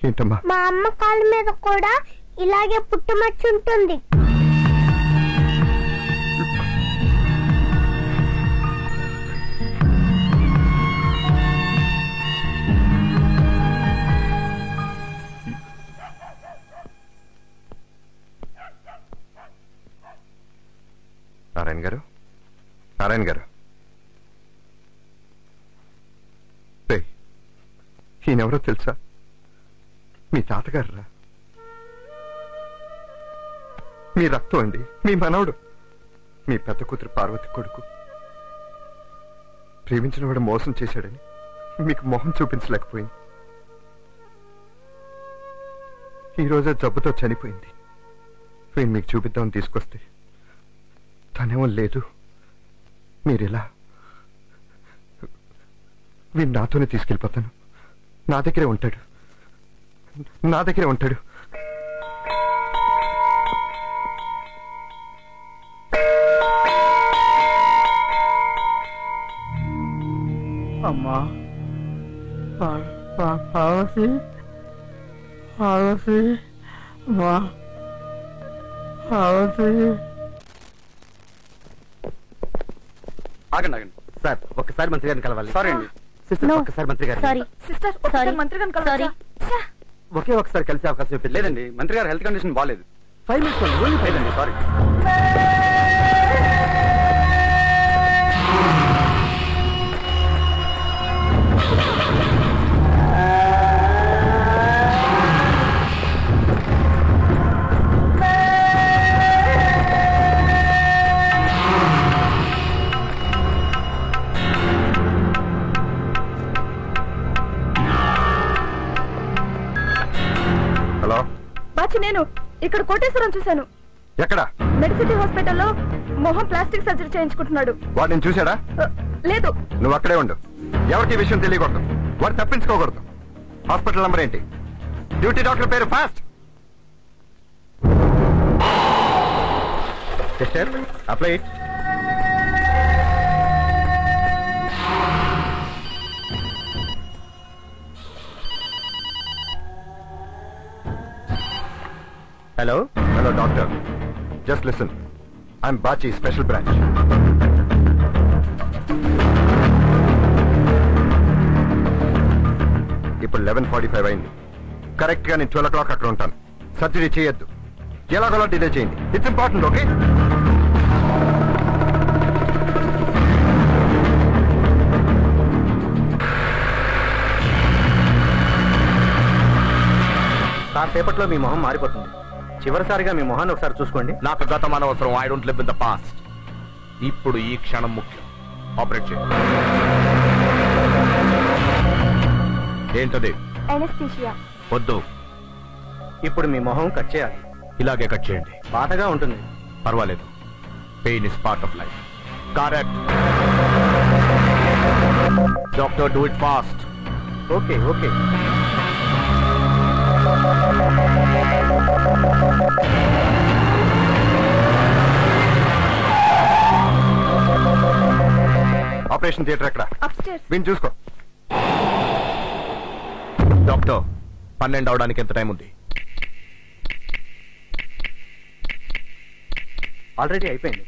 ఏంటమ్మా? మా అమ్మ కాళ్ళ మీద కూడా ఇలాగే పుట్టుమచ్చ ఉంటుంది. నారాయణ గారు, నారాయణ గారు, ఈయనెవరో తెలుసా? మీ తాతగారురా, మీ రక్తం అండి, మీ మనవడు, మీ పెద్ద కూతురు పార్వతి కొడుకు. ప్రేమించిన వాడు మోసం చేశాడని మీకు మొహం చూపించలేకపోయింది. ఈ రోజే జబ్బుతో చనిపోయింది. వీణ్ మీకు చూపిద్దామని తీసుకొస్తే తనేమో లేదు. మీరిలా వీణ్ నాతోనే తీసుకెళ్ళిపోతాను. నా దగ్గరే ఉంటాడు, నా దగ్గరే ఉంటాడు. అమ్మా పార్వతి, పార్వతి, మా పార్వతి. ఆగండి ఆగండి సార్, ఒక్కసారి మంత్రి గారిని కలవాలి. సారీ అండి సిస్టర్, ఒక్కసారి మంత్రి గారు. సారీ సిస్టర్, ఒకసారి మంత్రి గారిని కలవాలి. ఒకే ఒకసారి కలిసే అవకాశం ఇప్పింది. లేదండి, మంత్రి గారు హెల్త్ కండిషన్ బాగాలేదు. 5 minutes ఓన్లీ 5 అండి. సారీ. హలో బాచి, నేను ఇక్కడ కోటేశ్వరం చూశాను. ఎక్కడ? మెడిసిటీ హాస్పిటల్లో మొహం ప్లాస్టిక్ సర్జరీ చేయించుకుంటున్నాడు. వాడు నేను చూశాడా? లేదు. నువ్వు అక్కడే ఉండు. ఎవరికి విషయం తెలియకూడదు. వాడు తప్పించుకోకూడదు. హాస్పిటల్ నంబర్ ఏంటి? డ్యూటీ డాక్టర్ పేరు. Fast. Sister apply. Hello hello doctor, just listen. I'm Bachi, special branch. ఇప్పుడు 11:45 అయింది. కరెక్ట్ గా నేను 12 o'clock అక్కడ ఉంటాను. సర్జరీ చేయొద్దు, ఎలాగోలా డిలే చేయండి. It's important. ఓకే? కాసేపట్లో మీ మొహం మారిపోతుంది. చివరిసారిగా మీ మొహాన్ని ఒకసారి చూసుకోండి. నాకు గతం అనవసరం. I don't live in the past. ఇప్పుడు ఈ క్షణం ముఖ్యం. ఆపరేట్ చేయండి. ఏంటది? అనస్థీషియా. వద్దు. ఇప్పుడు మీ మొహం కట్ చేయాలి. ఇలాగే కట్ చేయండి. బాధగా ఉంటుంది. పర్వాలేదు. Pain is part of life. Correct. Doctor, do it fast. Okay okay. Operation theatre ఎక్కడ? అప్స్టైర్స్. విని చూసుకో. డాక్టర్, 12 అవడానికి ఎంత టైం ఉంది? ఆల్రెడీ అయిపోయింది.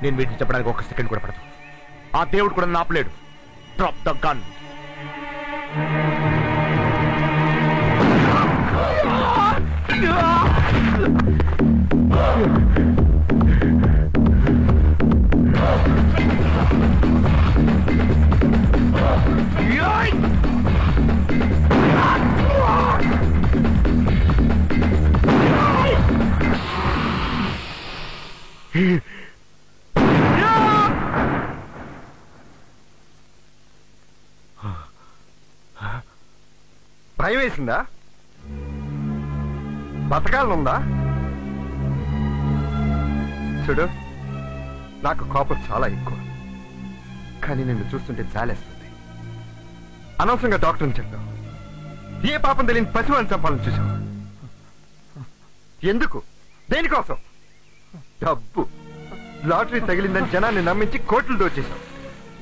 నేను వీటిని చెప్పడానికి ఒక సెకండ్ కూడా పడదు. ఆ దేవుడు కూడా నాపలేడు. Drop the gun. భయం వేసిందా? బతకాలనుందా? చూడు, నాకు కోపం చాలా ఎక్కువ, కానీ నిన్ను చూస్తుంటే జాలేస్తుంది. అనవసరంగా డాక్టర్ని చెప్పావు. ఏ పాపం తెలియని పసివాళ్ళని చంపాలని చూసావు. ఎందుకు? దేనికోసం? డబ్బు. లాటరీ తగిలిందని జనాన్ని నమ్మించి కోట్లు దోచేశావు.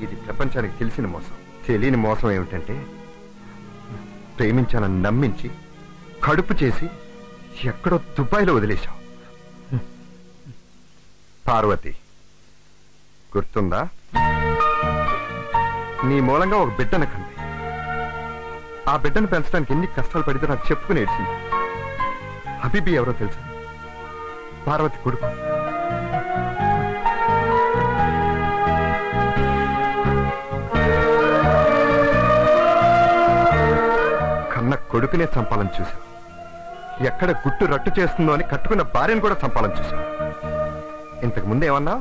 ఇది ప్రపంచానికి తెలిసిన మోసం. తెలియని మోసం ఏమిటంటే ప్రేమించానని నమ్మించి కడుపు చేసి ఎక్కడో దుబాయ్లో వదిలేశావు. పార్వతి గుర్తుందా? నీ మూలంగా ఒక బిడ్డను కంది. ఆ బిడ్డను పెంచడానికి ఎన్ని కష్టాలు పడితే నాకు చెప్పుకుని ఏడ్చింది. హబీబీ ఎవరో తెలుసా? పార్వతి కొడుకు. కన్న కొడుకునే చంపాలని చూశావు. ఎక్కడ గుట్టు రట్టు చేస్తుందో అని కట్టుకున్న భార్యను కూడా చంపాలని చూశావు. ఇంతకు ముందేమన్నా?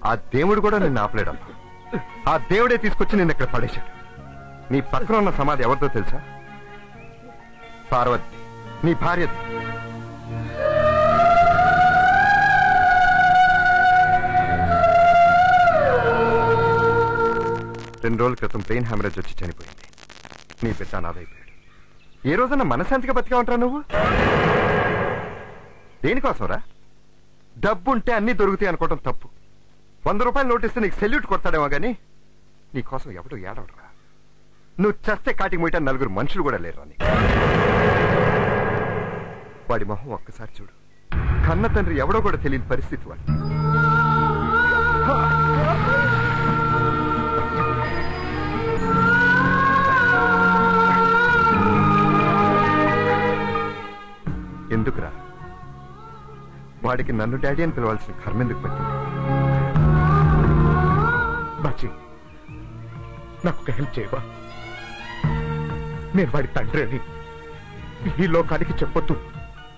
ఆ దేవుడు కూడా నిన్ను ఆపలేడమ్మా. ఆ దేవుడే తీసుకొచ్చి నిన్ను ఇక్కడ పడేశాడు. నీ పక్కన ఉన్న సమాధి ఎవరితో తెలుసా? పార్వతి, నీ భార్యది. 2 రోజుల క్రితం బ్రెయిన్ హ్యామరేజ్ వచ్చి చనిపోయింది. నీ బిడ్డ అనాథైపోయాడు. ఏ రోజున మనశాంతిగా బతిగా ఉంటావు నువ్వు? దేనికోసంరా? డబ్బుంటే అన్ని దొరుకుతాయి అనుకోవటం తప్పు. 100 రూపాయలు నోటిస్తే నీకు సెల్యూట్ కొడతాడేమో గానీ నీకోసం ఎవడో ఏడవడరా. నువ్వు చస్తే కాటికి పోయటం 4 మనుషులు కూడా లేరు అని. వాడి మొహం ఒక్కసారి చూడు. కన్న తండ్రి ఎవడో కూడా తెలియని పరిస్థితి వాడి. ఎందుకురా? వాడికి నన్ను డాడీ అని పిలవాల్సిన కర్మ ఎందుకు పట్టింది? బాచి, నాకు ఒక హెల్ప్ చేయవా? నేను వాడి తండ్రి అని ఈ లోకానికి చెప్పొద్దు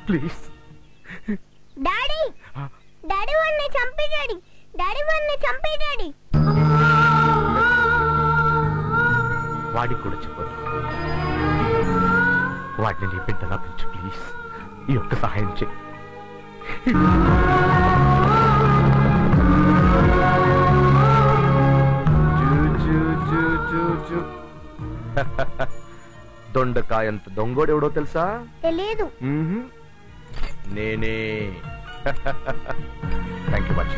ప్లీజ్. డాడీ, డాడీ వాడిని చంపే డాడీ, డాడీ వాడిని చంపే డాడీ. వాడికి కూడా చెప్పొద్దు. వాడిని నీ బిడ్డలా పెంచు ప్లీజ్. ఈ ఒక్క సహాయం చేయి. దొండకాయంత దొంగోడెవడో తెలుసా? తెలియదు. నేనే. Thank you much.